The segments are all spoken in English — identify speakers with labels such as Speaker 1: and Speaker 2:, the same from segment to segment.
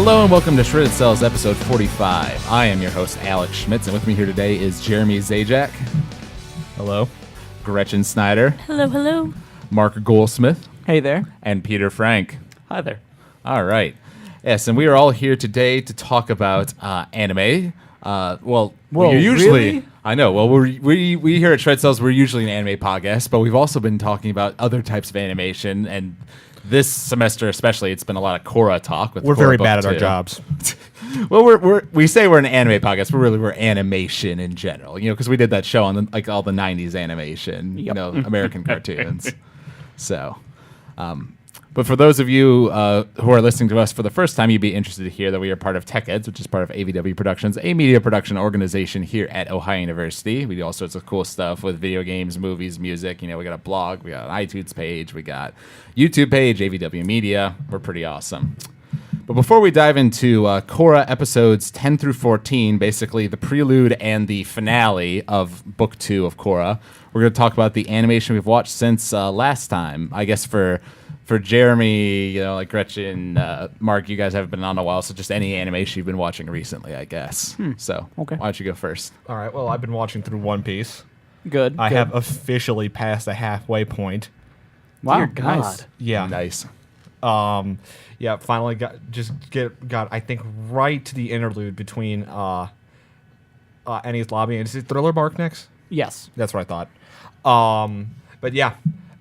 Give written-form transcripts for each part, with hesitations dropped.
Speaker 1: Hello and welcome to Shredded Cels episode 45. I am your host, Alex Schmitz, and with me here today is Jeremy Zajac. Hello. Gretchen Snyder.
Speaker 2: Hello, hello.
Speaker 1: Marc Goldsmith.
Speaker 3: Hey there.
Speaker 1: And Peter Frank.
Speaker 3: Hi there.
Speaker 1: All right. Yes, and we are all here today to talk about anime. Whoa, usually,
Speaker 3: really?
Speaker 1: I know. Well, we here at Shred Cells, we're usually an anime podcast, but we've also been talking about other types of animation, and this semester especially, it's been a lot of Korra talk. We're
Speaker 4: very bad at our jobs.
Speaker 1: Well, we say we're an anime podcast, but really we're animation in general. Because we did that show on all the '90s animation,
Speaker 3: Yep.
Speaker 1: American cartoons. So. But for those of you who are listening to us for the first time, you'd be interested to hear that we are part of TechEds, which is part of AVW Productions, a media production organization here at Ohio University. We do all sorts of cool stuff with video games, movies, music. We got a blog, we got an iTunes page, we got YouTube page, AVW Media. We're pretty awesome. But before we dive into Korra episodes 10 through 14, basically the prelude and the finale of Book 2 of Korra, we're going to talk about the animation we've watched since last time. I guess for Jeremy, like Gretchen, Marc, you guys haven't been on a while, so just any animation you've been watching recently, I guess. So,
Speaker 3: Okay.
Speaker 1: Why don't you go first?
Speaker 4: All right. Well, I've been watching through One Piece.
Speaker 3: Good.
Speaker 4: I
Speaker 3: good.
Speaker 4: have officially passed the halfway point.
Speaker 3: Wow.
Speaker 2: Dear
Speaker 3: Nice.
Speaker 2: God.
Speaker 4: Yeah.
Speaker 1: Nice.
Speaker 4: Yeah. Finally got I think right to the interlude between Annie's lobby and is it Thriller Bark next?
Speaker 3: Yes.
Speaker 4: That's what I thought. But yeah,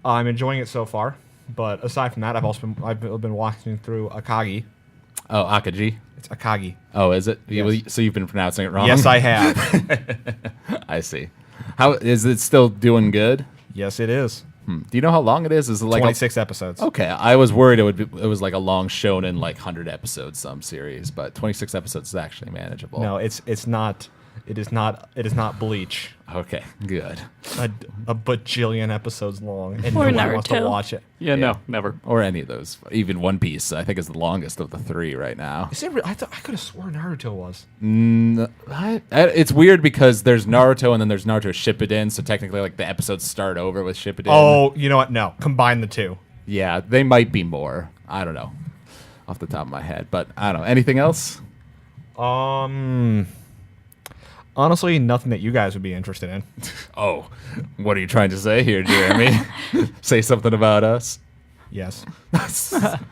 Speaker 4: I'm enjoying it so far. But aside from that, I've been watching through Akagi.
Speaker 1: Oh, Akaji.
Speaker 4: It's Akagi.
Speaker 1: Oh, is it?
Speaker 4: Yes.
Speaker 1: So you've been pronouncing it wrong?
Speaker 4: Yes, I have.
Speaker 1: I see. How is it still doing good?
Speaker 4: Yes, it is.
Speaker 1: Do you know how long it is? Is it like
Speaker 4: 26 episodes.
Speaker 1: Okay, I was worried it was like a long shonen, like 100 episodes, some series, but 26 episodes is actually manageable.
Speaker 4: No, it's not. It is not Bleach.
Speaker 1: Okay, good.
Speaker 4: A bajillion episodes long, and
Speaker 2: Or
Speaker 4: no one wants to
Speaker 2: Naruto.
Speaker 4: watch it.
Speaker 3: Yeah, no, never.
Speaker 1: Or any of those. Even One Piece, I think, is the longest of the three right now.
Speaker 4: Is it? I could have sworn Naruto was.
Speaker 1: It's weird because there's Naruto and then there's Naruto Shippuden, so technically, like the episodes start over with Shippuden.
Speaker 4: Oh, you know what? No, combine the two.
Speaker 1: Yeah, they might be more. I don't know, off the top of my head, but I don't know. Anything else?
Speaker 4: Honestly, nothing that you guys would be interested in.
Speaker 1: Oh, what are you trying to say here, Jeremy? Say something about us.
Speaker 4: Yes.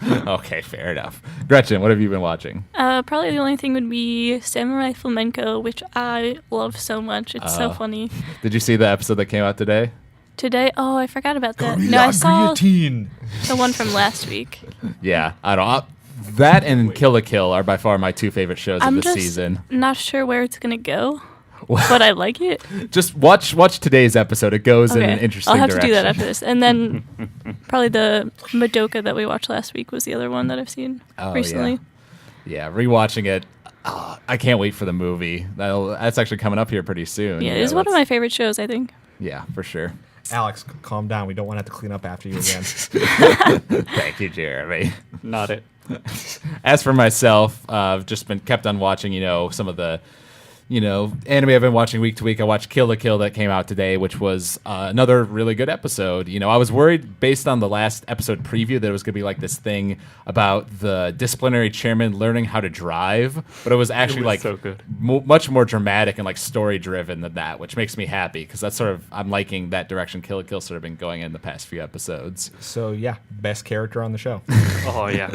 Speaker 1: Okay, fair enough. Gretchen, what have you been watching?
Speaker 2: Probably the only thing would be Samurai Flamenco, which I love so much. It's so funny.
Speaker 1: Did you see the episode that came out today?
Speaker 2: Today, I forgot about that. No, I saw
Speaker 4: Guillotine.
Speaker 2: the one from last week.
Speaker 1: Yeah, I don't. That and Kill la Kill are by far my two favorite shows of
Speaker 2: I'm
Speaker 1: the
Speaker 2: just
Speaker 1: season.
Speaker 2: not sure where it's going to go, but I like it.
Speaker 1: Just watch today's episode. It goes in an interesting
Speaker 2: I'll have
Speaker 1: direction.
Speaker 2: to do that after this. And then probably the Madoka that we watched last week was the other one that I've seen recently.
Speaker 1: Yeah, rewatching it. I can't wait for the movie. That's actually coming up here pretty soon.
Speaker 2: Yeah, it's one of my favorite shows, I think.
Speaker 1: Yeah, for sure.
Speaker 4: Alex, calm down. We don't want to have to clean up after you again.
Speaker 1: Thank you, Jeremy.
Speaker 3: Not it.
Speaker 1: As for myself, I've just been kept on watching, some of the, anime I've been watching week to week. I watched Kill la Kill that came out today, which was another really good episode. I was worried based on the last episode preview that it was going to be like this thing about the disciplinary chairman learning how to drive, but it was actually
Speaker 3: so good.
Speaker 1: much more dramatic and like story driven than that, which makes me happy because that's I'm liking that direction Kill la Kill sort of been going in the past few episodes.
Speaker 4: So yeah, best character on the show.
Speaker 3: Oh, yeah.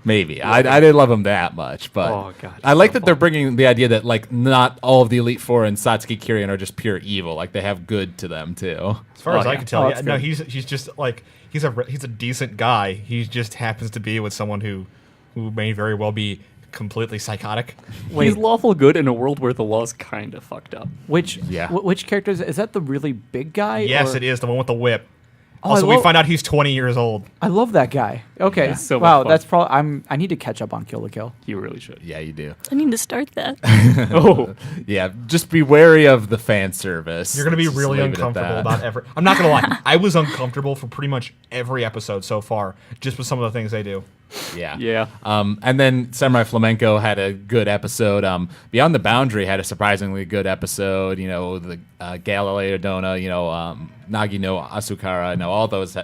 Speaker 1: Maybe. I didn't love him that much, but
Speaker 3: Oh, God,
Speaker 1: I like
Speaker 3: so
Speaker 1: that they're bringing the idea that like not all of the Elite Four and Satsuki Kirin are just pure evil. Like they have good to them too.
Speaker 4: As far as I
Speaker 3: yeah.
Speaker 4: can tell,
Speaker 3: Oh,
Speaker 4: yeah,
Speaker 3: that's
Speaker 4: no,
Speaker 3: good.
Speaker 4: he's just like he's a decent guy. He just happens to be with someone who may very well be completely psychotic.
Speaker 3: He's lawful good in a world where the law's kind of fucked up.
Speaker 1: Which
Speaker 5: character is that? The really big guy?
Speaker 4: Yes,
Speaker 5: or-
Speaker 4: it is the one with the whip.
Speaker 5: Oh,
Speaker 4: Also,
Speaker 5: I
Speaker 4: we
Speaker 5: love-
Speaker 4: find out he's 20 years old.
Speaker 5: I love that guy. Okay,
Speaker 3: Yeah, so much
Speaker 5: wow,
Speaker 3: fun.
Speaker 5: that's probably. I need to catch up on Kill la Kill.
Speaker 3: You really should.
Speaker 1: Yeah, you do.
Speaker 2: I need to start that.
Speaker 3: Oh,
Speaker 1: Yeah, just be wary of the fan service.
Speaker 4: You're going to be
Speaker 1: Let's just
Speaker 4: really
Speaker 1: leave it at
Speaker 4: uncomfortable
Speaker 1: that.
Speaker 4: about every. I'm not going to lie. I was uncomfortable for pretty much every episode so far, just with some of the things they do.
Speaker 1: Yeah.
Speaker 3: Yeah.
Speaker 1: And then Samurai Flamenco had a good episode. Beyond the Boundary had a surprisingly good episode. The Galileo Dona, Nagi no Asukara, all those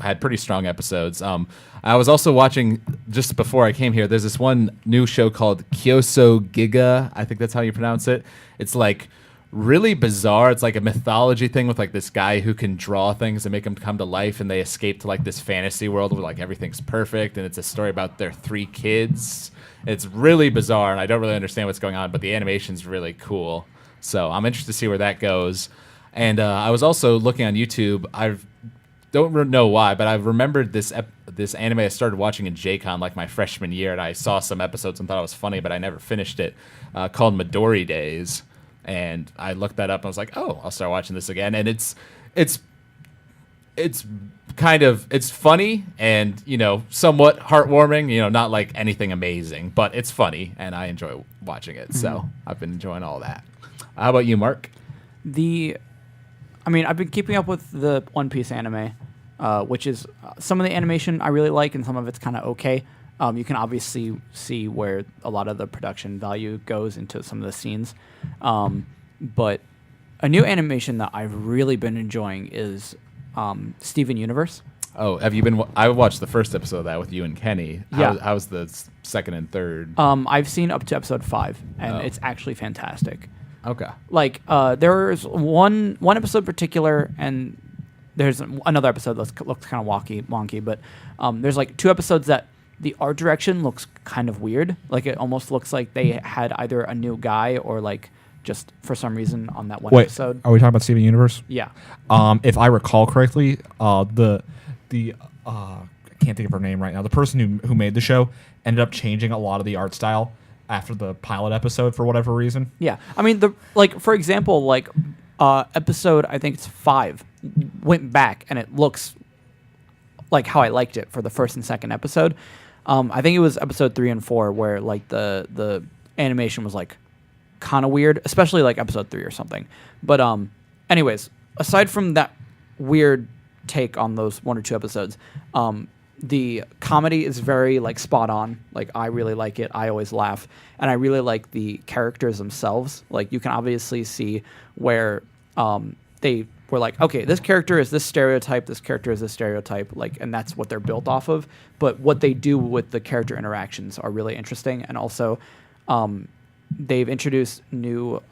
Speaker 1: had pretty strong episodes. I was also watching just before I came here. There's this one new show called Kyoso Giga. I think that's how you pronounce it. It's like really bizarre. It's like a mythology thing with like this guy who can draw things and make them come to life, and they escape to like this fantasy world where like everything's perfect, and it's a story about their 3 kids. It's really bizarre, and I don't really understand what's going on, but the animation's really cool. So I'm interested to see where that goes. And I was also looking on YouTube. I don't know why, but I remembered this anime I started watching in JCon like my freshman year, and I saw some episodes and thought it was funny, but I never finished it, called Midori Days. And I looked that up and I was like, oh, I'll start watching this again. And it's funny and, somewhat heartwarming, not like anything amazing, but it's funny and I enjoy watching it. So I've been enjoying all that. How about you, Mark?
Speaker 5: I've been keeping up with the One Piece anime, which is some of the animation I really like and some of it's kind of okay. You can obviously see where a lot of the production value goes into some of the scenes. But a new animation that I've really been enjoying is Steven Universe.
Speaker 1: Oh, have you been? I watched the first episode of that with you and Kenny. How's the second and third?
Speaker 5: I've seen up to episode 5, and it's actually fantastic.
Speaker 1: Okay.
Speaker 5: Like, there's one episode in particular, and there's another episode that looks kind of wonky, but there's like 2 episodes that the art direction looks kind of weird. Like, it almost looks like they had either a new guy or like just for some reason on that one episode.
Speaker 4: Are we talking about Steven Universe?
Speaker 5: Yeah.
Speaker 4: If I recall correctly, the I can't think of her name right now. The person who made the show ended up changing a lot of the art style after the pilot episode for whatever reason.
Speaker 5: Yeah. I mean, for example, episode, I think it's 5, went back and it looks like how I liked it for the first and second episode. I think it was episode 3 and 4 where like the animation was like kind of weird, especially like episode 3 or something. But anyways, aside from that weird take on those 1 or 2 episodes, the comedy is very like spot on. Like, I really like it. I always laugh, and I really like the characters themselves. Like, you can obviously see where they were like, okay, this character is this stereotype, this character is this stereotype, like, and that's what they're built off of. But what they do with the character interactions are really interesting, and also they've introduced new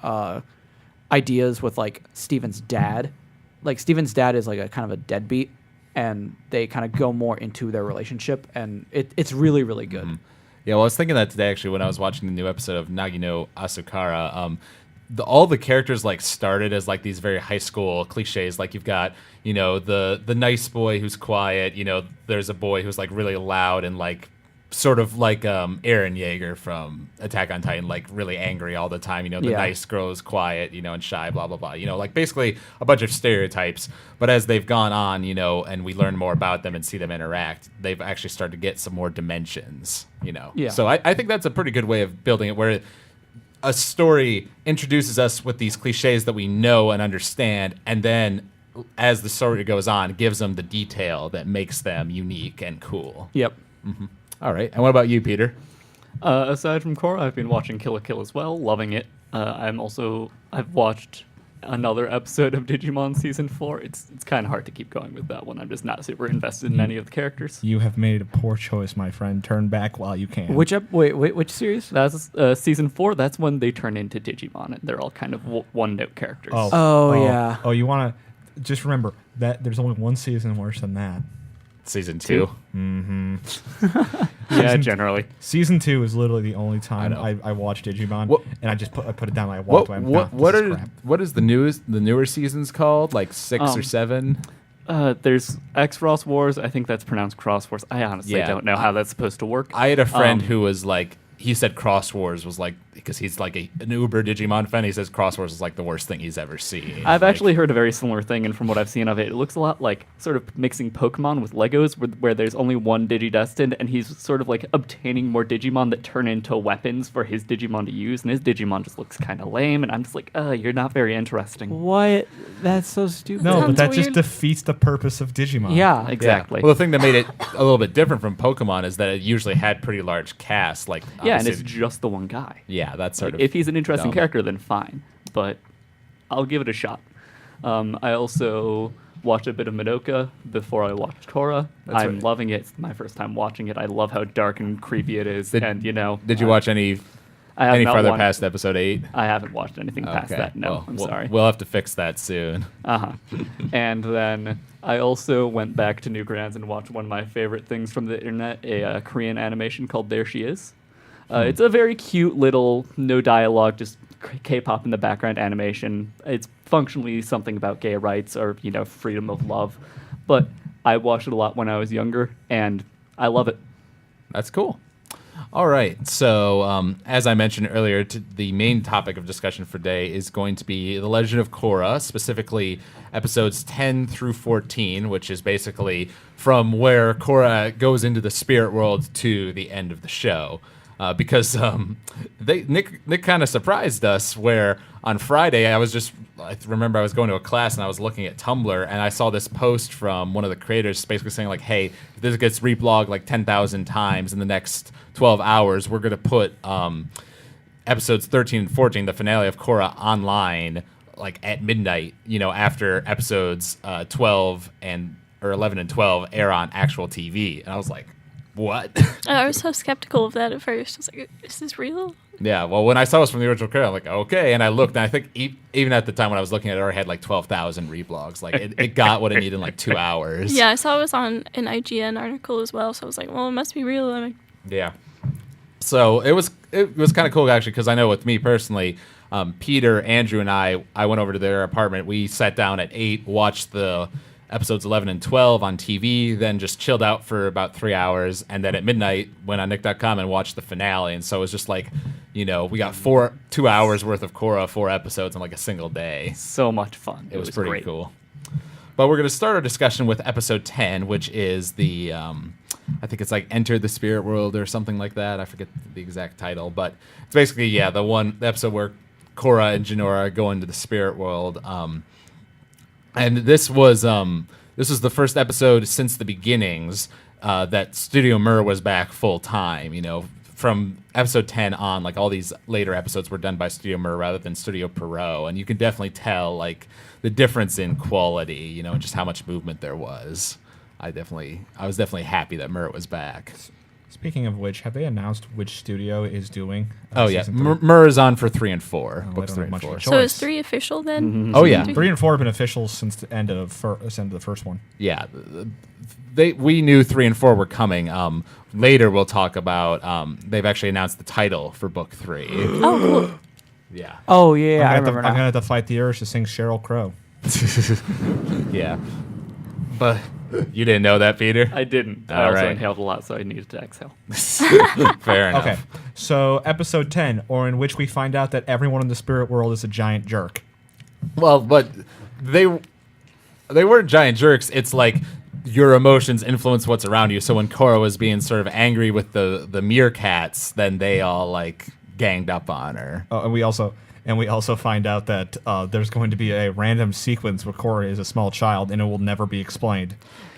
Speaker 5: ideas with like Steven's dad. Like, Steven's dad is like a kind of a deadbeat, and they kind of go more into their relationship, and it's really, really good.
Speaker 1: Mm-hmm. Yeah, well, I was thinking that today actually when I was watching the new episode of Nagino Asukara. All the characters like started as like these very high school cliches. Like, you've got the nice boy who's quiet. There's a boy who's like really loud and like sort of like Eren Yeager from Attack on Titan, like really angry all the time. The nice girl is quiet, and shy, blah blah blah. Like basically a bunch of stereotypes. But as they've gone on, and we learn more about them and see them interact, they've actually started to get some more dimensions.
Speaker 5: Yeah.
Speaker 1: So I think that's a pretty good way of building it, where a story introduces us with these cliches that we know and understand, and then as the story goes on, gives them the detail that makes them unique and cool.
Speaker 5: Yep.
Speaker 1: Mm-hmm. All right. And what about you, Peter?
Speaker 3: Aside from Korra, I've been watching Kill la Kill as well, loving it. I've watched another episode of Digimon Season 4. It's kind of hard to keep going with that one. I'm just not super invested in any of the characters.
Speaker 4: You have made a poor choice, my friend. Turn back while you can.
Speaker 5: Which series?
Speaker 3: That's Season 4. That's when they turn into Digimon, and they're all kind of one-note characters.
Speaker 5: Oh, yeah.
Speaker 4: Oh, you want to just remember that there's only one season worse than that.
Speaker 1: Season 2.
Speaker 4: Mm-hmm.
Speaker 3: Yeah, generally.
Speaker 4: Season 2 is literally the only time I watched Digimon, and I just put it down. And I
Speaker 1: What
Speaker 4: walked away.
Speaker 1: what is the newer seasons called? Like 6 or 7?
Speaker 3: There's X-Frost Wars. I think that's pronounced Cross Wars. I honestly don't know how that's supposed to work.
Speaker 1: I had a friend who was like, he said Cross Wars was like, because he's like an uber Digimon fan, he says Cross Wars is like the worst thing he's ever seen.
Speaker 3: I've actually heard a very similar thing, and from what I've seen of it, it looks a lot like sort of mixing Pokemon with Legos, where there's only one Digidestined, and he's sort of like obtaining more Digimon that turn into weapons for his Digimon to use, and his Digimon just looks kind of lame, and I'm just like, you're not very interesting.
Speaker 5: What? That's so stupid.
Speaker 4: No, but that
Speaker 2: weird.
Speaker 4: just defeats the purpose of Digimon.
Speaker 5: Yeah.
Speaker 3: Exactly.
Speaker 1: Yeah. Well, the thing that made it a little bit different from Pokemon is that it usually had pretty large casts. Like,
Speaker 3: yeah, and it's just the one guy.
Speaker 1: Yeah, that's sort of.
Speaker 3: If he's an interesting
Speaker 1: dumb
Speaker 3: character, then fine. But I'll give it a shot. I also watched a bit of Madoka before I watched Korra.
Speaker 1: That's
Speaker 3: I'm
Speaker 1: right.
Speaker 3: loving it. It's my first time watching it. I love how dark and creepy it is.
Speaker 1: Did-
Speaker 3: and,
Speaker 1: Did you watch any
Speaker 3: I have not
Speaker 1: farther
Speaker 3: watched-
Speaker 1: past episode 8?
Speaker 3: I haven't watched anything past that. No,
Speaker 1: well,
Speaker 3: I'm
Speaker 1: we'll-
Speaker 3: sorry.
Speaker 1: We'll have to fix that soon.
Speaker 3: And then I also went back to Newgrounds and watched one of my favorite things from the internet, a Korean animation called There She Is. It's a very cute little, no dialogue, just K-pop in the background animation. It's functionally something about gay rights or, freedom of love. But I watched it a lot when I was younger, and I love it.
Speaker 1: That's cool. All right. So, as I mentioned earlier, the main topic of discussion for today is going to be The Legend of Korra, specifically episodes 10 through 14, which is basically from where Korra goes into the spirit world to the end of the show. Because Nick kind of surprised us where on Friday I remember I was going to a class and I was looking at Tumblr and I saw this post from one of the creators basically saying like, hey, if this gets reblogged like 10,000 times in the next 12 hours, we're going to put episodes 13 and 14, the finale of Korra, online like at midnight, after episodes 11 and 12 air on actual TV. And I was like, what?
Speaker 2: I was so skeptical of that at first. I was like, is this real?
Speaker 1: Yeah, well, when I saw it was from the original creator, I'm like, okay. And I looked, and I think even at the time when I was looking at it, it already had like 12,000 reblogs. Like, it got what it needed in like 2 hours.
Speaker 2: Yeah, I saw it was on an IGN article as well, so I was like, well, it must be real.
Speaker 1: Yeah. So it was kind of cool, actually, because I know with me personally, Peter, Andrew, and I went over to their apartment. We sat down at 8, watched the episodes 11 and 12 on TV, then just chilled out for about 3 hours, and then at midnight went on Nick.com and watched the finale. And so it was just like, we got 2 hours worth of Korra, 4 episodes in like a single day.
Speaker 3: So much fun.
Speaker 1: It was pretty
Speaker 3: great.
Speaker 1: cool. But we're going to start our discussion with episode 10, which is the, I think it's like Enter the Spirit World or something like that. I forget the exact title, but it's basically, the episode where Korra and Jinora go into the spirit world. And this was the first episode since the beginnings that Studio Mir was back full time. From episode 10 on, like all these later episodes were done by Studio Mir rather than Studio Perot, and you can definitely tell like the difference in quality, and just how much movement there was. I was definitely happy that Mir was back.
Speaker 4: Speaking of which, have they announced which studio is doing?
Speaker 1: Oh yeah,
Speaker 4: season 3?
Speaker 1: Mir is on for 3 and 4,
Speaker 4: Oh,
Speaker 1: books
Speaker 4: I
Speaker 1: 3
Speaker 4: don't have
Speaker 1: and
Speaker 4: much of
Speaker 1: 4.
Speaker 4: a
Speaker 2: So is 3 official then?
Speaker 1: Oh yeah,
Speaker 4: 3 and 4 have been official since the end of the first one.
Speaker 1: Yeah, we knew 3 and 4 were coming. Later we'll talk about they've actually announced the title for book 3.
Speaker 2: Oh, cool.
Speaker 1: Yeah.
Speaker 5: Oh yeah, I remember
Speaker 4: I'm
Speaker 5: now.
Speaker 4: gonna have to fight the urge to sing Sheryl Crow.
Speaker 1: Yeah. But you didn't know that, Peter?
Speaker 3: I didn't. I
Speaker 1: All
Speaker 3: also
Speaker 1: right.
Speaker 3: inhaled a lot, so I needed to exhale.
Speaker 1: Fair enough.
Speaker 4: Okay, so episode 10, or in which we find out that everyone in the spirit world is a giant jerk.
Speaker 1: Well, but they weren't giant jerks. It's like your emotions influence what's around you. So when Korra was being sort of angry with the meerkats, then they all like ganged up on her.
Speaker 4: Oh, and we also find out that there's going to be a random sequence where Korra is a small child, and it will never be explained.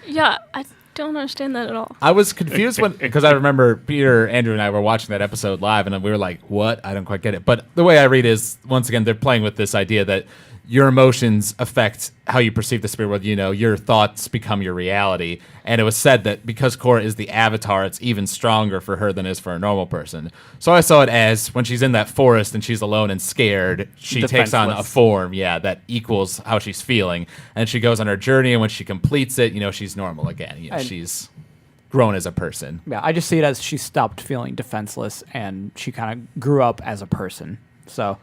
Speaker 2: Yeah, I don't understand that at all.
Speaker 1: I was confused because I remember Peter, Andrew, and I were watching that episode live, and we were like, "What? I don't quite get it." But the way I read is, once again, they're playing with this idea that your emotions affect how you perceive the spirit world. Your thoughts become your reality. And it was said that because Korra is the avatar, it's even stronger for her than it is for a normal person. So I saw it as when she's in that forest and she's alone and scared, she takes on a
Speaker 3: Defenseless.
Speaker 1: form, that equals how she's feeling. And she goes on her journey, and when she completes it, she's normal again.
Speaker 5: And-
Speaker 1: She's grown as a person.
Speaker 5: Yeah, I just see it as she stopped feeling defenseless and she kind of grew up as a person. So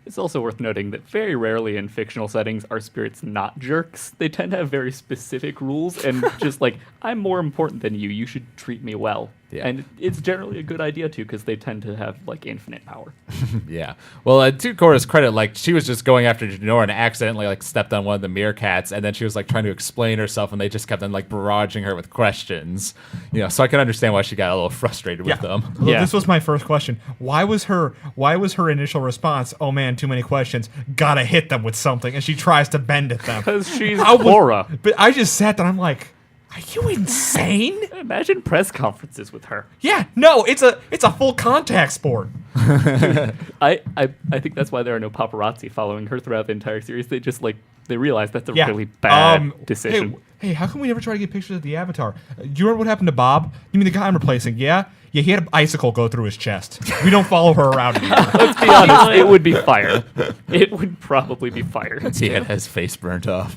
Speaker 3: It's also worth noting that very rarely in fictional settings are spirits not jerks. They tend to have very specific rules and just like, I'm more important than you. You should treat me well.
Speaker 1: Yeah.
Speaker 3: And it's generally a good idea too, because they tend to have like infinite power.
Speaker 1: Yeah. Well, to Korra's credit, like she was just going after Jinora and accidentally like stepped on one of the meerkats, and then she was like trying to explain herself, and they just kept on like barraging her with questions. So I can understand why she got a little frustrated with them.
Speaker 4: Well,
Speaker 3: Yeah.
Speaker 4: This was my first question. Why was her initial response, "Oh man, too many questions. Gotta hit them with something," and she tries to bend at them?
Speaker 3: Because she's
Speaker 4: How would-
Speaker 3: Korra.
Speaker 4: But I just sat there. I'm like, Are you insane?
Speaker 3: Imagine press conferences with her.
Speaker 4: Yeah, no, it's a full contact sport.
Speaker 3: I think that's why there are no paparazzi following her throughout the entire series. They just they realize that's a really bad decision.
Speaker 4: Hey, how come we never try to get pictures of the Avatar? Do you remember what happened to Bob? You mean the guy I'm replacing? Yeah, he had an icicle go through his chest. We don't follow her around anymore.
Speaker 3: Let's be honest, it would be fire. It would probably be fire.
Speaker 1: He had his face burnt off.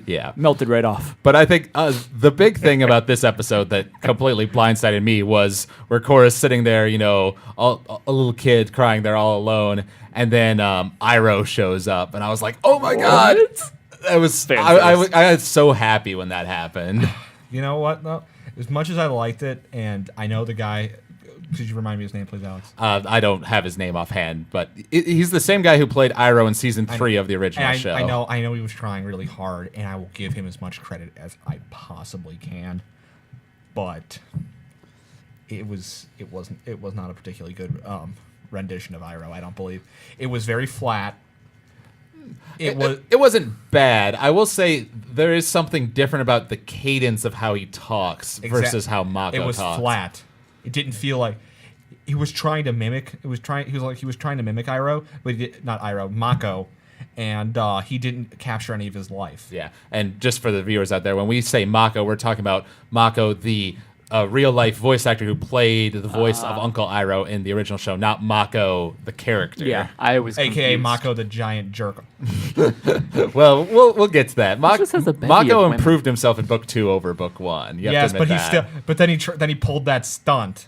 Speaker 1: Yeah.
Speaker 5: Melted right off.
Speaker 1: But I think the big thing about this episode that completely blindsided me was where Korra's sitting there, a little kid crying there all alone, and then Iroh shows up, and I was like, oh my God. That was I was so happy when that happened.
Speaker 4: You know what, though? As much as I liked it, and I know the guy... Could you remind me his name, please, Alex?
Speaker 1: I don't have his name offhand, but he's the same guy who played Iroh in season 3 of the original show.
Speaker 4: I know he was trying really hard, and I will give him as much credit as I possibly can. But it was not a particularly good rendition of Iroh. I don't believe it was very flat. It
Speaker 1: wasn't bad. I will say there is something different about the cadence of how he talks versus how Mako talks.
Speaker 4: It was flat. It didn't feel like he was trying to mimic. He was trying to mimic Iroh, but not Iroh, Mako, and he didn't capture any of his life.
Speaker 1: Yeah, and just for the viewers out there, when we say Mako, we're talking about Mako, the real life voice actor who played the voice of Uncle Iroh in the original show, not Mako the character.
Speaker 3: Yeah, I was
Speaker 4: AKA
Speaker 3: confused.
Speaker 4: Mako the giant jerk.
Speaker 1: Well, we'll get to that.
Speaker 3: just has a bevy
Speaker 1: Mako
Speaker 3: of women.
Speaker 1: improved himself in book 2 over book 1. You have to
Speaker 4: Yes,
Speaker 1: admit
Speaker 4: but then he pulled that stunt.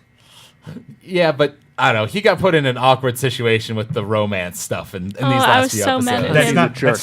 Speaker 1: Yeah, but I don't know. He got put in an awkward situation with the romance stuff in these
Speaker 2: I
Speaker 1: last
Speaker 2: was
Speaker 1: few
Speaker 2: so
Speaker 1: episodes.
Speaker 2: mad at
Speaker 4: That's
Speaker 2: him.
Speaker 4: not.
Speaker 3: jerk.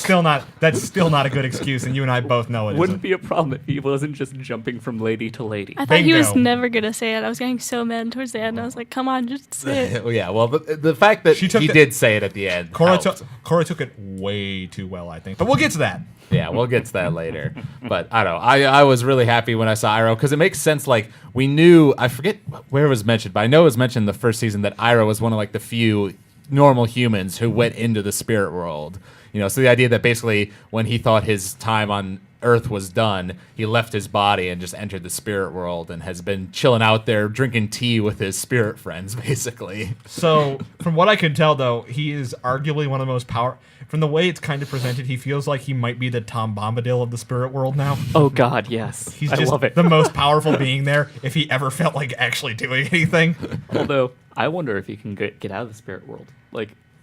Speaker 4: That's still not a good excuse, and you and I both know it.
Speaker 3: Wouldn't
Speaker 4: isn't.
Speaker 3: be a problem if he wasn't just jumping from lady to lady.
Speaker 2: I thought he was
Speaker 4: Bingo.
Speaker 2: never gonna say it. I was getting so mad towards the end. I was like, "Come on, just say it."
Speaker 1: Yeah, well, the fact that
Speaker 4: She took
Speaker 1: he
Speaker 4: the-
Speaker 1: did say it at the end. helped.
Speaker 4: Korra took it way too well, I think. But we'll get to that.
Speaker 1: Yeah, we'll get to that later. But I don't know. I was really happy when I saw Iroh because it makes sense. We knew, I forget where it was mentioned, but I know it was mentioned in the first season that Iroh was one of the few normal humans who went into the spirit world. So the idea that basically when he thought his time on Earth was done, he left his body and just entered the spirit world and has been chilling out there drinking tea with his spirit friends, basically.
Speaker 4: So, from what I can tell, though, he is arguably one of the most powerful. From the way it's kind of presented, he feels like he might be the Tom Bombadil of the spirit world now.
Speaker 3: Oh God, yes.
Speaker 4: He's
Speaker 3: I
Speaker 4: just
Speaker 3: love it.
Speaker 4: the most powerful being there if he ever felt like actually doing anything.
Speaker 3: Although I wonder if he can get out of the spirit world.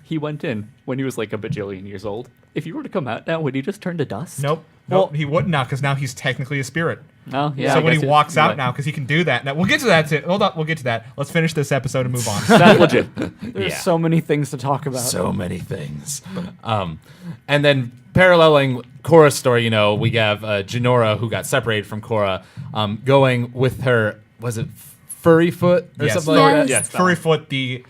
Speaker 3: He went in when he was a bajillion years old. If he were to come out now, would he just turn to dust?
Speaker 4: Nope, he wouldn't now because now he's technically a spirit.
Speaker 3: Oh, yeah.
Speaker 4: So
Speaker 3: I
Speaker 4: when he
Speaker 3: guess
Speaker 4: walks
Speaker 3: you're
Speaker 4: out
Speaker 3: right.
Speaker 4: now, because he can do that. Now we'll get to that too. Hold on, we'll get to that. Let's finish this episode and move on.
Speaker 3: That's legit.
Speaker 5: There's
Speaker 1: Yeah.
Speaker 5: so many things to talk about.
Speaker 1: So many things. And then paralleling Korra's story, we have Jinora, who got separated from Korra, going with her, was it Furry Foot or
Speaker 4: Yes.
Speaker 1: something like that?
Speaker 2: Yes.
Speaker 4: Furryfoot, the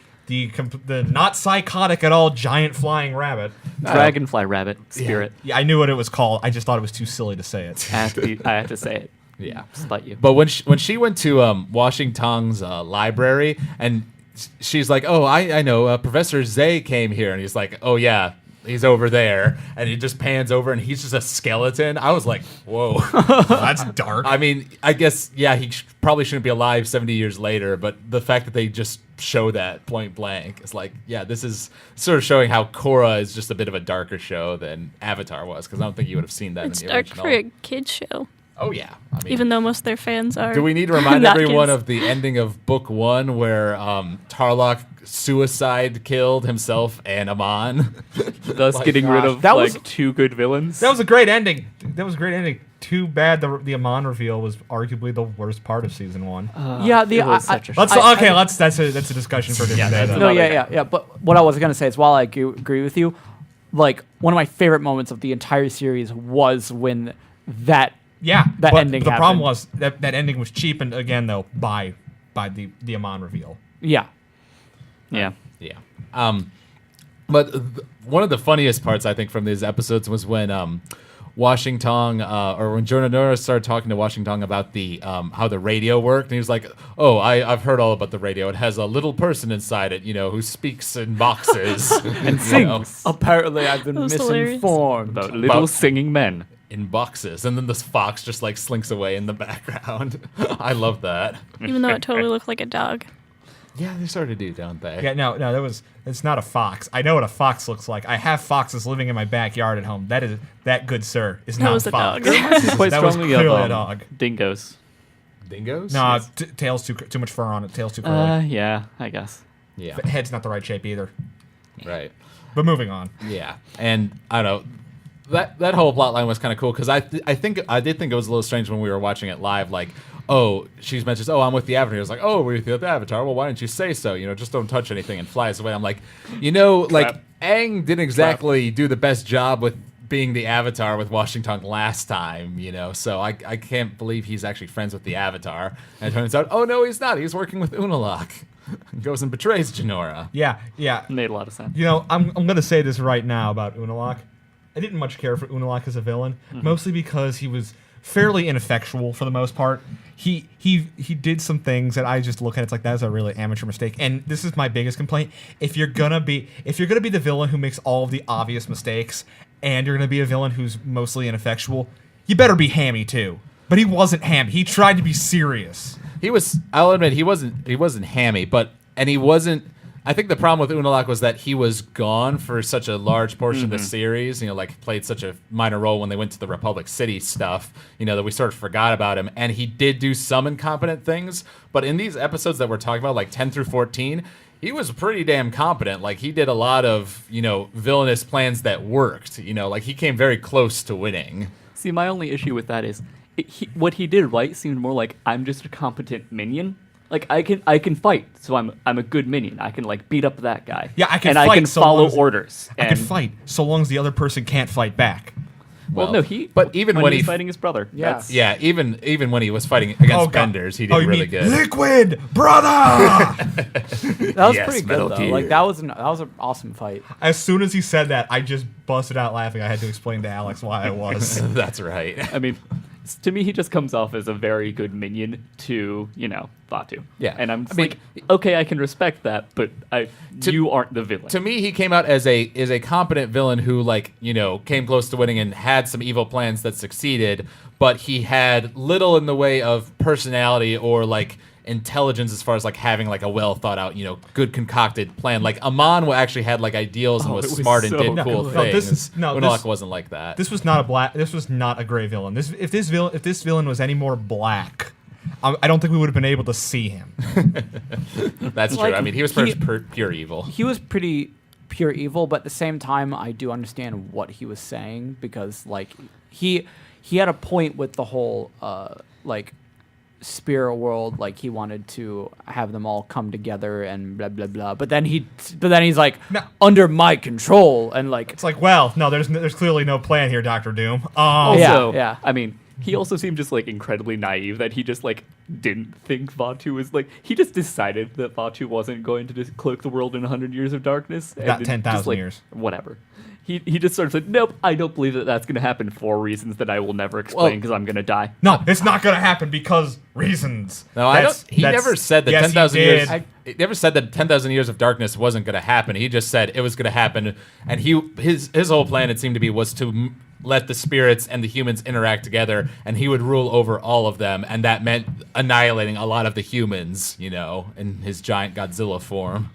Speaker 4: not psychotic at all giant flying rabbit.
Speaker 3: Dragonfly rabbit spirit.
Speaker 4: Yeah, I knew what it was called. I just thought it was too silly to say it.
Speaker 3: I have to say it.
Speaker 1: Yeah.
Speaker 3: Spite you.
Speaker 1: But when she went to Washington's library, and she's like, "Oh, I know, Professor Zay came here," and he's like, "Oh yeah, he's over there," and he just pans over, and he's just a skeleton. I was like, "Whoa,
Speaker 4: That's dark.
Speaker 1: I mean, I guess he probably shouldn't be alive 70 years later, but the fact that they just show that point blank is this is sort of showing how Korra is just a bit of a darker show than Avatar was, because I don't think you would have seen that
Speaker 2: It's
Speaker 1: in the
Speaker 2: dark
Speaker 1: original.
Speaker 2: for a kids show,
Speaker 1: Oh yeah, I mean,
Speaker 2: even though most of their fans are.
Speaker 1: do we need to remind
Speaker 2: not
Speaker 1: everyone
Speaker 2: kids.
Speaker 1: of the ending of book 1 where Tarlok suicide killed himself and Amon?
Speaker 3: Thus
Speaker 1: My
Speaker 3: getting rid
Speaker 1: gosh,
Speaker 3: of
Speaker 5: that was-
Speaker 3: 2 good villains.
Speaker 4: That was a great ending. Too bad the Amon reveal was arguably the worst part of season 1.
Speaker 5: Yeah,
Speaker 3: it was such a
Speaker 4: That's
Speaker 3: shame.
Speaker 4: that's a discussion for a different day.
Speaker 3: that's
Speaker 4: though.
Speaker 5: No,
Speaker 3: another
Speaker 5: yeah. But what I was gonna say is, while I agree with you, one of my favorite moments of the entire series was when that.
Speaker 4: Yeah,
Speaker 5: That
Speaker 4: but
Speaker 5: ending
Speaker 4: The problem
Speaker 5: happened.
Speaker 4: was that ending was cheapened again though by the Amon reveal.
Speaker 5: Yeah.
Speaker 3: Yeah.
Speaker 1: Yeah. But one of the funniest parts, I think, from these episodes was when Washington, or when Jinora started talking to Washington about the how the radio worked, and he was like, "Oh, I've heard all about the radio. It has a little person inside it, who speaks in boxes and
Speaker 3: sings.
Speaker 5: Apparently, I've been
Speaker 2: That was hilarious.
Speaker 5: misinformed.
Speaker 3: About little singing men.
Speaker 1: in boxes, and then this fox just like slinks away in the background. I love that.
Speaker 2: Even though it totally looked like a dog.
Speaker 1: Yeah, they sort of do, don't they?
Speaker 4: Yeah, no, it's not a fox. I know what a fox looks like. I have foxes living in my backyard at home. That good sir is
Speaker 2: That
Speaker 4: not
Speaker 2: was
Speaker 4: a
Speaker 2: a
Speaker 4: fox.
Speaker 2: dog.
Speaker 3: Quite
Speaker 4: That was
Speaker 3: strongly
Speaker 4: clearly
Speaker 3: of
Speaker 4: a dog.
Speaker 3: dingoes.
Speaker 1: Dingoes?
Speaker 4: No, tail's too much fur on it. Tail's too curly.
Speaker 3: Yeah, I guess.
Speaker 1: Yeah.
Speaker 4: Head's not the right shape either.
Speaker 1: Right.
Speaker 4: But moving on.
Speaker 1: Yeah, and I don't know. That whole plot line was kind of cool because I did think it was a little strange when we were watching it live. Like, oh, she mentions, oh, I'm with the Avatar. He was like, oh, we're with the Avatar. Well, why didn't you say so? Just don't touch anything, and flies away. I'm like, like Aang didn't exactly do the best job with being the Avatar with Washington last time. So I can't believe he's actually friends with the Avatar. And it turns out, oh no, he's not. He's working with Unalaq. Goes and betrays Jinora.
Speaker 4: Yeah.
Speaker 3: Made a lot of sense.
Speaker 4: I'm going to say this right now about Unalaq. I didn't much care for Unalaq as a villain, mostly because he was fairly ineffectual for the most part. He did some things that I just look at. It's like, that is a really amateur mistake. And this is my biggest complaint. If you're gonna be the villain who makes all of the obvious mistakes, and you're gonna be a villain who's mostly ineffectual, you better be hammy too. But he wasn't hammy. He tried to be serious.
Speaker 1: I'll admit he wasn't hammy, and he wasn't. I think the problem with Unalaq was that he was gone for such a large portion of the series, played such a minor role when they went to the Republic City stuff, that we sort of forgot about him. And he did do some incompetent things, but in these episodes that we're talking about, like 10 through 14, he was pretty damn competent. Like, he did a lot of, villainous plans that worked, like he came very close to winning.
Speaker 3: See, my only issue with that is what he did right seemed more like, I'm just a competent minion. Like, I can fight, so I'm a good minion. I can beat up that guy.
Speaker 4: Yeah, I can
Speaker 3: and
Speaker 4: fight
Speaker 3: I can
Speaker 4: so
Speaker 3: follow
Speaker 4: long as-
Speaker 3: orders.
Speaker 4: I can fight so long as the other person can't fight back.
Speaker 3: Well, no,
Speaker 1: but even when
Speaker 3: he's
Speaker 1: he
Speaker 3: fighting his brother,
Speaker 5: Yeah.
Speaker 3: that's-
Speaker 1: Yeah, even when he was fighting against Benders, he did
Speaker 4: you
Speaker 1: really
Speaker 4: mean
Speaker 1: good.
Speaker 4: Liquid, brother!
Speaker 5: That was
Speaker 1: Yes,
Speaker 5: pretty
Speaker 1: Metal
Speaker 5: good though.
Speaker 1: Gear.
Speaker 5: Like that was an awesome fight.
Speaker 4: As soon as he said that, I just busted out laughing. I had to explain to Alex why I was.
Speaker 1: That's right.
Speaker 3: I mean, to me, he just comes off as a very good minion to, Vaatu.
Speaker 1: Yeah.
Speaker 3: And I'm
Speaker 1: I mean,
Speaker 3: okay, I can respect that, but you aren't the villain.
Speaker 1: To me, he came out as a competent villain who, came close to winning and had some evil plans that succeeded, but he had little in the way of personality or intelligence as far as having a well thought out, good concocted plan. Like Amon actually had ideals and
Speaker 3: Oh,
Speaker 1: was
Speaker 3: it was
Speaker 1: smart and
Speaker 3: so
Speaker 1: did cool
Speaker 3: good.
Speaker 1: things.
Speaker 4: No,
Speaker 1: Unalaq
Speaker 4: this-
Speaker 1: wasn't like that.
Speaker 4: This was not a gray villain. If this villain was any more black, I don't think we would have been able to see him.
Speaker 1: That's true. I mean, he was pure evil.
Speaker 5: He was pretty pure evil, but at the same time, I do understand what he was saying because he had a point with the whole spirit world. Like he wanted to have them all come together and blah blah blah. But then he's like
Speaker 4: No.
Speaker 5: under my control and
Speaker 4: It's like, well, no, there's clearly no plan here, Dr. Doom.
Speaker 3: Also,
Speaker 5: yeah.
Speaker 3: I mean, he also seemed just incredibly naive that he just didn't think Vaatu was he just decided that Vaatu wasn't going to just cloak the world in 100 years of darkness. And
Speaker 4: About
Speaker 3: then
Speaker 4: 10,000
Speaker 3: just,
Speaker 4: years.
Speaker 3: Whatever. He just sort of said, nope, I don't believe that that's going to happen for reasons that I will never explain because I'm going to die.
Speaker 4: No, it's not going to happen because reasons.
Speaker 1: No, I don't. He never said that
Speaker 4: yes,
Speaker 1: 10,000
Speaker 4: he
Speaker 1: years.
Speaker 4: did.
Speaker 1: He never said that 10,000 years of darkness wasn't going to happen. He just said it was going to happen, and his whole plan, it seemed to be, was to let the spirits and the humans interact together, and he would rule over all of them, and that meant annihilating a lot of the humans, in his giant Godzilla form.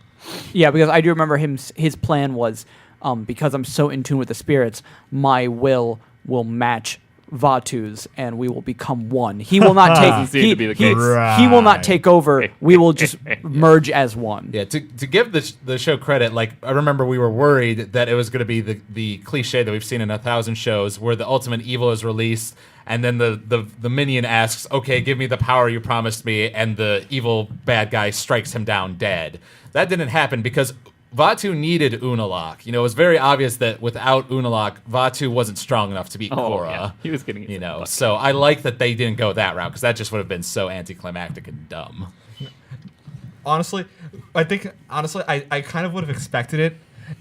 Speaker 5: Yeah, because I do remember his plan was because I'm so in tune with the spirits, my will match Vaatu's and we will become one. He will not take
Speaker 3: Doesn't seem to be the case.
Speaker 5: he will not take over. We will just merge as one.
Speaker 1: Yeah, to give the show credit, I remember we were worried that it was going to be the cliche that we've seen in 1,000 shows where the ultimate evil is released and then the minion asks, okay, give me the power you promised me, and the evil bad guy strikes him down dead. That didn't happen because Vaatu needed Unalaq. It was very obvious that without Unalaq, Vaatu wasn't strong enough to beat Korra.
Speaker 3: Yeah. He was getting it.
Speaker 1: So I like that they didn't go that route because that just would have been so anticlimactic and dumb.
Speaker 4: Honestly, I kind of would have expected it.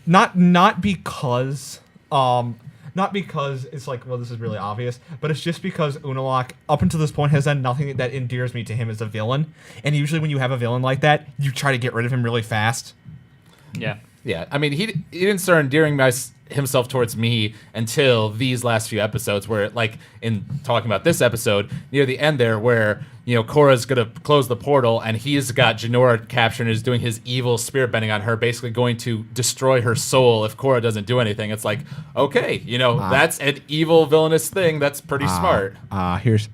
Speaker 4: Not because it's well, this is really obvious, but it's just because Unalaq, up until this point, has done nothing that endears me to him as a villain. And usually when you have a villain like that, you try to get rid of him really fast.
Speaker 3: Yeah.
Speaker 1: Yeah, I mean, he didn't start endearing himself towards me until these last few episodes, where, like, in talking about this episode, near the end there, where, you know, Korra's going to close the portal, and he's got Jinora captured and is doing his evil spirit bending on her, basically going to destroy her soul if Korra doesn't do anything. It's like, okay, you know, that's an evil, villainous thing. That's pretty smart.
Speaker 4: Here's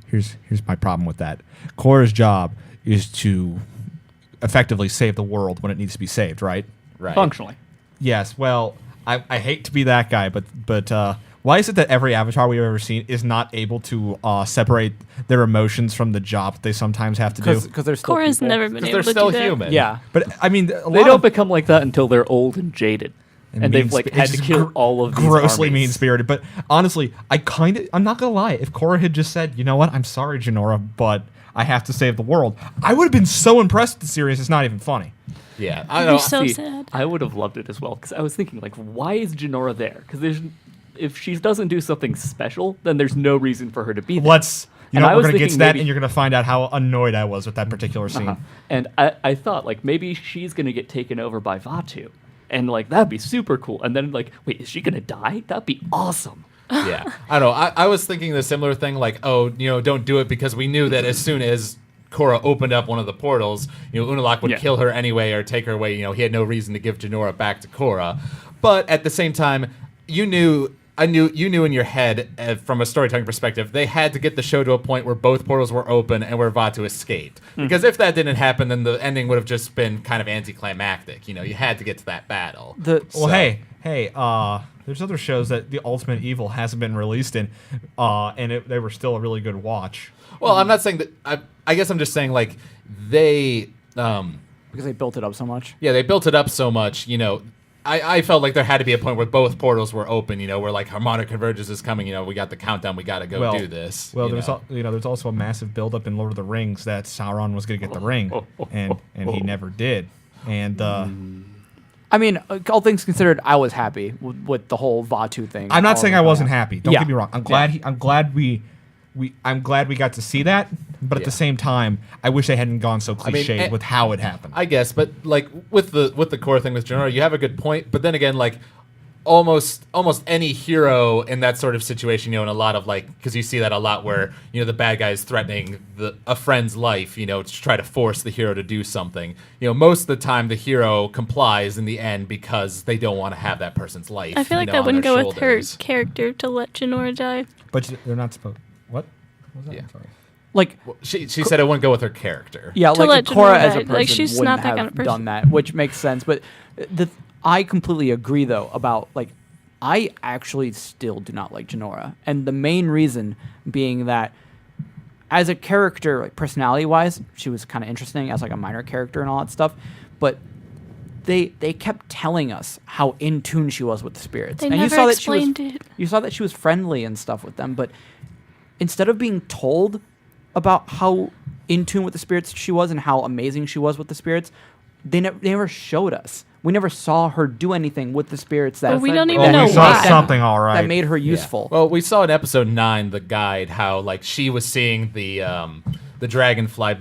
Speaker 4: my problem with that. Korra's job is to effectively save the world when it needs to be saved, right?
Speaker 1: Right.
Speaker 3: Functionally.
Speaker 4: Yes. Well, I hate to be that guy, but why is it that every Avatar we've ever seen is not able to separate their emotions from the job that they sometimes have to do?
Speaker 5: Because they're still
Speaker 2: Korra's
Speaker 5: people.
Speaker 2: never been
Speaker 1: Because
Speaker 2: able
Speaker 1: they're
Speaker 2: to
Speaker 1: still
Speaker 2: do that.
Speaker 1: human.
Speaker 5: Yeah.
Speaker 4: But I mean,
Speaker 3: They don't become like that until they're old and jaded. And they've like had to kill all of these
Speaker 4: grossly
Speaker 3: armies.
Speaker 4: mean-spirited. But honestly, I'm not gonna lie. If Korra had just said, "You know what? I'm sorry, Jinora, but I have to save the world," I would have been so impressed with the series. It's not even funny.
Speaker 1: Yeah, I
Speaker 2: You're
Speaker 1: know.
Speaker 2: so
Speaker 3: See,
Speaker 2: sad.
Speaker 3: I would have loved it as well because I was thinking, like, why is Jinora there? Because if she doesn't do something special, then there's no reason for her to be there.
Speaker 4: You
Speaker 3: And I
Speaker 4: know, we're
Speaker 3: was
Speaker 4: gonna get
Speaker 3: thinking
Speaker 4: to that,
Speaker 3: maybe-
Speaker 4: and you're gonna find out how annoyed I was with that particular scene.
Speaker 3: And I thought, like, maybe she's going to get taken over by Vaatu. And, like, that'd be super cool. And then, like, wait, is she going to die? That'd be awesome.
Speaker 1: Yeah, I don't know. I was thinking the similar thing, like, oh, you know, don't do it, because we knew that as soon as Korra opened up one of the portals, you know, Unalaq would
Speaker 3: Yeah.
Speaker 1: kill her anyway or take her away. You know, he had no reason to give Jinora back to Korra. But at the same time, you knew in your head, from a storytelling perspective, they had to get the show to a point where both portals were open and where Vaatu escaped. Because if that didn't happen, then the ending would have just been kind of anticlimactic. You know, you had to get to that battle.
Speaker 4: Hey, there's other shows that the Ultimate Evil hasn't been released in, and they were still a really good watch.
Speaker 1: Well, I'm not saying that. I guess I'm just saying, like, they.
Speaker 5: Because they built it up so much.
Speaker 1: Yeah, they built it up so much, you know. I felt like there had to be a point where both portals were open, you know, where, like, harmonic convergence is coming, you know, we got the countdown, we got to go do this.
Speaker 4: Well,
Speaker 1: you
Speaker 4: there's
Speaker 1: know.
Speaker 4: there's also a massive buildup in Lord of the Rings that Sauron was going to get the ring, and he never did. And
Speaker 5: I mean, all things considered, I was happy with the whole Vaatu thing.
Speaker 4: I'm not saying I wasn't
Speaker 5: happy.
Speaker 4: happy. Don't
Speaker 5: Yeah.
Speaker 4: get me wrong. I'm glad we got to see that. But at
Speaker 1: Yeah.
Speaker 4: the same time, I wish they hadn't gone so cliched with how it happened.
Speaker 1: I guess, but, like, with the core thing with Jinora, you have a good point, but then again, like, almost any hero in that sort of situation, you know, in a lot of, like, because you see that a lot where, you know, the bad guy is threatening a friend's life, you know, to try to force the hero to do something. You know, most of the time the hero complies in the end because they don't want to have that person's life.
Speaker 2: I feel like
Speaker 1: you know,
Speaker 2: that
Speaker 1: on
Speaker 2: wouldn't
Speaker 1: their
Speaker 2: go with her
Speaker 1: shoulders.
Speaker 2: character to let Jinora die.
Speaker 4: But they're not supposed. What? What was that?
Speaker 1: Yeah.
Speaker 4: I'm sorry.
Speaker 5: Like,
Speaker 1: Well, she said it wouldn't go with her character.
Speaker 5: yeah,
Speaker 2: To
Speaker 5: like
Speaker 2: let
Speaker 5: Korra
Speaker 2: Jinora
Speaker 5: as a
Speaker 2: die.
Speaker 5: person
Speaker 2: Like, she's
Speaker 5: wouldn't
Speaker 2: not that
Speaker 5: have
Speaker 2: kind of person.
Speaker 5: done that, which makes sense. But I completely agree, though, about, like, I actually still do not like Jinora. And the main reason being that as a character, like, personality-wise, she was kind of interesting as, like, a minor character and all that stuff. But they kept telling us how in tune she was with the spirits.
Speaker 2: They
Speaker 5: and
Speaker 2: never explained it.
Speaker 5: You saw that she was friendly and stuff with them, but instead of being told about how in tune with the spirits she was and how amazing she was with the spirits, they never showed us. We never saw her do anything with the spirits that
Speaker 2: But we don't
Speaker 5: that-
Speaker 2: even know
Speaker 4: we saw
Speaker 2: why.
Speaker 4: something, all right.
Speaker 5: that made her
Speaker 1: Yeah.
Speaker 5: useful.
Speaker 1: Well, we saw in episode 9, the guide, how, like, she was seeing the dragonfly,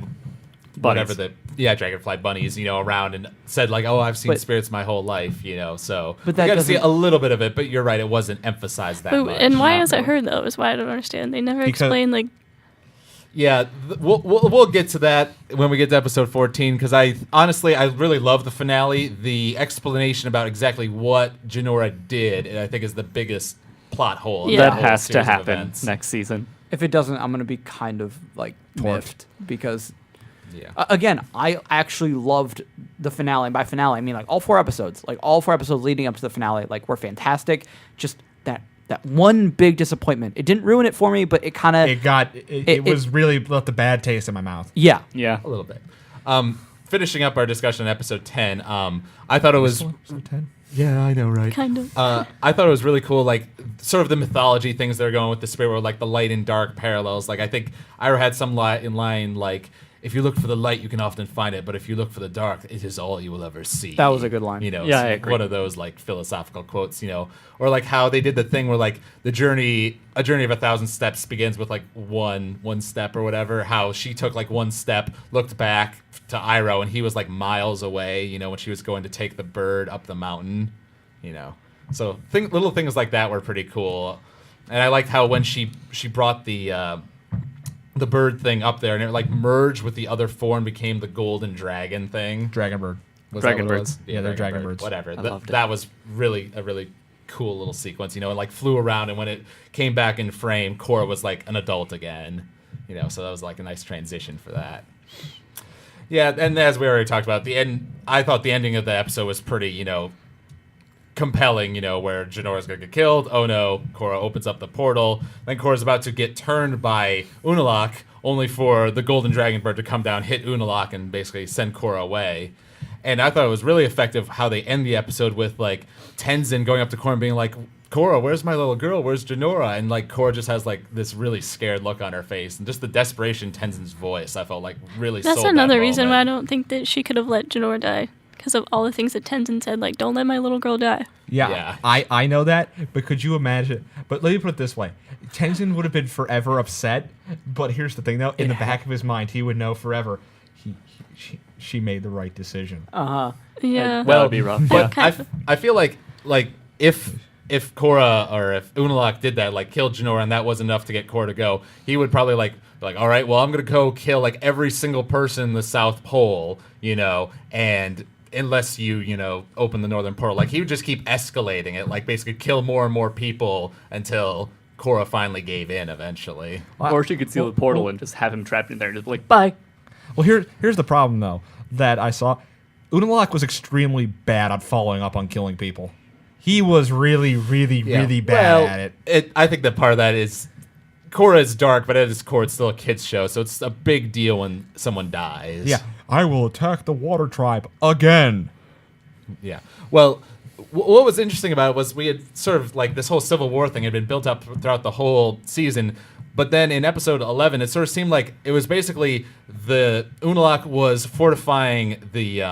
Speaker 1: whatever dragonfly bunnies, you know, around, and said, like, oh, I've seen
Speaker 5: But-
Speaker 1: spirits my whole life, you know. So
Speaker 5: But
Speaker 1: we
Speaker 5: that
Speaker 1: got to see
Speaker 5: doesn't-
Speaker 1: a little bit of it, but you're right, it wasn't emphasized that
Speaker 2: But,
Speaker 1: much.
Speaker 2: and why
Speaker 5: Not
Speaker 2: is it
Speaker 5: really.
Speaker 2: her though? Is why I don't understand. They never
Speaker 4: Because-
Speaker 2: explain like
Speaker 1: Yeah, we'll get to that when we get to episode 14, because I really love the finale. The explanation about exactly what Jinora did, I think, is the biggest plot hole. in
Speaker 2: Yeah.
Speaker 1: the
Speaker 3: That
Speaker 1: whole
Speaker 3: has to
Speaker 1: series of
Speaker 3: happen
Speaker 1: events.
Speaker 3: next season.
Speaker 5: If it doesn't, I'm going to be kind of, like, miffed because
Speaker 1: Yeah.
Speaker 5: again, I actually loved the finale. And by finale, I mean, like, all 4 episodes. Like, all 4 episodes leading up to the finale, like, were fantastic. Just that one big disappointment. It didn't ruin it for me, but it kind of...
Speaker 4: It was really left a bad taste in my mouth.
Speaker 5: Yeah.
Speaker 3: Yeah.
Speaker 1: A little bit. Finishing up our discussion on episode 10, I thought it was...
Speaker 4: Episode 10?
Speaker 1: Yeah, I know, right?
Speaker 2: kind of.
Speaker 1: I thought it was really cool, like, sort of the mythology things they're going with the spirit world, like the light and dark parallels. Like, I think Ira had some line like, if you look for the light, you can often find it, but if you look for the dark, it is all you will ever see.
Speaker 5: That was a good line.
Speaker 1: You know,
Speaker 3: Yeah,
Speaker 1: so
Speaker 3: I agree.
Speaker 1: one of those like philosophical quotes, you know, or like how they did the thing where like a journey of 1,000 steps begins with like one step or whatever. How she took like one step, looked back to Iroh, and he was like miles away. You know, when she was going to take the bird up the mountain. You know, so little things like that were pretty cool, and I liked how when she brought the bird thing up there and it like merged with the other four and became the golden dragon thing.
Speaker 4: Dragon Bird.
Speaker 1: Was
Speaker 3: Dragon
Speaker 1: that what it
Speaker 3: birds.
Speaker 1: was?
Speaker 4: Yeah, they're dragon birds.
Speaker 1: Whatever.
Speaker 3: loved it.
Speaker 1: That was really a really cool little sequence, you know, and like flew around, and when it came back in frame, Korra was like an adult again, you know, so that was like a nice transition for that. Yeah, and as we already talked about, the end, I thought the ending of the episode was pretty, you know, compelling, you know, where Jinora's gonna get killed. Oh no, Korra opens up the portal. Then Korra's about to get turned by Unalaq, only for the golden dragon bird to come down, hit Unalaq, and basically send Korra away. And I thought it was really effective how they end the episode with like Tenzin going up to Korra and being like, Korra, where's my little girl? Where's Jinora? And like Korra just has like this really scared look on her face, and just the desperation in Tenzin's voice, I felt like really
Speaker 2: That's
Speaker 1: sold
Speaker 2: another
Speaker 1: that
Speaker 2: reason why I
Speaker 1: moment.
Speaker 2: don't think that she could have let Jinora die. Because of all the things that Tenzin said, like, don't let my little girl die.
Speaker 4: Yeah,
Speaker 1: Yeah.
Speaker 4: I know that, but could you imagine? But let me put it this way: Tenzin would have been forever upset. But here's the thing, though: in the back of his mind, he would know forever she made the right decision.
Speaker 2: Yeah.
Speaker 3: That would be rough.
Speaker 1: But
Speaker 2: kind
Speaker 1: I feel like if Korra or if Unalaq did that, like killed Jinora, and that was enough to get Korra to go, he would probably be like, all right, well, I'm gonna go kill like every single person in the South Pole, you know, and unless you know, open the Northern Portal, like he would just keep escalating it, like basically kill more and more people until Korra finally gave in eventually.
Speaker 3: Or she could seal the portal and just have him trapped in there and just be like, bye.
Speaker 4: Well, here's the problem, though, that I saw. Unalaq was extremely bad at following up on killing people. He was really, really, really bad at it.
Speaker 1: I think that part of that is Korra is dark, but at its core, it's still a kids show, so it's a big deal when someone dies.
Speaker 4: Yeah, I will attack the Water Tribe again.
Speaker 1: Yeah. Well, what was interesting about it was we had sort of like this whole Civil War thing had been built up throughout the whole season, but then in episode 11, it sort of seemed like it was basically the Unalaq was fortifying the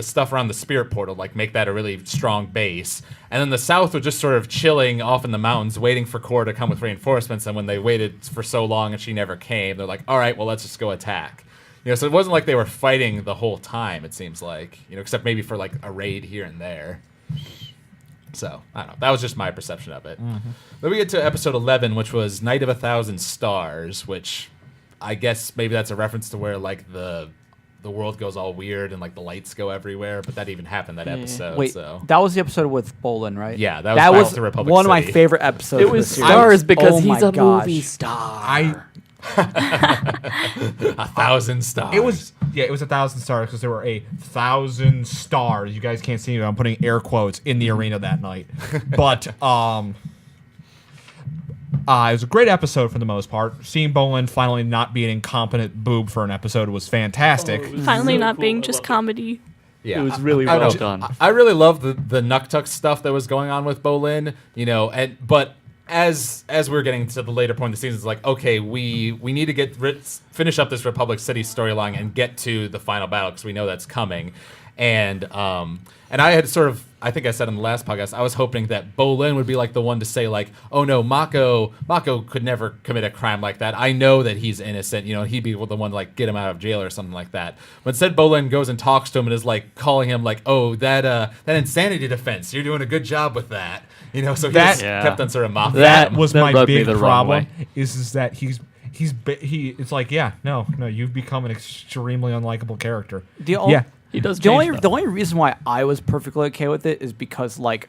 Speaker 1: stuff around the spirit portal, like make that a really strong base, and then the South was just sort of chilling off in the mountains, waiting for Korra to come with reinforcements. And when they waited for so long and she never came, they're like, all right, well, let's just go attack. You know, so it wasn't like they were fighting the whole time, it seems like, you know, except maybe for like a raid here and there. So, I don't know. That was just my perception of it.
Speaker 4: Mm-hmm.
Speaker 1: Then we get to episode 11, which was Night of 1,000 Stars, which I guess maybe that's a reference to where like the world goes all weird and like the lights go everywhere, but that even happened that episode.
Speaker 5: Wait,
Speaker 1: so
Speaker 5: that was the episode with Bolin, right?
Speaker 1: Yeah, that was Back to Republic
Speaker 5: one of my
Speaker 1: City.
Speaker 5: favorite episodes.
Speaker 3: It
Speaker 5: of
Speaker 3: was
Speaker 5: the series.
Speaker 3: stars because
Speaker 5: Oh
Speaker 3: he's
Speaker 5: my
Speaker 3: a
Speaker 5: gosh.
Speaker 3: movie star.
Speaker 1: 1,000 stars.
Speaker 4: It was 1,000 stars because there were 1,000 stars. You guys can't see me. I'm putting air quotes in the arena that night. But it was a great episode for the most part. Seeing Bolin finally not be an incompetent boob for an episode was fantastic.
Speaker 2: Finally not being just comedy.
Speaker 1: Yeah,
Speaker 3: It was really
Speaker 1: I
Speaker 3: well
Speaker 1: know.
Speaker 3: done.
Speaker 1: I really loved the Nuktuk stuff that was going on with Bolin, you know, but as we're getting to the later point of the season, it's like, okay, we need to finish up this Republic City storyline and get to the final battle because we know that's coming. And I had sort of, I think I said in the last podcast, I was hoping that Bolin would be like the one to say like, oh no, Mako could never commit a crime like that. I know that he's innocent, you know, and he'd be the one to like get him out of jail or something like that. But instead Bolin goes and talks to him and is like calling him like, oh, that insanity defense, you're doing a good job with that. You know, so he
Speaker 4: That-
Speaker 1: just kept on sort of mocking
Speaker 4: That
Speaker 1: him.
Speaker 4: was
Speaker 3: That
Speaker 4: my
Speaker 3: rubbed me
Speaker 4: big
Speaker 3: the wrong
Speaker 4: problem.
Speaker 3: way.
Speaker 4: Is that it's like, yeah, no, you've become an extremely unlikable character.
Speaker 5: Yeah.
Speaker 3: He does
Speaker 5: The
Speaker 3: change,
Speaker 5: only reason why I was perfectly okay with it is because like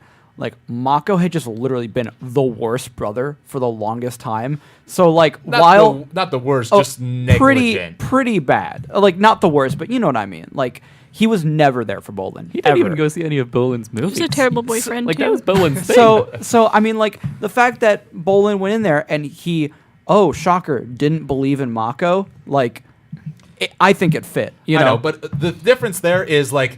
Speaker 5: Mako had just literally been the worst brother for the longest time. So like
Speaker 1: not the worst, just negligent.
Speaker 5: pretty bad. Like not the worst, but you know what I mean. Like he was never there for Bolin.
Speaker 3: He didn't
Speaker 5: ever.
Speaker 3: even go see any of Bolin's movies.
Speaker 2: He's a terrible boyfriend,
Speaker 3: Like,
Speaker 2: too.
Speaker 3: that was Bolin's thing.
Speaker 5: So I mean, like the fact that Bolin went in there and he, oh shocker, didn't believe in Mako. Like, I think it fit. You
Speaker 1: I
Speaker 5: know,
Speaker 1: know, but the difference there is like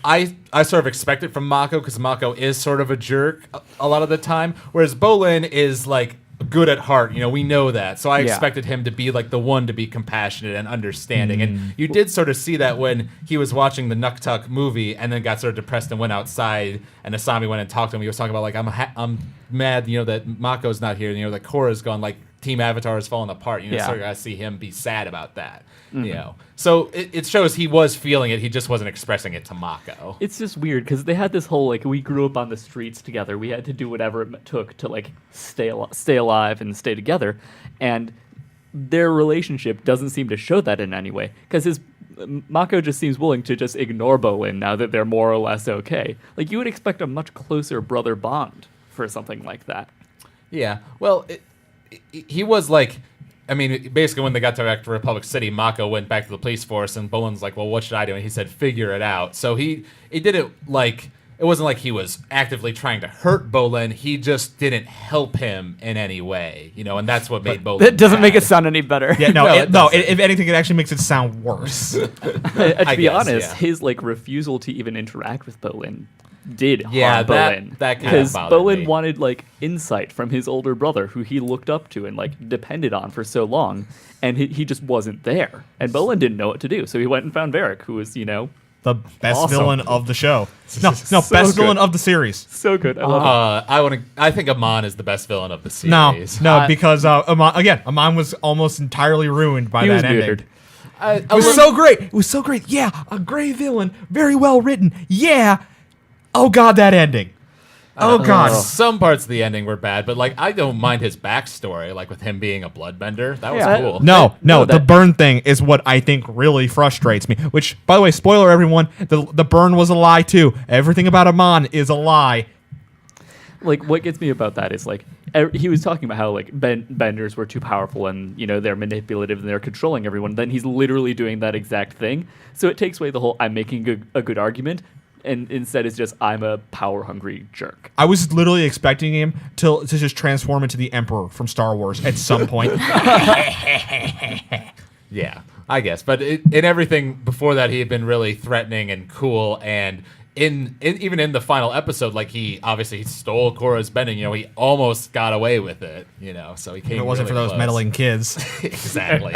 Speaker 1: I sort of expect it from Mako because Mako is sort of a jerk a lot of the time, whereas Bolin is like good at heart. We know that. So I
Speaker 5: Yeah.
Speaker 1: expected him to be like the one to be compassionate and understanding. And you did sort of see that when he was watching the Nuktuk movie and then got sort of depressed and went outside and Asami went and talked to him. He was talking about like, I'm mad, that Mako's not here. That Korra's gone, like Team Avatar is falling apart.
Speaker 5: Yeah.
Speaker 1: Sort of got to see him be sad about that. So it shows he was feeling it. He just wasn't expressing it to Mako.
Speaker 3: It's just weird because they had this whole like we grew up on the streets together. We had to do whatever it took to like stay alive and stay together, and their relationship doesn't seem to show that in any way because Mako just seems willing to just ignore Bolin now that they're more or less okay. Like you would expect a much closer brother bond for something like that.
Speaker 1: Yeah. Well, he was like. I mean, basically, when they got to Republic City, Mako went back to the police force, and Bolin's like, well, what should I do? And he said, figure it out. So he did it like, it wasn't like he was actively trying to hurt Bolin. He just didn't help him in any way, and that's what made Bolin
Speaker 5: That doesn't make it
Speaker 1: mad.
Speaker 5: sound any better.
Speaker 4: Yeah,
Speaker 1: No, it doesn't.
Speaker 4: if anything, it actually makes it sound worse.
Speaker 3: To
Speaker 1: I
Speaker 3: be
Speaker 1: guess,
Speaker 3: honest,
Speaker 1: yeah.
Speaker 3: his like refusal to even interact with Bolin did
Speaker 1: Yeah,
Speaker 3: harm Bolin.
Speaker 1: that kind of
Speaker 3: because
Speaker 1: bothered
Speaker 3: Bolin
Speaker 1: me.
Speaker 3: wanted like insight from his older brother, who he looked up to and like depended on for so long, and he just wasn't there. And Bolin didn't know what to do, so he went and found Varric, who was
Speaker 4: The best
Speaker 3: Awesome.
Speaker 4: villain of the show. No,
Speaker 3: So
Speaker 4: best villain
Speaker 3: good.
Speaker 4: of the series.
Speaker 3: so good. I love it.
Speaker 1: I think Amon is the best villain of the
Speaker 4: No,
Speaker 1: series.
Speaker 4: because Amon was almost entirely ruined by
Speaker 3: He
Speaker 4: that
Speaker 3: was
Speaker 4: ending.
Speaker 3: neutered.
Speaker 4: It was so great. It was so great. Yeah, a great villain, very well written. Yeah. Oh God, that ending. Oh God.
Speaker 1: Some parts of the ending were bad, but like I don't mind his backstory, like with him being a bloodbender. That was
Speaker 5: Yeah.
Speaker 1: cool.
Speaker 4: No,
Speaker 3: No,
Speaker 4: the
Speaker 3: that-
Speaker 4: burn thing is what I think really frustrates me. Which, by the way, spoiler everyone, the burn was a lie too. Everything about Amon is a lie.
Speaker 3: Like what gets me about that is like he was talking about how like benders were too powerful and they're manipulative and they're controlling everyone. Then he's literally doing that exact thing. So it takes away the whole I'm making a good argument, and instead it's just I'm a power hungry jerk.
Speaker 4: I was literally expecting him to just transform into the Emperor from Star Wars at some point.
Speaker 1: Yeah, I guess. But in everything before that, he had been really threatening and cool. And even in the final episode, like he stole Korra's bending. He almost got away with it. So he came.
Speaker 4: If it wasn't
Speaker 1: really
Speaker 4: for those
Speaker 1: close.
Speaker 4: meddling kids.
Speaker 1: Exactly.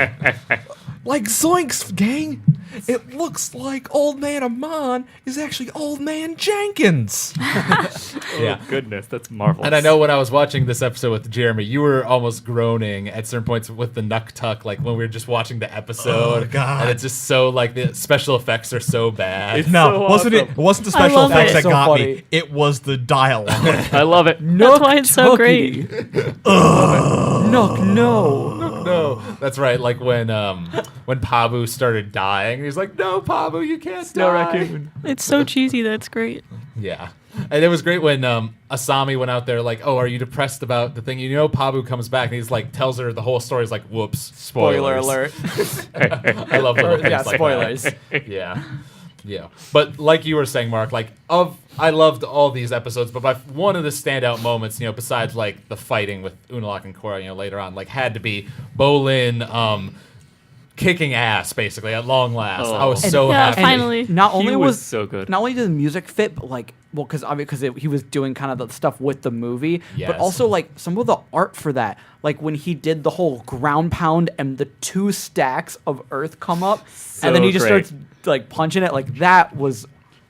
Speaker 4: Like Zoinks, gang! It looks like Old Man Amon is actually Old Man Jenkins.
Speaker 1: Yeah.
Speaker 3: Oh, goodness, that's marvelous.
Speaker 1: And I know when I was watching this episode with Jeremy, you were almost groaning at certain points with the Nuktuk, like when we were just watching the episode.
Speaker 4: Oh, God.
Speaker 1: And it's just so, like, the special effects are so bad.
Speaker 3: It's
Speaker 4: No,
Speaker 3: so
Speaker 4: wasn't it?
Speaker 3: awesome.
Speaker 4: It wasn't the
Speaker 2: I
Speaker 4: special
Speaker 2: love
Speaker 4: effects
Speaker 2: it.
Speaker 4: that
Speaker 5: So
Speaker 4: got
Speaker 5: funny.
Speaker 4: me. It was the dialogue.
Speaker 3: I love it.
Speaker 2: That's why it's so great.
Speaker 5: Nook, no.
Speaker 1: No, that's right. Like when Pabu started dying, he's like, "No, Pabu, you can't
Speaker 3: Snow
Speaker 1: die."
Speaker 3: raccoon.
Speaker 2: It's so cheesy that's great.
Speaker 1: Yeah, and it was great when Asami went out there like, "Oh, are you depressed about the thing?" Pabu comes back and he's like, tells her the whole story. He's like, "Whoops,
Speaker 5: Spoiler
Speaker 1: spoilers."
Speaker 5: alert.
Speaker 1: I love little things
Speaker 5: Yeah,
Speaker 1: like
Speaker 5: spoilers.
Speaker 1: that. Yeah. Yeah, but like you were saying, Mark, like I loved all these episodes, but one of the standout moments, besides like the fighting with Unalaq and Korra, later on, like had to be Bolin kicking ass basically at long last. I was
Speaker 3: Oh.
Speaker 1: so
Speaker 2: Yeah,
Speaker 1: happy.
Speaker 2: finally.
Speaker 5: Not only
Speaker 3: He
Speaker 5: was
Speaker 3: was so good.
Speaker 5: Not only did the music fit, but like, well, because he was doing kind of the stuff with the movie,
Speaker 1: Yes.
Speaker 5: but also like some of the art for that, like when he did the whole ground pound and the 2 stacks of earth come up, and then he just
Speaker 3: great.
Speaker 5: starts like punching it, like that was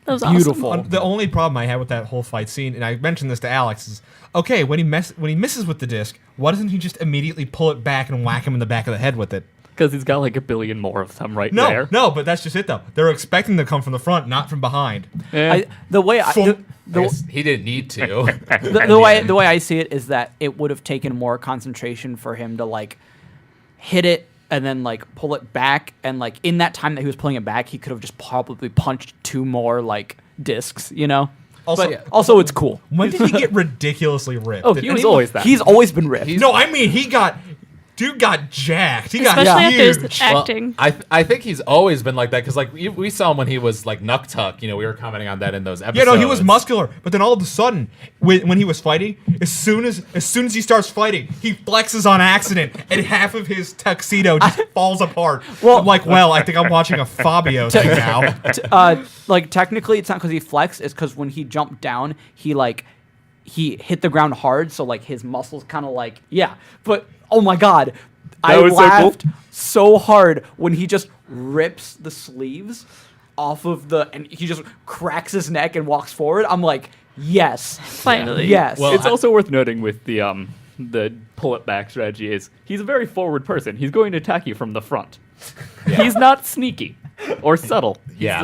Speaker 2: That was
Speaker 5: beautiful.
Speaker 4: The only problem I had with that whole fight scene, and I mentioned this to Alex, is okay when he misses with the disc, why doesn't he just immediately pull it back and whack him in the back of the head with it?
Speaker 3: Because he's got like a billion more of them right
Speaker 4: No,
Speaker 3: there.
Speaker 4: no, but that's just it though. They're expecting to come from the front, not from behind.
Speaker 5: The way I,
Speaker 4: Funk.
Speaker 1: I guess he didn't need to.
Speaker 5: the way I see it is that it would have taken more concentration for him to like hit it and then like pull it back, and like in that time that he was pulling it back, he could have just probably punched 2 more like discs,
Speaker 4: Also,
Speaker 5: But also it's cool.
Speaker 4: when did he get ridiculously ripped?
Speaker 3: Oh,
Speaker 4: Did
Speaker 3: he was
Speaker 4: anyone-
Speaker 3: always that.
Speaker 5: He's always been ripped.
Speaker 4: No, I mean dude got jacked. He got
Speaker 2: Especially after his
Speaker 4: huge.
Speaker 2: acting.
Speaker 1: I think he's always been like that because like we saw him when he was like Nuktuk. We were commenting on that in those
Speaker 4: Yeah,
Speaker 1: episodes.
Speaker 4: no, he was muscular, but then all of a sudden, when he was fighting, as soon as he starts fighting, he flexes on accident, and half of his tuxedo just falls apart.
Speaker 5: Well-
Speaker 4: I'm like, well, I think I'm watching a Fabio thing now.
Speaker 5: Like technically it's not because he flexed, it's because when he jumped down, he like he hit the ground hard, so like his muscles kind of like But oh my god, I
Speaker 3: was so cool.
Speaker 5: laughed so hard when he just rips the sleeves off of and he just cracks his neck and walks forward. I'm like, yes,
Speaker 2: Finally.
Speaker 5: yes.
Speaker 1: Well,
Speaker 3: It's also worth noting with the pull it back strategy is he's a very forward person. He's going to attack you from the front. He's not sneaky or subtle.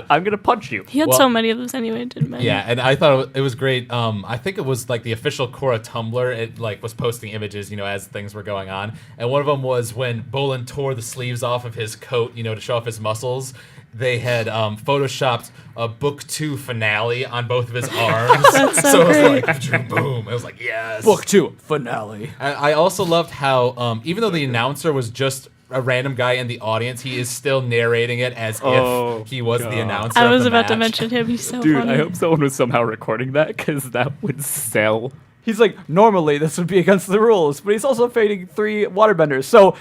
Speaker 3: I'm going to punch you.
Speaker 2: He had
Speaker 1: Well-
Speaker 2: so many of those anyway, didn't matter.
Speaker 1: Yeah, and I thought it was great. I think it was like the official Korra Tumblr. It like was posting images, as things were going on, and one of them was when Bolin tore the sleeves off of his coat, to show off his muscles. They had photoshopped a book 2 finale on both of his arms.
Speaker 2: That's so
Speaker 1: it was
Speaker 2: great.
Speaker 1: like boom. It was like yes.
Speaker 5: Book 2 finale.
Speaker 1: I also loved how even though the announcer was just a random guy in the audience, he is still narrating it as if he was the announcer.
Speaker 2: I
Speaker 1: of
Speaker 2: was
Speaker 1: the
Speaker 2: about to
Speaker 1: match.
Speaker 2: mention him. He's so
Speaker 3: Dude,
Speaker 2: funny.
Speaker 3: I hope someone was somehow recording that because that would sell.
Speaker 5: He's like, normally this would be against the rules, but he's also fading 3 waterbenders, so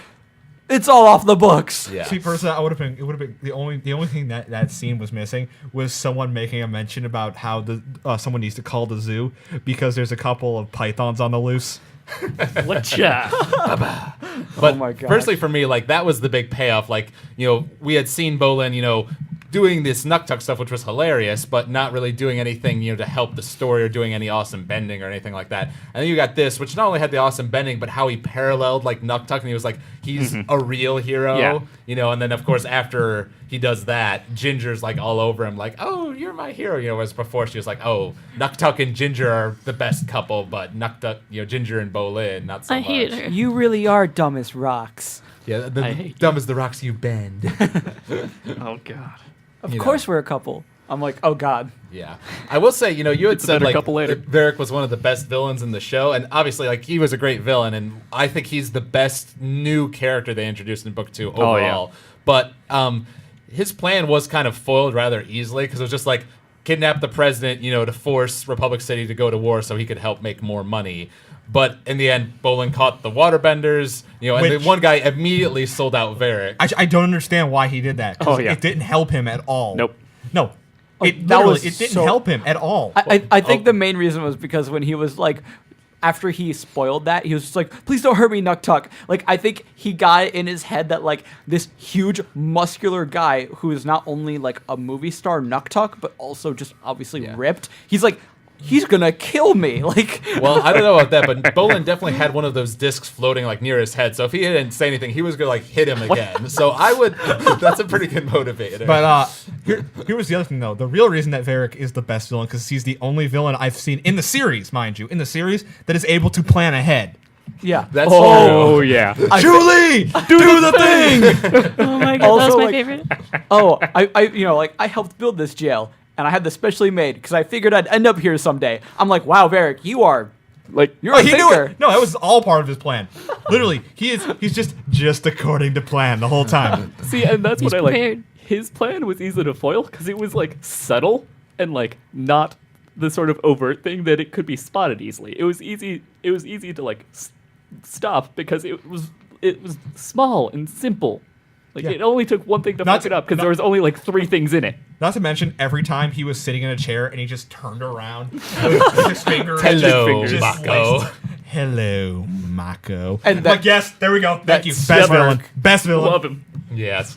Speaker 5: it's all off the books.
Speaker 1: Yeah.
Speaker 4: See, personally, it would have been the only thing that scene was missing was someone making a mention about how someone needs to call the zoo because there's a couple of pythons on the loose.
Speaker 3: Whatcha?
Speaker 1: But
Speaker 5: Oh my God.
Speaker 1: personally, for me, like that was the big payoff. Like we had seen Bolin, doing this Nuktuk stuff, which was hilarious, but not really doing anything, to help the story or doing any awesome bending or anything like that. And then you got this, which not only had the awesome bending, but how he paralleled like Nuktuk, and he was like, he's a real hero, And then of course after he does that, Ginger's like all over him, like, oh, you're my hero, whereas before she was like, oh, Nuktuk and Ginger are the best couple, but Nuktuk, Ginger and Bolin, not so
Speaker 2: I
Speaker 1: much.
Speaker 2: hated her.
Speaker 5: You really are dumb as rocks.
Speaker 1: Yeah,
Speaker 3: I hate
Speaker 1: dumb as the rocks you bend.
Speaker 3: Oh, God.
Speaker 5: Of
Speaker 1: You
Speaker 5: course we're a couple. I'm like, oh god.
Speaker 1: Yeah, I will say, you had
Speaker 3: It's a
Speaker 1: said
Speaker 3: better
Speaker 1: like
Speaker 3: couple later.
Speaker 1: that Varric was one of the best villains in the show, and obviously, like he was a great villain, and I think he's the best new character they introduced in book 2 overall. But his plan was kind of foiled rather easily because it was just like kidnap the president, to force Republic City to go to war so he could help make more money. But in the end, Bolin caught the waterbenders, and
Speaker 4: Which-
Speaker 1: the one guy immediately sold out Varric.
Speaker 4: I don't understand why he did that. 'Cause
Speaker 3: Oh, yeah.
Speaker 4: It didn't help him at all.
Speaker 3: Nope.
Speaker 4: No. It
Speaker 5: that
Speaker 4: literally,
Speaker 5: was
Speaker 4: it didn't
Speaker 5: so-
Speaker 4: help him at all.
Speaker 5: I think the main reason was because when he was like, after he spoiled that, he was just like, please don't hurt me, Nuktuk. Like, I think he got it in his head that, like, this huge, muscular guy who is not only, like, a movie star Nuktuk, but also just obviously ripped, he's like, he's gonna kill me. Like,
Speaker 1: Well, I don't know about that, but Bolin definitely had one of those discs floating like near his head. So if he didn't say anything, he was gonna like hit him again. So I would. That's a pretty good motivator.
Speaker 4: But here was the other thing, though. The real reason that Varric is the best villain because he's the only villain I've seen in the series, mind you, that is able to plan ahead.
Speaker 5: yeah.
Speaker 1: that's
Speaker 3: Oh,
Speaker 1: true.
Speaker 3: yeah.
Speaker 4: Julie, do the thing.
Speaker 2: Oh my god, that
Speaker 5: Also,
Speaker 2: was my
Speaker 5: like-
Speaker 2: favorite.
Speaker 5: I helped build this jail, and I had this specially made because I figured I'd end up here someday. I'm like, wow, Varric, you are,
Speaker 3: Like,
Speaker 5: you're a
Speaker 4: He knew
Speaker 5: thinker.
Speaker 4: it. No, that was all part of his plan. Literally, he's just according to plan the whole time.
Speaker 3: see, and that's
Speaker 2: He's
Speaker 3: what I like.
Speaker 2: prepared.
Speaker 3: His plan was easy to foil because it was like subtle and like not the sort of overt thing that it could be spotted easily. It was easy. It was easy to like stop because it was small and simple. Like
Speaker 4: Yeah.
Speaker 3: it only took one thing to
Speaker 4: Not
Speaker 3: fuck it up because
Speaker 4: not-
Speaker 3: there was only like 3 things in it.
Speaker 4: Not to mention, every time he was sitting in a chair and he just turned around with his finger.
Speaker 1: Hello,
Speaker 3: fingers.
Speaker 1: Mako.
Speaker 4: sliced. Hello, Mako.
Speaker 5: And
Speaker 4: And
Speaker 5: that-
Speaker 4: like, yes, there we go. Thank you.
Speaker 5: that's
Speaker 4: Best
Speaker 5: smart.
Speaker 4: villain. Best villain.
Speaker 3: Love him.
Speaker 1: Yes.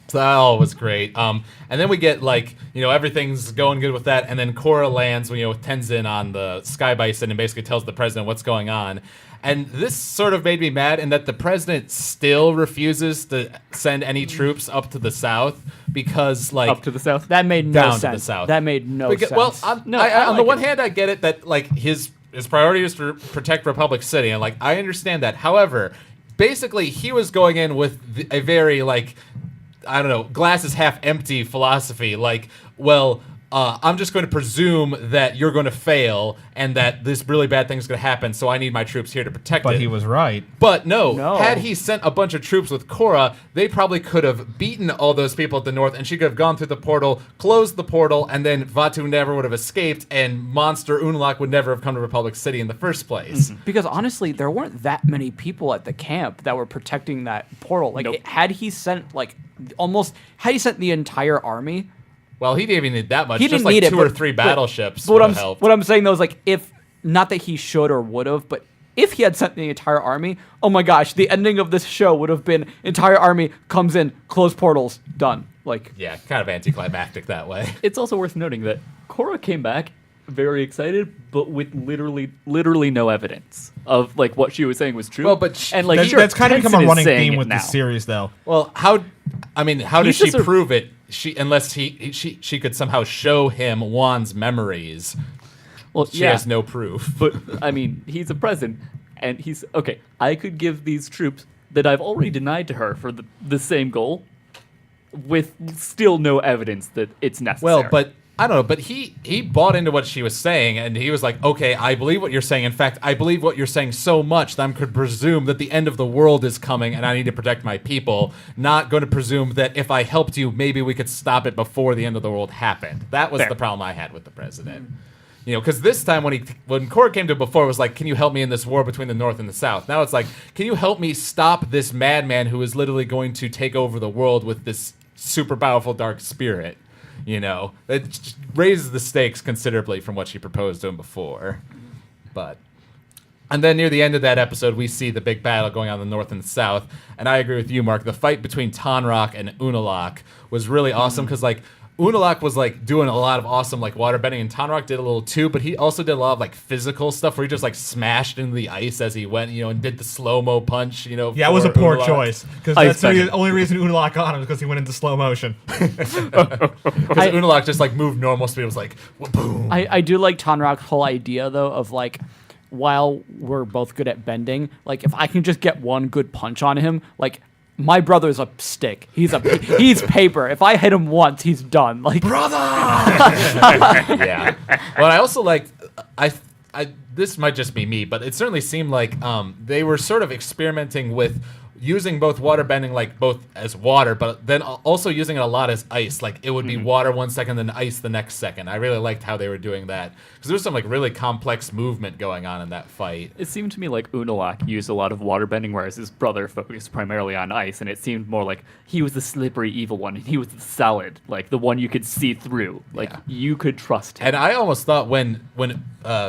Speaker 1: So that all was great. And then we get like, everything's going good with that. And then Korra lands, with Tenzin on the Sky Bison and basically tells the president what's going on. And this sort of made me mad in that the president still refuses to send any troops up to the south because like
Speaker 3: Up to the south.
Speaker 5: That made no
Speaker 1: Down to the
Speaker 5: sense.
Speaker 1: south.
Speaker 5: That made no
Speaker 1: Because-
Speaker 5: sense.
Speaker 1: Well, on the
Speaker 3: like
Speaker 1: one
Speaker 3: it.
Speaker 1: hand, I get it that like his priority is to protect Republic City, and like I understand that. However, basically, he was going in with a very like I don't know, glass is half empty philosophy. Like, well, I'm just going to presume that you're going to fail and that this really bad thing is going to happen, so I need my troops here to protect it.
Speaker 4: But he was right.
Speaker 1: But no,
Speaker 5: No.
Speaker 1: had he sent a bunch of troops with Korra, they probably could have beaten all those people at the north, and she could have gone through the portal, closed the portal, and then Vaatu never would have escaped, and Monster Unalaq would never have come to Republic City in the first place.
Speaker 5: Because honestly, there weren't that many people at the camp that were protecting that portal. Like,
Speaker 3: Nope.
Speaker 5: had he sent the entire army,
Speaker 1: Well, he didn't even need that much.
Speaker 5: he
Speaker 1: just
Speaker 5: didn't
Speaker 1: like
Speaker 5: need it.
Speaker 1: 2 or 3 battleships
Speaker 5: But
Speaker 1: would
Speaker 5: what
Speaker 1: have helped.
Speaker 5: what I'm saying though is like if not that he should or would have, but if he had sent the entire army, oh my gosh, the ending of this show would have been entire army comes in, close portals, done. Like,
Speaker 1: Yeah, kind of anticlimactic that way.
Speaker 3: It's also worth noting that Korra came back very excited, but with literally no evidence of like what she was saying was true.
Speaker 1: Well, but
Speaker 3: and like
Speaker 4: That's kind of become
Speaker 3: Henson
Speaker 4: a
Speaker 3: is
Speaker 4: running
Speaker 3: saying
Speaker 4: theme
Speaker 3: it
Speaker 4: with
Speaker 3: now.
Speaker 4: this series, though.
Speaker 1: Well, how does
Speaker 3: He's
Speaker 1: she
Speaker 3: just a-
Speaker 1: prove it? Unless she could somehow show him Juan's memories.
Speaker 3: Well,
Speaker 1: She has no proof.
Speaker 3: But I mean, he's a president, and he's okay. I could give these troops that I've already denied to her for the same goal, with still no evidence that it's necessary.
Speaker 1: Well, but I don't know. But he bought into what she was saying, and he was like, "Okay, I believe what you're saying. In fact, I believe what you're saying so much that I could presume that the end of the world is coming, and I need to protect my people. Not going to presume that if I helped you, maybe we could stop it before the end of the world happened." That was
Speaker 3: Fair.
Speaker 1: the problem I had with the president. You know, because this time when Korra came to him before, it was like, "Can you help me in this war between the North and the South?" Now it's like, "Can you help me stop this madman who is literally going to take over the world with this super powerful dark spirit?" You know, it just raises the stakes considerably from what she proposed to him before. And then near the end of that episode, we see the big battle going on in the North and the South. And I agree with you, Mark. The fight between Tonrock and Unalak was really awesome because, like, Unalak was like doing a lot of awesome like water bending, and Tonrock did a little too, but he also did a lot of like physical stuff where he just like smashed into the ice as he went, you know, and did the slow-mo punch, you know.
Speaker 4: Yeah, it was a
Speaker 1: for
Speaker 4: poor
Speaker 1: Unalak.
Speaker 4: choice because
Speaker 3: I
Speaker 4: that's the
Speaker 3: second.
Speaker 4: only reason Unalak got him is because he went into slow motion.
Speaker 1: Because Unalak just like moved normal speed. It was like, boom.
Speaker 5: I do like Tonrock's whole idea though of like, while we're both good at bending, like if I can just get one good punch on him, like my brother's a stick. He's paper. If I hit him once, he's done. Like
Speaker 1: Brother! Yeah. Well, I also like, this might just be me, but it certainly seemed like they were sort of experimenting with using both water bending, like both as water, but then also using it a lot as ice. Like it would be water 1 second, then ice the next second. I really liked how they were doing that because there was some like really complex movement going on in that fight.
Speaker 3: it seemed to me like Unalak used a lot of water bending, whereas his brother focused primarily on ice, and it seemed more like he was the slippery evil one, and he was the solid, like the one you could see through, like
Speaker 1: Yeah.
Speaker 3: you could trust him.
Speaker 1: And I almost thought when
Speaker 4: That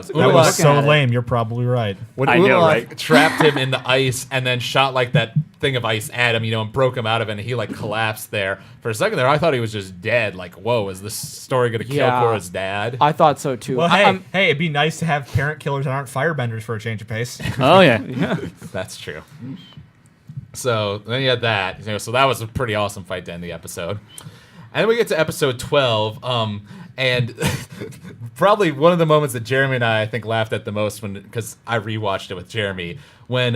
Speaker 1: Unalak,
Speaker 4: was so
Speaker 5: at it.
Speaker 4: lame. You're probably right.
Speaker 1: when
Speaker 3: I know,
Speaker 1: Unalak
Speaker 3: right?
Speaker 1: trapped him in the ice and then shot like that thing of ice at him, you know, and broke him out of it, and he like collapsed there. For a second there, I thought he was just dead. Like, whoa, is this story going to kill
Speaker 5: Yeah.
Speaker 1: Korra's dad?
Speaker 5: I thought so too.
Speaker 4: Well,
Speaker 5: I'm-
Speaker 4: hey, it'd be nice to have parent killers that aren't firebenders for a change of pace.
Speaker 3: Oh yeah.
Speaker 1: That's true. So then you had that. You know, so that was a pretty awesome fight to end the episode. And then we get to episode 12, and probably one of the moments that Jeremy and I think laughed at the most because I rewatched it with Jeremy when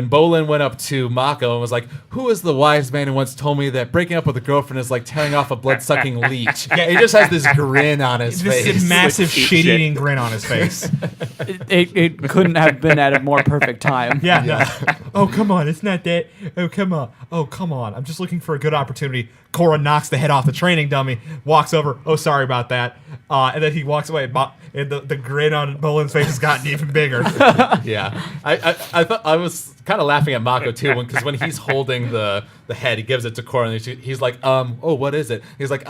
Speaker 1: Bolin went up to Mako and was like, "Who is the wise man who once told me that breaking up with a girlfriend is like tearing off a blood-sucking leech?" Yeah, he just has this grin on his
Speaker 4: This
Speaker 1: face.
Speaker 4: massive
Speaker 3: Like, eat
Speaker 4: shit-eating grin on his face.
Speaker 5: it couldn't have been at a more perfect time.
Speaker 4: Yeah. Oh, come on. It's not that. Oh, come on. Oh, come on. I'm just looking for a good opportunity. Korra knocks the head off the training dummy, walks over. Oh, sorry about that. And then he walks away. And the grin on Bolin's face has gotten even bigger.
Speaker 1: Yeah, I thought I was kind of laughing at Mako too because when he's holding the head, he gives it to Korra and he's like, oh, what is it? He's like,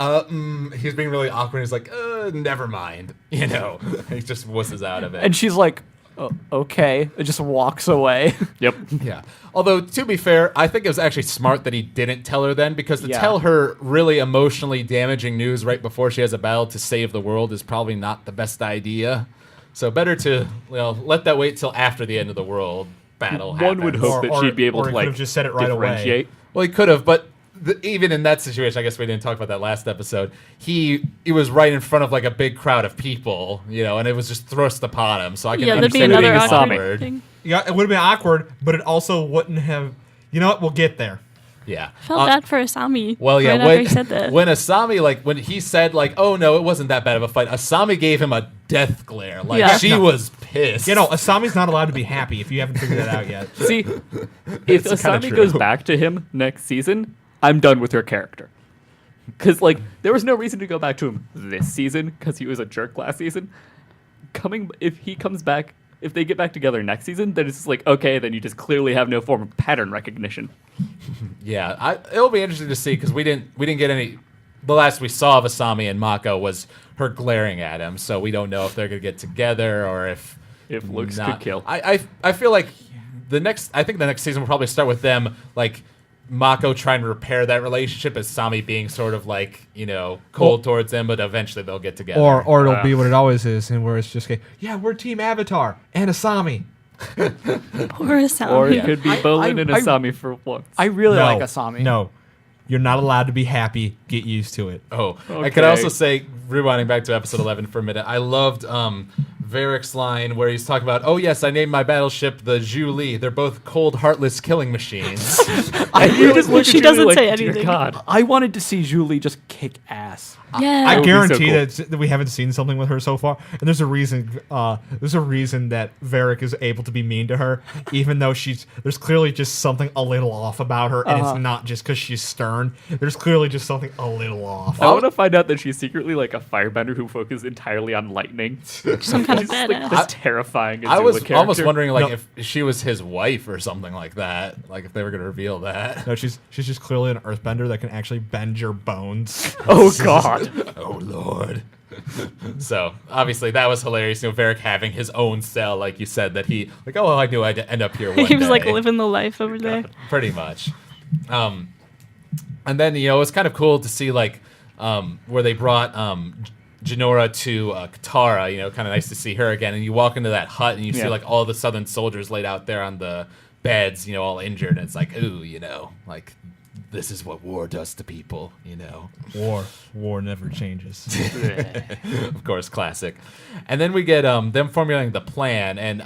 Speaker 1: he's being really awkward. He's like, never mind, you know. He just wusses out of it.
Speaker 5: And she's like, oh, okay. It just walks away.
Speaker 3: Yep.
Speaker 1: Yeah. Although, to be fair, I think it was actually smart that he didn't tell her then, because to
Speaker 5: Yeah.
Speaker 1: tell her really emotionally damaging news right before she has a battle to save the world is probably not the best idea. So better to let that wait till after the end of the world battle happens.
Speaker 3: One would hope that
Speaker 4: Or-
Speaker 3: she'd be able
Speaker 4: or
Speaker 3: to
Speaker 4: he
Speaker 3: like
Speaker 4: could've just said it right away.
Speaker 3: differentiate.
Speaker 1: Well, he could have, but even in that situation, I guess we didn't talk about that last episode. He was right in front of like a big crowd of people, you know, and it was just thrust upon him. So I can
Speaker 2: Yeah, that'd be
Speaker 1: understand it
Speaker 2: another
Speaker 1: being
Speaker 2: awkward
Speaker 1: awkward.
Speaker 2: thing.
Speaker 4: Yeah, it would have been awkward, but it also wouldn't have. You know what? We'll get there.
Speaker 1: Yeah.
Speaker 2: Felt bad for Asami.
Speaker 1: Well, yeah.
Speaker 2: Right after he said that.
Speaker 1: When Asami, when he said, oh no, it wasn't that bad of a fight, Asami gave him a death glare. Like,
Speaker 2: Yeah.
Speaker 1: she
Speaker 4: No.
Speaker 1: was pissed.
Speaker 4: You know, Asami's not allowed to be happy if you haven't figured that out yet.
Speaker 3: See, if
Speaker 1: It's kinda
Speaker 3: Asami
Speaker 1: true.
Speaker 3: goes back to him next season, I'm done with her character. Because there was no reason to go back to him this season because he was a jerk last season. If he comes back, if they get back together next season, then it's just like, okay, then you just clearly have no form of pattern recognition.
Speaker 1: Yeah, it'll be interesting to see because we didn't get any the last we saw of Asami and Mako was her glaring at him. So we don't know if they're gonna get together or if
Speaker 3: looks
Speaker 1: not.
Speaker 3: could kill.
Speaker 1: I feel like the next season will probably start with them like Mako trying to repair that relationship as Sami being sort of like, cold towards him, but eventually they'll get together.
Speaker 4: Or it'll be what it always is, and where it's just we're Team Avatar and Asami.
Speaker 2: Poor Asami.
Speaker 3: Or it could be Bolin and
Speaker 5: I-
Speaker 3: Asami for once.
Speaker 5: I really like Asami.
Speaker 4: No, you're not allowed to be happy. Get used to it.
Speaker 1: Oh, I
Speaker 3: Okay.
Speaker 1: could also say, rewinding back to episode 11 for a minute, I loved Varric's line where he's talking about, oh yes, I named my battleship the Zhu Li. They're both cold, heartless killing machines.
Speaker 3: You just look at
Speaker 2: She
Speaker 3: you
Speaker 2: doesn't
Speaker 3: like,
Speaker 2: say
Speaker 3: "Dear
Speaker 2: anything."
Speaker 3: God.
Speaker 5: I wanted to see Julie just kick ass.
Speaker 2: Yeah.
Speaker 4: I
Speaker 3: would be so
Speaker 4: guarantee
Speaker 3: cool.
Speaker 4: that we haven't seen something with her so far, and there's a reason. There's a reason that Varric is able to be mean to her, even though there's clearly just something a little off about her, and it's not just because she's stern. There's clearly just something a little off.
Speaker 3: I want to find out that she's secretly like a firebender who focuses entirely on lightning.
Speaker 2: Some kind of
Speaker 3: She's like
Speaker 2: badass.
Speaker 3: this terrifying
Speaker 1: I
Speaker 3: Azula
Speaker 1: was
Speaker 3: character.
Speaker 1: almost wondering like
Speaker 4: No.
Speaker 1: if she was his wife or something like that. Like if they were going to reveal that.
Speaker 4: No, she's just clearly an earthbender that can actually bend your bones.
Speaker 3: Oh God.
Speaker 1: Oh Lord. So obviously that was hilarious. Varric having his own cell, like you said, that he like. Oh, I knew I'd end up here one
Speaker 2: He was like
Speaker 1: day."
Speaker 2: living the life over there.
Speaker 1: Pretty much. And then it was kind of cool to see like where they brought Jinora to Katara. Kind of nice to see her again. And you walk into that hut and you see
Speaker 3: Yeah.
Speaker 1: like all the Southern soldiers laid out there on the beds, all injured. And it's like, ooh, like this is what war does to people.
Speaker 4: War never changes.
Speaker 1: Of course, classic. And then we get them formulating the plan, and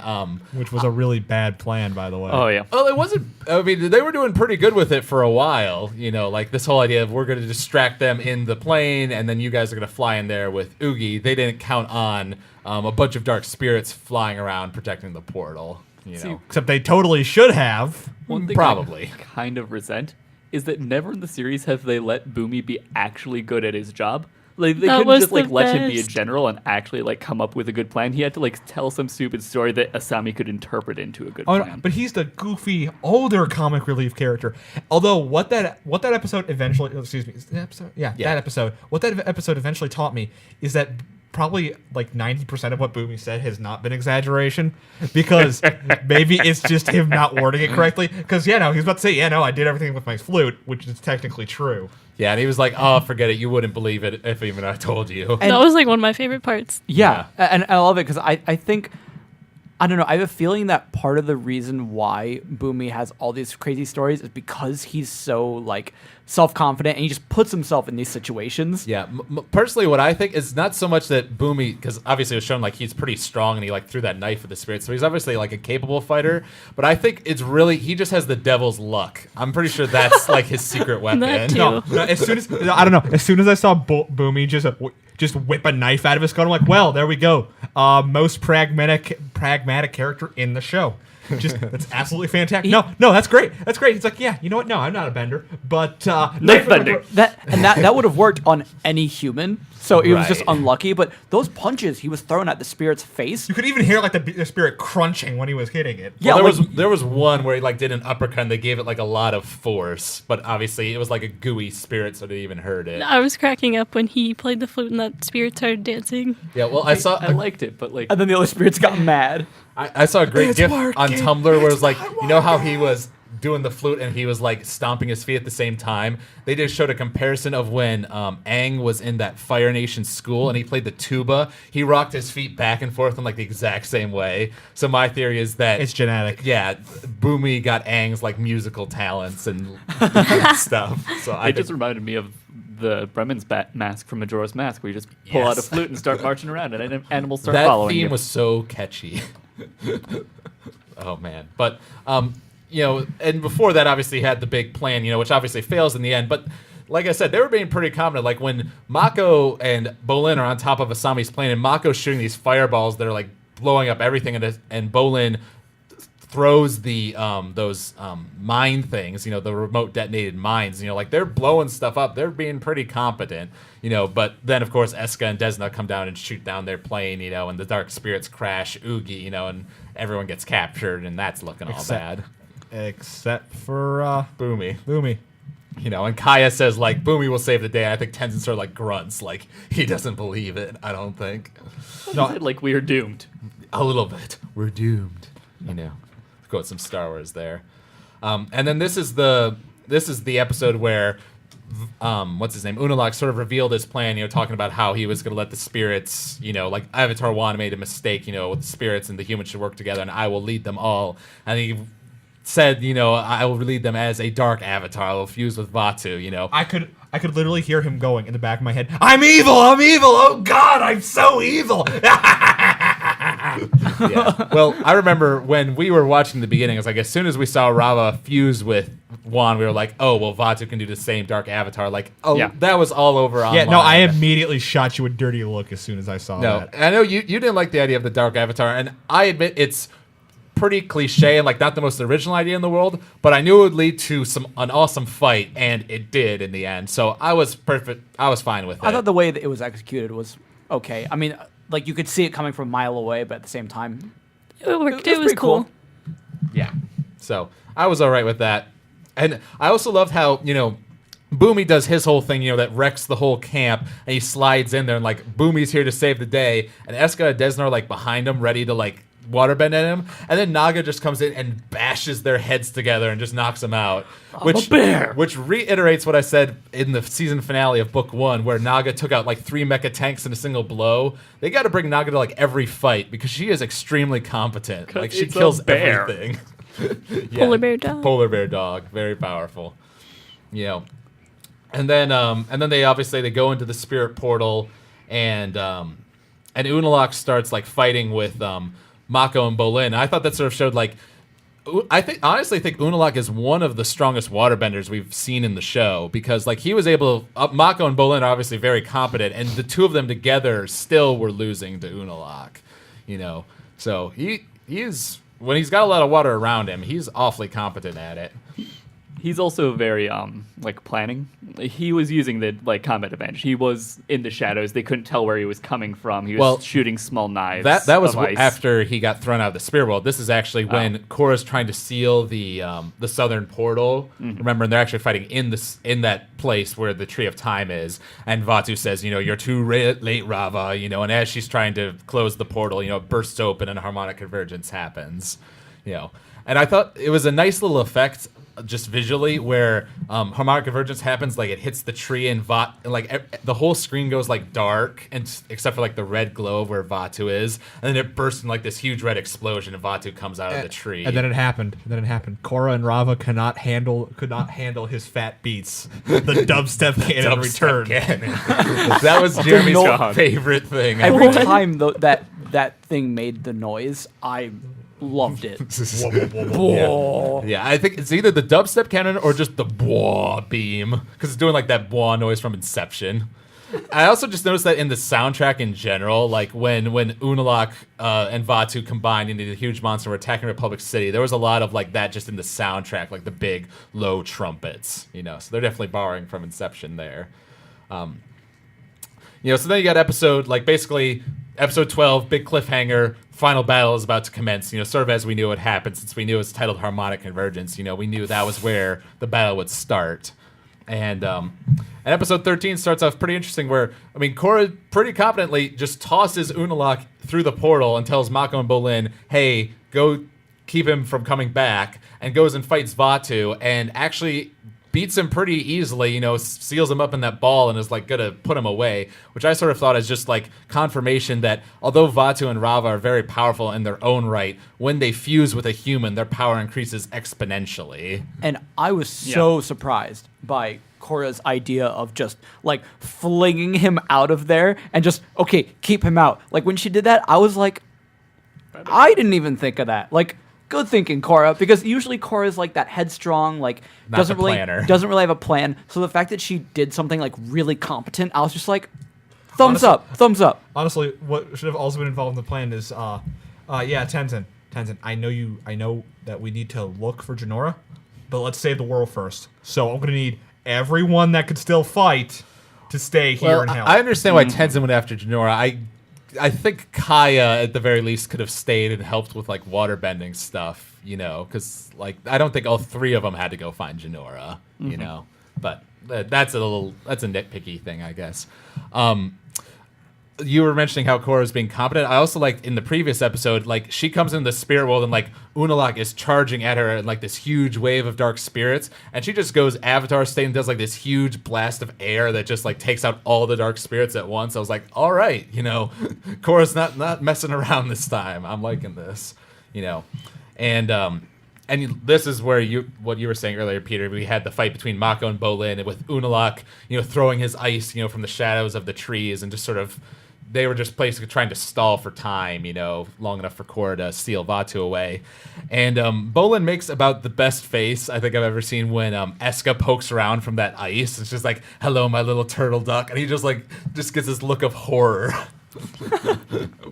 Speaker 4: Which was a really bad plan, by the way.
Speaker 3: Oh yeah.
Speaker 1: well, it wasn't. I mean, they were doing pretty good with it for a while. Like this whole idea of we're going to distract them in the plane, and then you guys are going to fly in there with Oogie. They didn't count on a bunch of dark spirits flying around protecting the portal.
Speaker 4: Except they totally should have.
Speaker 3: One thing
Speaker 1: Probably.
Speaker 3: I kind of resent is that never in the series have they let Boomy be actually good at his job. Like they
Speaker 2: That
Speaker 3: couldn't
Speaker 2: was
Speaker 3: just like
Speaker 2: the
Speaker 3: let him be a
Speaker 2: best.
Speaker 3: general and actually like come up with a good plan. He had to like tell some stupid story that Asami could interpret into a good
Speaker 4: Oh,
Speaker 3: plan.
Speaker 4: no, but he's the goofy older comic relief character. Although what that episode eventually, excuse me, is the episode? Yeah,
Speaker 1: Yeah.
Speaker 4: that episode. What that episode eventually taught me is that probably like 90% of what Boomy said has not been exaggeration, because maybe it's just him not wording it correctly. Because he's about to say, I did everything with my flute, which is technically true.
Speaker 1: Yeah, and he was like, "Oh, forget it. You wouldn't believe it if even I told you."
Speaker 2: That was like one of my favorite parts.
Speaker 5: Yeah, and I love it because I think, I don't know, I have a feeling that part of the reason why Boomy has all these crazy stories is because he's so like self-confident and he just puts himself in these situations.
Speaker 1: Yeah, personally, what I think is not so much that Boomy, because obviously it was shown like he's pretty strong and he like threw that knife at the spirit, so he's obviously like a capable fighter. But I think it's really he just has the devil's luck. I'm pretty sure that's like his secret weapon.
Speaker 2: That too.
Speaker 4: No, as soon as I don't know, as soon as I saw Boomy just whip a knife out of his gun, I'm like, well, there we go. Most pragmatic character in the show. That's absolutely fantastic. No, that's great. That's great. He's like, yeah, you know what? No, I'm not a bender, but
Speaker 3: Knife bending.
Speaker 5: That would have worked on any human. So it was just
Speaker 1: Right.
Speaker 5: unlucky. But those punches he was throwing at the spirit's face.
Speaker 4: you could even hear like the spirit crunching when he was hitting it.
Speaker 5: Yeah,
Speaker 1: Well,
Speaker 5: like-
Speaker 1: there was one where he like did an uppercut and they gave it like a lot of force, but obviously it was like a gooey spirit, so they even heard it.
Speaker 2: I was cracking up when he played the flute and that spirit started dancing.
Speaker 1: Yeah, well, I saw
Speaker 3: I liked it, but like
Speaker 5: And then the other spirits got mad.
Speaker 1: I saw a great
Speaker 4: It's
Speaker 1: gif
Speaker 4: working.
Speaker 1: on Tumblr where it was like, you know how he was doing the flute and he was like stomping his feet at the same time? They just showed a comparison of when Aang was in that Fire Nation school and he played the tuba. He rocked his feet back and forth in like the exact same way. So my theory is that
Speaker 4: It's genetic.
Speaker 1: yeah, Boomy got Aang's like musical talents and stuff. So I
Speaker 3: it just
Speaker 1: think,
Speaker 3: reminded me of the Bremen's mask from Majora's Mask, where you just pull out a
Speaker 1: Yes.
Speaker 3: flute and start marching around, and animals start
Speaker 1: that
Speaker 3: following
Speaker 1: theme
Speaker 3: you.
Speaker 1: was so catchy. Oh man, but and before that, obviously had the big plan, which obviously fails in the end. But like I said, they were being pretty confident. Like when Mako and Bolin are on top of Asami's plane, and Mako's shooting these fireballs that are like blowing up everything, and Bolin throws the those mine things, the remote detonated mines. Like they're blowing stuff up. They're being pretty competent, But then of course Eska and Desna come down and shoot down their plane, and the dark spirits crash Oogie, and everyone gets captured, and that's looking all bad.
Speaker 4: Except for
Speaker 1: Boomy.
Speaker 4: Boomy.
Speaker 1: And Kaya says, like, Boomy will save the day. And I think Tenzin sort of, like, grunts, like, he doesn't believe it, I don't think.
Speaker 3: No, like we are doomed.
Speaker 1: A little bit. We're doomed. Quote some Star Wars there. And then this is the episode where, what's his name? Unalaq sort of revealed his plan, talking about how he was going to let the spirits, like Avatar 1 made a mistake, with the spirits and the humans should work together and I will lead them all. And he said, I will lead them as a dark avatar. I will fuse with Vaatu,
Speaker 4: I could literally hear him going in the back of my head, I'm evil, oh God, I'm so evil.
Speaker 1: Yeah. Well, I remember when we were watching the beginning, it was like as soon as we saw Rava fuse with Juan, we were like, oh, well, Vaatu can do the same dark avatar. Like, that was all over online.
Speaker 4: Yeah, no, I immediately shot you a dirty look as soon as I saw that.
Speaker 1: I know you didn't like the idea of the dark avatar, and I admit it's pretty cliche and like not the most original idea in the world, but I knew it would lead to an awesome fight, and it did in the end. So I was fine with it.
Speaker 5: I thought the way that it was executed was okay. I mean, like you could see it coming from a mile away, but at the same time,
Speaker 2: It worked. It was
Speaker 5: pretty
Speaker 2: cool.
Speaker 1: Yeah. So I was all right with that. And I also loved how, Boomy does his whole thing, that wrecks the whole camp, and he slides in there, and, like, Boomy's here to save the day, and Eska and Desna are, like, behind him, ready to, like, waterbend at him, and then Naga just comes in and bashes their heads together and just knocks them out. Which reiterates what I said in the season finale of Book 1, where Naga took out, like, 3 mecha tanks in a single blow. They got to bring Naga to, like, every fight, because she is extremely competent. Like, she kills everything. Yeah,
Speaker 2: Polar bear dog.
Speaker 1: Polar bear dog, very powerful. And then they go into the spirit portal, and Unalaq starts like fighting with Mako and Bolin. I thought that sort of showed like I honestly think Unalaq is one of the strongest waterbenders we've seen in the show, because like he was able Mako and Bolin are obviously very competent, and the two of them together still were losing to Unalaq. So he is. When he's got a lot of water around him, he's awfully competent at it.
Speaker 3: He's also very like planning. He was using the like combat advantage. He was in the shadows. They couldn't tell where he was coming from. He was shooting small knives.
Speaker 1: That was
Speaker 3: of ice.
Speaker 1: after he got thrown out of the spirit world. This is actually when Korra's trying to seal the southern portal. Mm-hmm. Remember, and they're actually fighting in that place where the Tree of Time is. And Vaatu says, "You're too late, Rava." And as she's trying to close the portal, it bursts open and a harmonic convergence happens. And I thought it was a nice little effect, just visually, where harmonic convergence happens, like it hits the tree and like the whole screen goes like dark, and except for like the red glow of where Vaatu is, and then it bursts in like this huge red explosion, and Vaatu comes out of the tree.
Speaker 4: And then it happened. Korra and Rava could not handle his fat beats. The dubstep cannon returned.
Speaker 1: That was Jeremy's favorite thing.
Speaker 5: Every time that thing made the noise, I loved it.
Speaker 1: Yeah, I think it's either the dubstep cannon or just the bwah beam, because it's doing like that bwah noise from Inception. I also just noticed that in the soundtrack in general, like when Unalaq and Vaatu combined into the huge monster were attacking Republic City, there was a lot of like that just in the soundtrack, like the big low trumpets, so they're definitely borrowing from Inception there. So then you got episode 12, big cliffhanger, final battle is about to commence, sort of as we knew it happened, since we knew it was titled Harmonic Convergence. We knew that was where the battle would start. And episode 13 starts off pretty interesting, where, Korra pretty competently just tosses Unalaq through the portal and tells Mako and Bolin, hey, go keep him from coming back, and goes and fights Vaatu, and actually beats him pretty easily, seals him up in that ball and is like gonna put him away, which I sort of thought is just like confirmation that although Vaatu and Rava are very powerful in their own right, when they fuse with a human, their power increases exponentially.
Speaker 5: And I was so surprised by Korra's idea of just like flinging him out of there and just, okay, keep him out. Like when she did that, I was like, I didn't even think of that. Like, good thinking, Korra, because usually Korra is like that headstrong, like doesn't really have a plan. So the fact that she did something like really competent, I was just like, thumbs up.
Speaker 4: Honestly, what should have also been involved in the plan is, Tenzin, I know that we need to look for Jinora, but let's save the world first. So I'm gonna need everyone that could still fight to stay here and help.
Speaker 1: I understand why Tenzin went after Jinora. I think Kaya, at the very least, could have stayed and helped with, like, waterbending stuff, because, like, I don't think all three of them had to go find Jinora, But that's a nitpicky thing, I guess. You were mentioning how Korra is being competent. I also like in the previous episode, like she comes in the spirit world and like Unalaq is charging at her in like this huge wave of dark spirits, and she just goes Avatar state and does like this huge blast of air that just like takes out all the dark spirits at once. I was like, all right, Korra's not messing around this time. I'm liking this, And this is where what you were saying earlier, Peter. We had the fight between Mako and Bolin, and with Unalaq, throwing his ice, from the shadows of the trees, and just sort of, they were just basically trying to stall for time, long enough for Korra to steal Vaatu away. And Bolin makes about the best face I think I've ever seen when Eska pokes around from that ice. It's just like, hello, my little turtle duck, and he just gets this look of horror.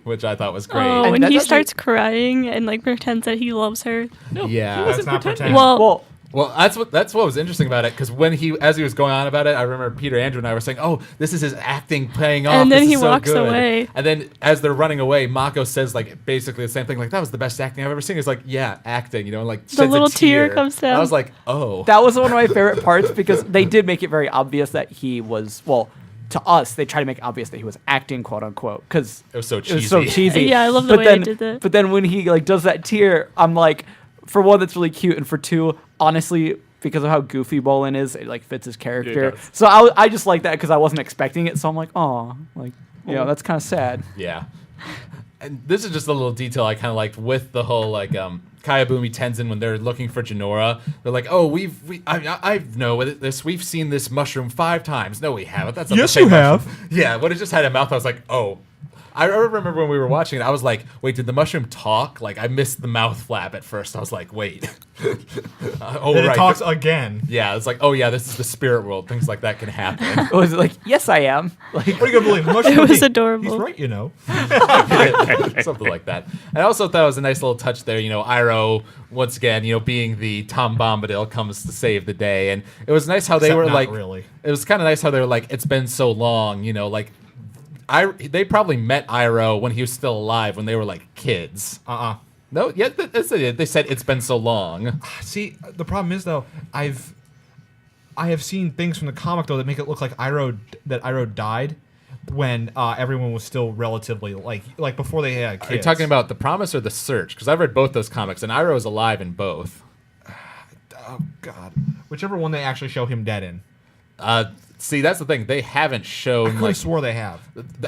Speaker 1: Which I thought was great.
Speaker 2: Oh, when he starts crying and like pretends that he loves her.
Speaker 3: No,
Speaker 1: yeah,
Speaker 3: he wasn't
Speaker 4: that's not
Speaker 3: pretending.
Speaker 2: Well,
Speaker 1: Well, that's what was interesting about it, because as he was going on about it, I remember Peter, Andrew, and I were saying, "Oh, this is his acting paying off."
Speaker 2: And then
Speaker 1: This
Speaker 2: he
Speaker 1: is so
Speaker 2: walks
Speaker 1: good."
Speaker 2: away.
Speaker 1: And then as they're running away, Mako says like basically the same thing, like that was the best acting I've ever seen. He's like, "Yeah, acting," and like
Speaker 2: The
Speaker 1: sheds a
Speaker 2: little tear comes down.
Speaker 1: I was like, "Oh,
Speaker 5: That was one of my favorite parts because they did make it very obvious that he was, well, to us, they try to make it obvious that he was acting, quote unquote, because
Speaker 1: it was so
Speaker 5: it was so
Speaker 1: cheesy."
Speaker 5: cheesy.
Speaker 2: Yeah, I love the way
Speaker 5: then,
Speaker 2: they did that.
Speaker 5: But then when he like does that tear, I'm like, for one, that's really cute, and for two, honestly, because of how goofy Bolin is, it like fits his character.
Speaker 3: does.
Speaker 5: So I just like that because I wasn't expecting it. So I'm like, oh, like that's kind of sad.
Speaker 1: Yeah. And this is just a little detail I kind of liked with the whole like Kayabumi Tenzin when they're looking for Jinora. They're like, "Oh, I know this. We've seen this mushroom 5 times." No, we haven't. That's not
Speaker 4: Yes,
Speaker 1: the same
Speaker 4: you have.
Speaker 1: mushroom. Yeah, when it just had a mouth, I was like, "Oh." I remember when we were watching it, I was like, "Wait, did the mushroom talk?" Like I missed the mouth flap at first. I was like, "Wait."
Speaker 4: Then it talks again.
Speaker 1: Yeah, it's like, "Oh yeah, this is the spirit world. Things like that can happen."
Speaker 5: Was it like, yes, I am. Like,
Speaker 4: What are you gonna believe? The mushroom
Speaker 2: It was
Speaker 4: king.
Speaker 2: adorable.
Speaker 4: He's right,
Speaker 1: Something like that. And I also thought it was a nice little touch there. Iroh, once again, being the Tom Bombadil, comes to save the day. And it was nice how they
Speaker 4: Except
Speaker 1: were
Speaker 4: not
Speaker 1: like,
Speaker 4: really.
Speaker 1: It was kind of nice how they were like, it's been so long, like, they probably met Iroh when he was still alive, when they were like kids. No, yeah, that's it. They said it's been so long.
Speaker 4: See, the problem is though, I have seen things from the comic though that make it look like Iroh died when everyone was still relatively like before they had kids.
Speaker 1: Are you talking about The Promise or The Search? Because I've read both those comics, and Iroh is alive in both.
Speaker 4: Oh God, whichever one they actually show him dead in.
Speaker 1: See, that's the thing. They haven't shown.
Speaker 4: I could
Speaker 1: like,
Speaker 4: have swore they have.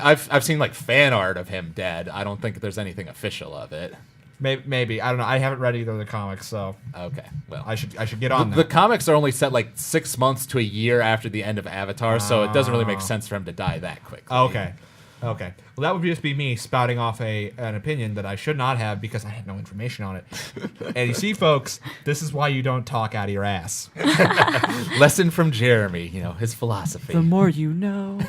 Speaker 1: I've seen like fan art of him dead. I don't think there's anything official of it.
Speaker 4: Maybe I don't know. I haven't read either of the comics, so
Speaker 1: Okay, well,
Speaker 4: I should get on
Speaker 1: the
Speaker 4: that.
Speaker 1: comics are only set like 6 months to a year after the end of Avatar, so it doesn't really make sense for him to die that quickly.
Speaker 4: Okay. Well, that would just be me spouting off an opinion that I should not have because I had no information on it. And you see, folks, this is why you don't talk out of your ass.
Speaker 1: Lesson from Jeremy, his philosophy.
Speaker 5: the more you know.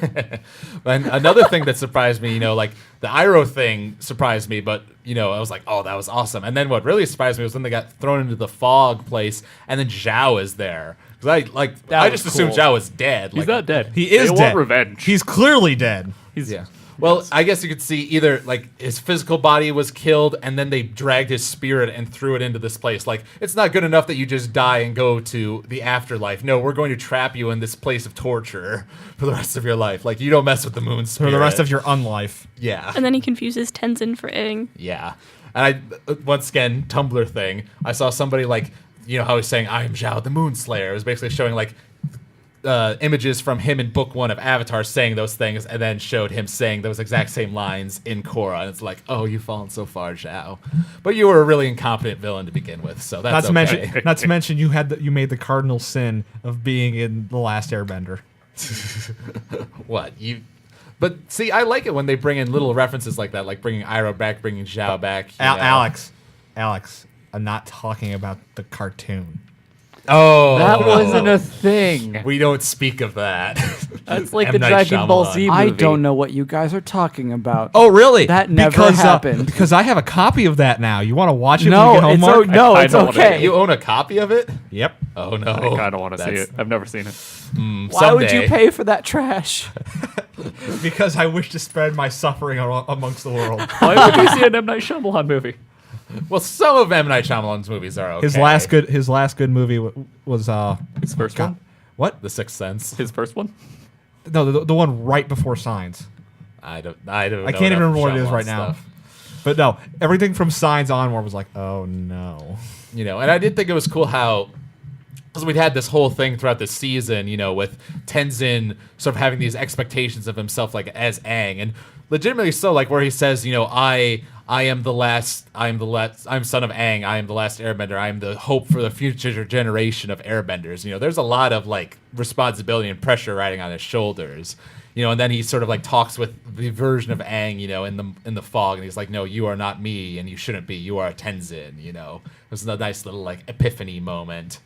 Speaker 1: And another thing that surprised me, like the Iroh thing surprised me, but I was like, oh, that was awesome. And then what really surprised me was when they got thrown into the fog place, and then Zhao is there. Because I just assumed Zhao was dead.
Speaker 3: He's not dead.
Speaker 4: He is
Speaker 3: they
Speaker 4: dead.
Speaker 3: want revenge.
Speaker 4: He's clearly dead.
Speaker 1: Yeah. Well, I guess you could see either like his physical body was killed, and then they dragged his spirit and threw it into this place. Like, it's not good enough that you just die and go to the afterlife. No, we're going to trap you in this place of torture for the rest of your life. Like, you don't mess with the moon spirit
Speaker 4: For the rest of your unlife.
Speaker 1: Yeah.
Speaker 2: And then he confuses Tenzin for Aang.
Speaker 1: Yeah. And once again, Tumblr thing. I saw somebody like, how he's saying, "I am Zhao the Moon Slayer." It was basically showing like images from him in book 1 of Avatar saying those things, and then showed him saying those exact same lines in Korra. And it's like, oh, you've fallen so far, Zhao. But you were a really incompetent villain to begin with, so that's
Speaker 4: Not to mention you made the cardinal sin of being in The Last Airbender.
Speaker 1: What? But see, I like it when they bring in little references like that, like bringing Iroh back, bringing Zhao back.
Speaker 4: Alex, I'm not talking about the cartoon.
Speaker 1: Oh,
Speaker 3: that wasn't a thing.
Speaker 1: We don't speak of that.
Speaker 3: That's like
Speaker 1: M.
Speaker 3: the
Speaker 1: Night
Speaker 3: Dragon Ball
Speaker 1: Shyamalan.
Speaker 3: Z movie.
Speaker 5: I don't know what you guys are talking about.
Speaker 4: Oh, really?
Speaker 5: That never happened.
Speaker 4: Because I have a copy of that now. You want to watch it when
Speaker 5: No,
Speaker 4: you get home,
Speaker 5: it's
Speaker 4: Mark?
Speaker 5: no,
Speaker 3: I
Speaker 5: it's
Speaker 3: don't wanna
Speaker 5: okay.
Speaker 1: You own a copy of it?
Speaker 4: Yep.
Speaker 1: Oh no!
Speaker 3: I kind of want to see
Speaker 1: That's-
Speaker 3: it. I've never seen it.
Speaker 5: Why would you
Speaker 1: someday.
Speaker 5: pay for that trash?
Speaker 4: Because I wish to spread my suffering amongst the world.
Speaker 3: Why would you see an M. Night Shyamalan movie?
Speaker 1: Well, some of M. Night Shyamalan's movies are okay.
Speaker 4: His last good movie was
Speaker 3: His first one?
Speaker 4: What?
Speaker 1: The Sixth Sense.
Speaker 3: His first one?
Speaker 4: No, the one right before Signs.
Speaker 1: I can't
Speaker 4: even remember what it is right now. But no, everything from Signs onward was like, oh no.
Speaker 1: And I did think it was cool how, because we'd had this whole thing throughout the season, with Tenzin sort of having these expectations of himself, like as Aang, and legitimately so, like where he says, I am the last, I'm son of Aang, I am the last airbender, I am the hope for the future generation of airbenders. There's a lot of like responsibility and pressure riding on his shoulders. And then he sort of like talks with the version of Aang, in the fog, and he's like, "No, you are not me, and you shouldn't be. You are a Tenzin." It was a nice little like epiphany moment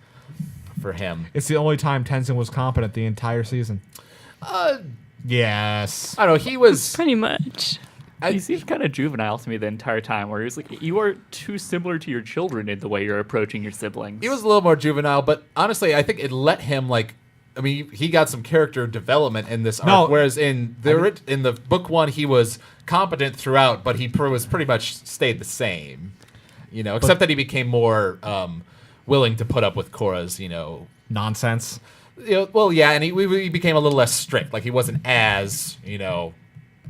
Speaker 1: for him.
Speaker 4: It's the only time Tenzin was competent the entire season. Yes.
Speaker 1: I don't know. He was
Speaker 2: Pretty much.
Speaker 3: He seemed kind of juvenile to me the entire time, where he was like, you are too similar to your children in the way you're approaching your siblings.
Speaker 1: He was a little more juvenile, but honestly, I think it let him like. I mean, he got some character development in this arc, whereas in the book one, he was competent throughout, but he was pretty much stayed the same, except that he became more willing to put up with Korra's,
Speaker 4: Nonsense.
Speaker 1: Well, yeah, and he became a little less strict. Like he wasn't as,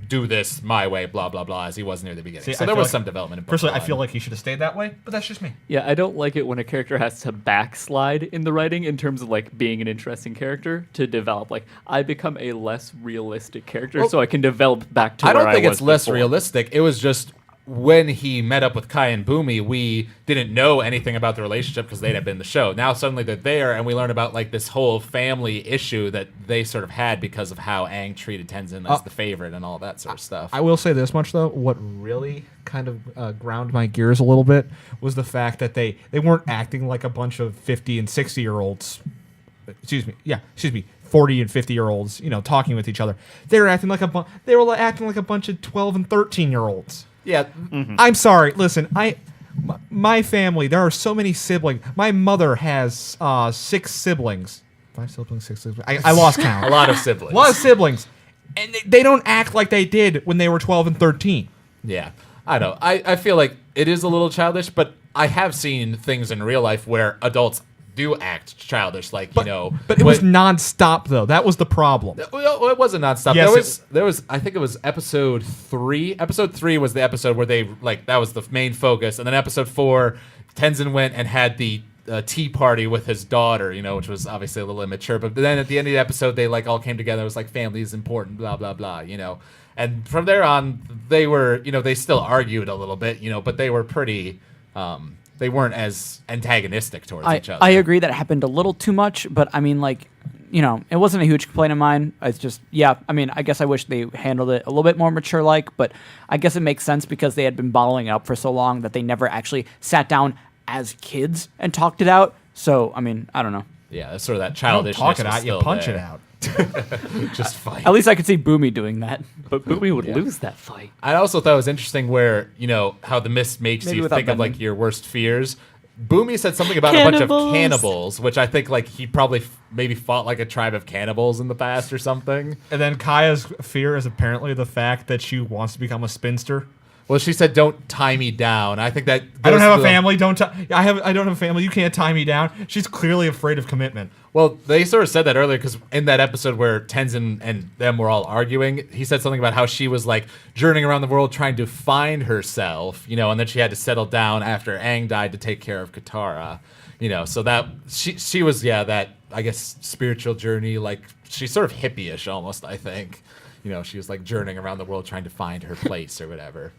Speaker 1: do this my way, blah blah blah, as he was near the beginning.
Speaker 4: See,
Speaker 1: so there was some development in book
Speaker 4: personally,
Speaker 1: one.
Speaker 4: I feel like he should have stayed that way, but that's just me.
Speaker 3: Yeah, I don't like it when a character has to backslide in the writing in terms of like being an interesting character to develop. Like I become a less realistic character, so I can develop back to.
Speaker 1: I don't think
Speaker 3: was
Speaker 1: it's less
Speaker 3: before.
Speaker 1: realistic. It was just when he met up with Kai and Boomy, we didn't know anything about the relationship because they'd have been in the show. Now suddenly they're there, and we learn about like this whole family issue that they sort of had because of how Aang treated Tenzin as the favorite and all that sort of stuff.
Speaker 4: I will say this much though: what really kind of ground my gears a little bit was the fact that they weren't acting like a bunch of 50 and 60-year-olds. Excuse me. 40 and 50-year-olds, talking with each other. They were acting like a bunch of 12 and 13-year-olds.
Speaker 1: Yeah.
Speaker 3: Mm-hmm.
Speaker 4: I'm sorry. Listen, my family, there are so many siblings. My mother has 6 siblings. 5 siblings, 6 siblings. I lost count.
Speaker 1: A lot of siblings.
Speaker 4: A lot of siblings. And they don't act like they did when they were 12 and 13.
Speaker 1: Yeah. I know. I feel like it is a little childish, but I have seen things in real life where adults do act childish, like,
Speaker 4: But it was nonstop, though. That was the problem.
Speaker 1: Well, it wasn't nonstop.
Speaker 4: Yes,
Speaker 1: there was. I think it was episode 3. Episode 3 was the episode where they that was the main focus, and then episode 4, Tenzin went and had the tea party with his daughter, which was obviously a little immature. But then at the end of the episode, they all came together. It was like family is important, blah blah blah, And from there on, they were, they still argued a little bit, but they were pretty. They weren't as antagonistic towards each other.
Speaker 5: I agree that it happened a little too much, but I mean, it wasn't a huge complaint of mine. It's just, I guess I wish they handled it a little bit more mature-like, but I guess it makes sense because they had been bottling it up for so long that they never actually sat down as kids and talked it out. So, I mean, I don't know.
Speaker 1: Yeah, that's sort of that
Speaker 4: You don't
Speaker 1: childishness.
Speaker 4: talk it
Speaker 1: was
Speaker 4: out, you
Speaker 1: still
Speaker 4: punch
Speaker 1: there.
Speaker 4: it out.
Speaker 1: Just fight.
Speaker 5: At least I could see Boomy doing that.
Speaker 3: But Boomy would lose that fight.
Speaker 1: I also thought it was interesting where, how the mist makes
Speaker 5: Maybe
Speaker 1: you
Speaker 5: without
Speaker 1: think of
Speaker 5: bending.
Speaker 1: your worst fears. Boomy said something about a bunch of
Speaker 2: Cannibals.
Speaker 1: cannibals, which I think he probably maybe fought like a tribe of cannibals in the past or something.
Speaker 4: And then Kaya's fear is apparently the fact that she wants to become a spinster.
Speaker 1: Well, she said, "Don't tie me down." I think that
Speaker 4: I don't
Speaker 1: goes
Speaker 4: have
Speaker 1: to
Speaker 4: a
Speaker 1: the-
Speaker 4: family. I don't have a family. You can't tie me down. She's clearly afraid of commitment.
Speaker 1: Well, they sort of said that earlier because in that episode where Tenzin and them were all arguing, he said something about how she was like journeying around the world trying to find herself, and then she had to settle down after Aang died to take care of Katara, So that she was that I guess spiritual journey, like she's sort of hippie-ish almost. I think, she was like journeying around the world trying to find her place or whatever.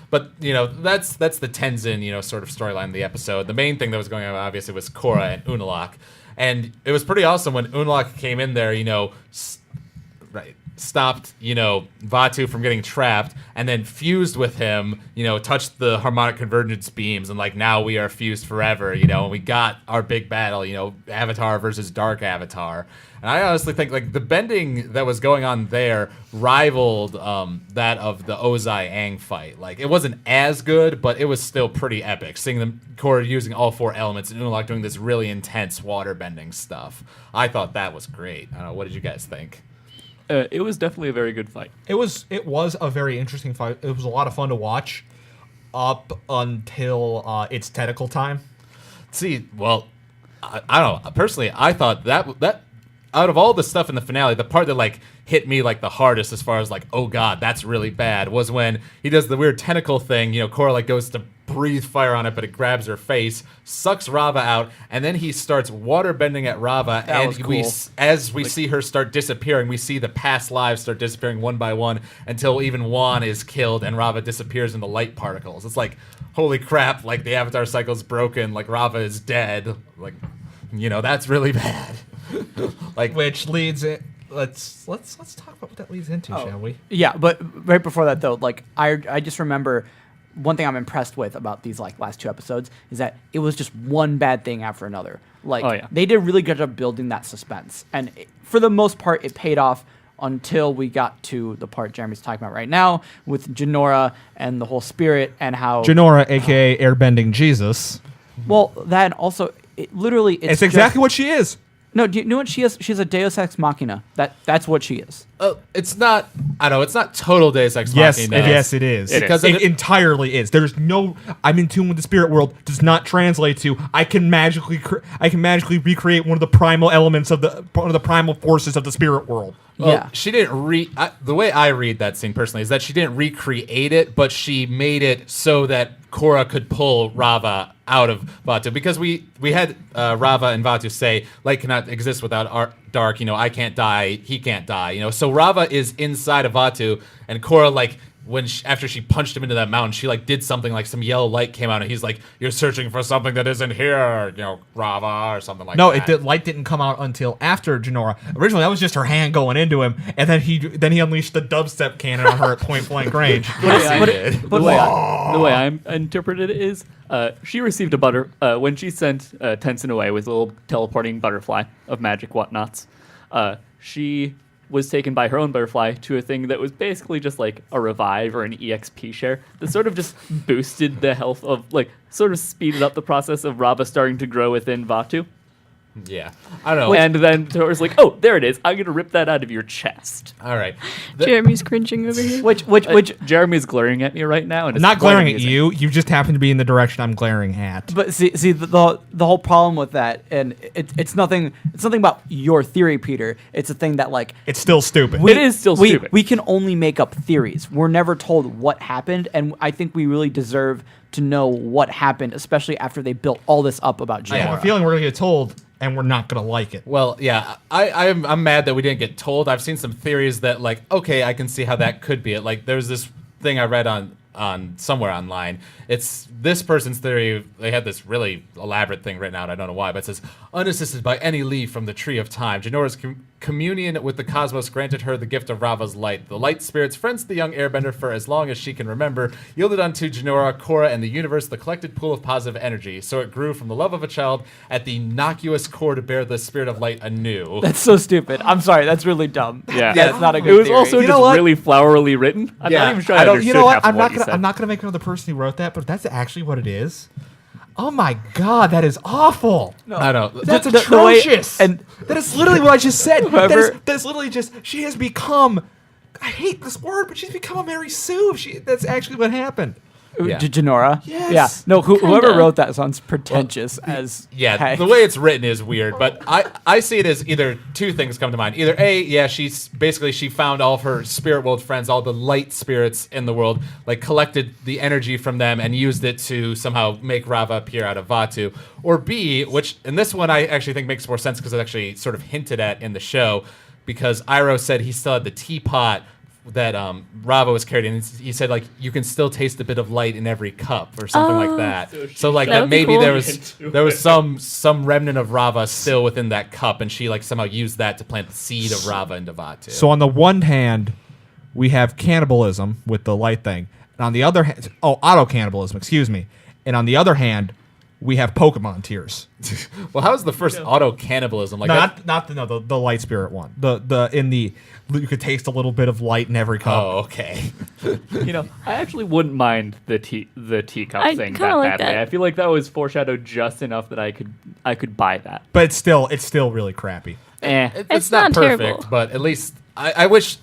Speaker 1: But, that's the Tenzin, sort of storyline of the episode. The main thing that was going on, obviously, was Korra and Unalaq. And it was pretty awesome when Unalaq came in there, stopped, Vaatu from getting trapped, and then fused with him, touched the harmonic convergence beams, and, now we are fused forever, and we got our big battle, Avatar versus Dark Avatar. And I honestly think, the bending that was going on there rivaled that of the Ozai-Aang fight. It wasn't as good, but it was still pretty epic, seeing them, Korra using all 4 elements, and Unalaq doing this really intense water-bending stuff. I thought that was great. I don't know, what did you guys think?
Speaker 3: It was definitely a very good fight.
Speaker 4: It was a very interesting fight. It was a lot of fun to watch up until its tentacle time.
Speaker 1: See, well, I don't know. Personally, I thought that out of all the stuff in the finale, the part that like hit me like the hardest as far as like, oh god, that's really bad, was when he does the weird tentacle thing. Korra like goes to breathe fire on it, but it grabs her face, sucks Rava out, and then he starts water bending at Rava.
Speaker 5: That
Speaker 1: And
Speaker 5: was cool.
Speaker 1: as we see her start disappearing, we see the past lives start disappearing one by one until even Juan is killed and Rava disappears into light particles. It's like, holy crap! Like the Avatar cycle's broken. Like Rava is dead. Like, that's really bad. Like,
Speaker 4: Which leads it. Let's talk about what that leads into, shall we?
Speaker 5: Yeah, but right before that though, like I just remember one thing I'm impressed with about these like last 2 episodes is that it was just one bad thing after another. Like
Speaker 3: Oh, yeah.
Speaker 5: they did a really good job building that suspense, and for the most part, it paid off until we got to the part Jeremy's talking about right now with Jinora and the whole spirit and how
Speaker 4: Jinora, aka airbending Jesus.
Speaker 5: well that and also literally
Speaker 4: It's exactly what she is.
Speaker 5: No, do you know what she is? She's a Deus Ex Machina. That's what she is.
Speaker 1: it's not. I know it's not total Deus Ex
Speaker 4: Yes,
Speaker 1: Machina.
Speaker 4: yes, it is.
Speaker 3: It
Speaker 1: Because
Speaker 4: it
Speaker 1: it-
Speaker 4: entirely is. There's no. I'm in tune with the spirit world. Does not translate to. I can magically recreate one of the primal elements of one of the primal forces of the spirit world.
Speaker 1: Well,
Speaker 5: Yeah.
Speaker 1: she didn't the way I read that scene personally is that she didn't recreate it, but she made it so that Korra could pull Rava out of Vaatu, because we had Rava and Vaatu say light cannot exist without dark. I can't die, he can't die. So Rava is inside of Vaatu, and Korra like after she punched him into that mountain, she like did something like some yellow light came out, and he's like, "You're searching for something that isn't here, Rava," or something like that.
Speaker 4: No, light didn't come out until after Jinora. Originally, that was just her hand going into him, and then he unleashed the dubstep cannon on her at point blank range.
Speaker 3: The way I interpreted it is, she received a when she sent Tenzin away with a little teleporting butterfly of magic whatnots. She was taken by her own butterfly to a thing that was basically just like a revive or an EXP share that sort of just boosted the health of, like, sort of speeded up the process of Rava starting to grow within Vaatu.
Speaker 1: Yeah, I don't know.
Speaker 3: And then Tor's like, oh, there it is. I'm going to rip that out of your chest.
Speaker 1: All right.
Speaker 2: Jeremy's cringing over here.
Speaker 5: Which
Speaker 3: Jeremy's glaring at me right now. And
Speaker 4: I'm
Speaker 3: it's
Speaker 4: not
Speaker 3: quite
Speaker 4: glaring at
Speaker 3: amusing.
Speaker 4: you. You just happen to be in the direction I'm glaring at.
Speaker 5: But see the whole problem with that, and it's nothing about your theory, Peter. It's a thing that like
Speaker 4: It's still stupid.
Speaker 3: It is still stupid.
Speaker 5: We can only make up theories. We're never told what happened, and I think we really deserve to know what happened, especially after they built all this up about
Speaker 4: I have
Speaker 5: Jinora.
Speaker 4: a feeling we're gonna get told, and we're not gonna like it.
Speaker 1: Well, yeah, I'm mad that we didn't get told. I've seen some theories that, like, okay, I can see how that could be it. Like, there's this thing I read on somewhere online. It's this person's theory. They had this really elaborate thing written out. I don't know why, but it says, unassisted by any leaf from the tree of time, Jinora's communion with the cosmos granted her the gift of Rava's light. The light spirits friends the young airbender for as long as she can remember, yielded unto Jinora, Korra, and the universe the collected pool of positive energy. So it grew from the love of a child at the innocuous core to bear the spirit of light anew.
Speaker 5: That's so stupid. I'm sorry. That's really dumb.
Speaker 3: Yeah.
Speaker 5: That's not a good
Speaker 3: It was
Speaker 5: theory.
Speaker 3: also
Speaker 4: You know
Speaker 3: just
Speaker 4: what?
Speaker 3: really flowerily written. I'm
Speaker 1: Yeah,
Speaker 3: not even sure
Speaker 1: I
Speaker 3: I
Speaker 1: don't-
Speaker 3: understood
Speaker 4: You know what?
Speaker 3: half of what he said.
Speaker 4: I'm not gonna make fun of the person who wrote that, but that's actually what it is. Oh my god, that is awful.
Speaker 1: I don't know.
Speaker 4: That's
Speaker 5: the way-
Speaker 4: atrocious.
Speaker 5: and-
Speaker 4: that is literally what I just said.
Speaker 5: Whoever-
Speaker 4: That's literally just, she has become, I hate this word, but she's become a Mary Sue. That's actually what happened.
Speaker 1: Yeah.
Speaker 5: Jinora.
Speaker 4: Yes.
Speaker 5: Yeah. No. Whoever
Speaker 2: Kinda.
Speaker 5: wrote that sounds pretentious as.
Speaker 1: Yeah,
Speaker 5: heck.
Speaker 1: the way it's written is weird, but I see it as either two things come to mind. Either A, yeah, she found all of her spirit world friends, all the light spirits in the world, like collected the energy from them and used it to somehow make Rava appear out of Vaatu. Or B, which in this one I actually think makes more sense because it's actually sort of hinted at in the show, because Iroh said he still had the teapot that Rava was carried in. He said, like, you can still taste a bit of light in every cup or something like that. So like
Speaker 2: That
Speaker 1: that
Speaker 2: would be
Speaker 1: maybe
Speaker 2: cool.
Speaker 1: there was some remnant of Rava still within that cup, and she like somehow used that to plant the seed of Rava into Vaatu.
Speaker 4: So on the one hand, we have cannibalism with the light thing. And on the other hand, auto cannibalism, excuse me. And on the other hand, we have Pokemon tears.
Speaker 1: well, how was the first auto cannibalism? Like
Speaker 4: No,
Speaker 1: that-
Speaker 4: the light spirit one. You could taste a little bit of light in every cup.
Speaker 1: Oh, okay.
Speaker 3: I actually wouldn't mind the teacup
Speaker 2: I
Speaker 3: thing
Speaker 2: kinda
Speaker 3: that
Speaker 2: like
Speaker 3: badly.
Speaker 2: that.
Speaker 3: I feel like that was foreshadowed just enough that I could buy that.
Speaker 4: But it's still really crappy.
Speaker 1: It's
Speaker 2: not
Speaker 1: not perfect,
Speaker 2: terrible.
Speaker 1: but at least I wish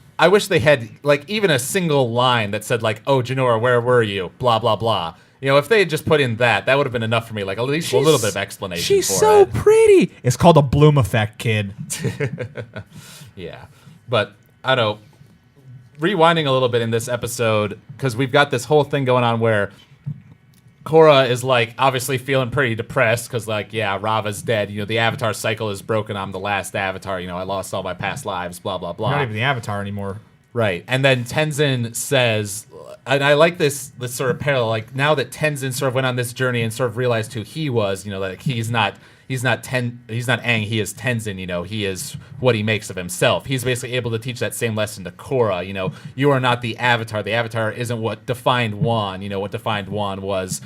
Speaker 1: they had like even a single line that said like, "Oh, Jinora, where were you?" Blah blah blah. if they had just put in that would have been enough for me. Like at least a little bit of explanation.
Speaker 4: She's
Speaker 1: for
Speaker 4: so
Speaker 1: it.
Speaker 4: pretty. It's called a bloom effect, kid.
Speaker 1: Yeah, but I don't know. Rewinding a little bit in this episode, because we've got this whole thing going on where Korra is like obviously feeling pretty depressed because like, yeah, Rava's dead. The Avatar cycle is broken. I'm the last Avatar. I lost all my past lives. Blah blah blah.
Speaker 4: You're not even the Avatar anymore.
Speaker 1: Right, and then Tenzin says, and I like this sort of parallel. Like now that Tenzin sort of went on this journey and sort of realized who he was. Like he's not Aang, he is Tenzin, he is what he makes of himself. He's basically able to teach that same lesson to Korra, you are not the Avatar. The Avatar isn't what defined Wan, what defined Wan was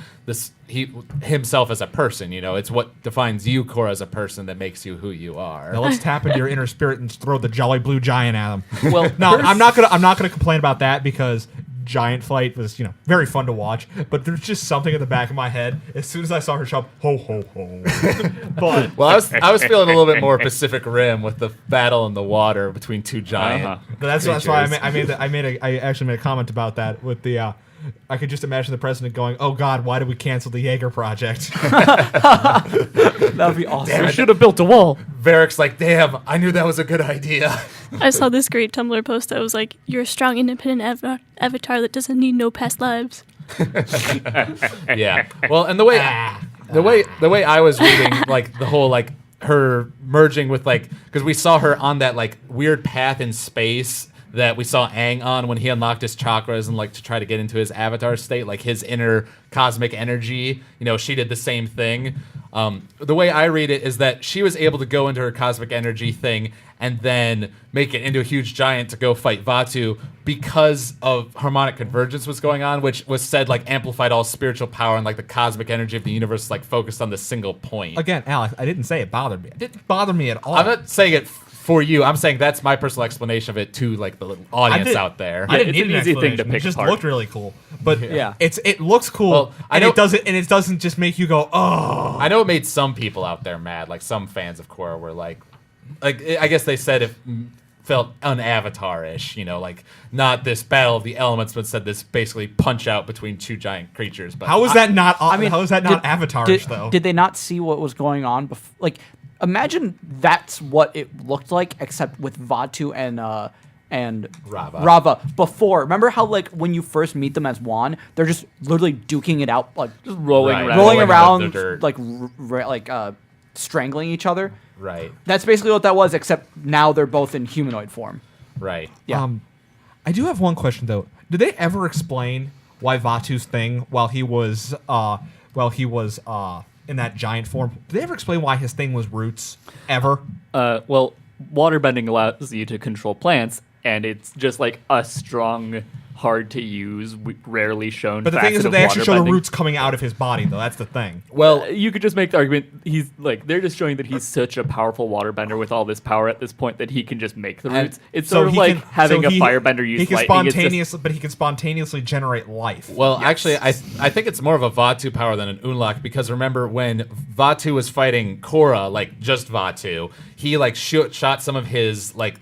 Speaker 1: himself as a person, it's what defines you, Korra, as a person that makes you who you are.
Speaker 4: Now let's tap into your inner spirit and throw the Jolly Blue Giant at him.
Speaker 3: Well,
Speaker 4: no, I'm not gonna complain about that because Giant Fight was, very fun to watch, but there's just something in the back of my head as soon as I saw her show up, ho ho ho. But
Speaker 1: well, I was feeling a little bit more Pacific Rim with the battle in the water between two giant.
Speaker 4: That's why I actually made a comment about that with the. I could just imagine the president going, "Oh God, why did we cancel the Jaeger project?"
Speaker 5: That would be awesome.
Speaker 3: We should have built a wall.
Speaker 1: Varric's like, damn, I knew that was a good idea.
Speaker 2: I saw this great Tumblr post that was like, "You're a strong, independent avatar that doesn't need no past lives."
Speaker 1: Yeah. Well, and the way I was reading, like the whole like her merging with like, because we saw her on that like weird path in space that we saw Aang on when he unlocked his chakras and like to try to get into his avatar state, like his inner cosmic energy. She did the same thing. The way I read it is that she was able to go into her cosmic energy thing and then make it into a huge giant to go fight Vaatu because of harmonic convergence was going on, which was said like amplified all spiritual power and like the cosmic energy of the universe like focused on the single point.
Speaker 4: Again, Alex, I didn't say it bothered me. It didn't bother me at all.
Speaker 1: I'm not saying it for you. I'm saying that's my personal explanation of it to like the audience out there.
Speaker 4: I didn't
Speaker 3: It's
Speaker 4: need
Speaker 3: an
Speaker 4: an
Speaker 3: easy thing to
Speaker 4: explanation.
Speaker 3: pick
Speaker 4: It just
Speaker 3: apart.
Speaker 4: looked really cool, but
Speaker 5: Yeah.
Speaker 4: it looks cool,
Speaker 1: Well, I
Speaker 4: and
Speaker 1: know-
Speaker 4: it doesn't just make you go, oh.
Speaker 1: I know it made some people out there mad. Like some fans of Korra were like I guess they said it felt un-Avatar-ish, like not this battle of the elements, but said this basically punch out between two giant creatures. But
Speaker 4: How is that not?
Speaker 5: I mean,
Speaker 4: how is that not Avatar-ish though?
Speaker 5: Did they not see what was going on? Like, imagine that's what it looked like, except with Vaatu and Rava before. Remember how like when you first meet them as Wan, they're just literally duking it out, like
Speaker 3: Just rolling
Speaker 1: Right.
Speaker 3: around.
Speaker 1: Rolling
Speaker 5: around,
Speaker 1: in the dirt.
Speaker 5: like strangling each other.
Speaker 1: Right.
Speaker 5: That's basically what that was, except now they're both in humanoid form.
Speaker 1: Right.
Speaker 5: Yeah.
Speaker 4: I do have one question though. Did they ever explain why Vaatu's thing while he was in that giant form? Did they ever explain why his thing was roots? Ever?
Speaker 3: Well, waterbending allows you to control plants, and it's just like a strong, hard to use, rarely shown.
Speaker 4: But the thing is
Speaker 3: facet
Speaker 4: that they
Speaker 3: of
Speaker 4: actually show the
Speaker 3: waterbending.
Speaker 4: roots coming out of his body though. That's the thing.
Speaker 1: Well,
Speaker 3: You could just make the argument he's like they're just showing that he's such a powerful waterbender with all this power at this point that he can just make the roots. It's sort of
Speaker 4: he
Speaker 3: like
Speaker 4: can-
Speaker 3: having
Speaker 4: so
Speaker 3: a
Speaker 4: he-
Speaker 3: firebender use
Speaker 4: He can
Speaker 3: lightning. It's just-
Speaker 4: spontaneously, but he can spontaneously generate life.
Speaker 1: Well, actually, I think it's more of a Vaatu power than an Unlock, because remember when Vaatu was fighting Korra, like just Vaatu, he like shot some of his like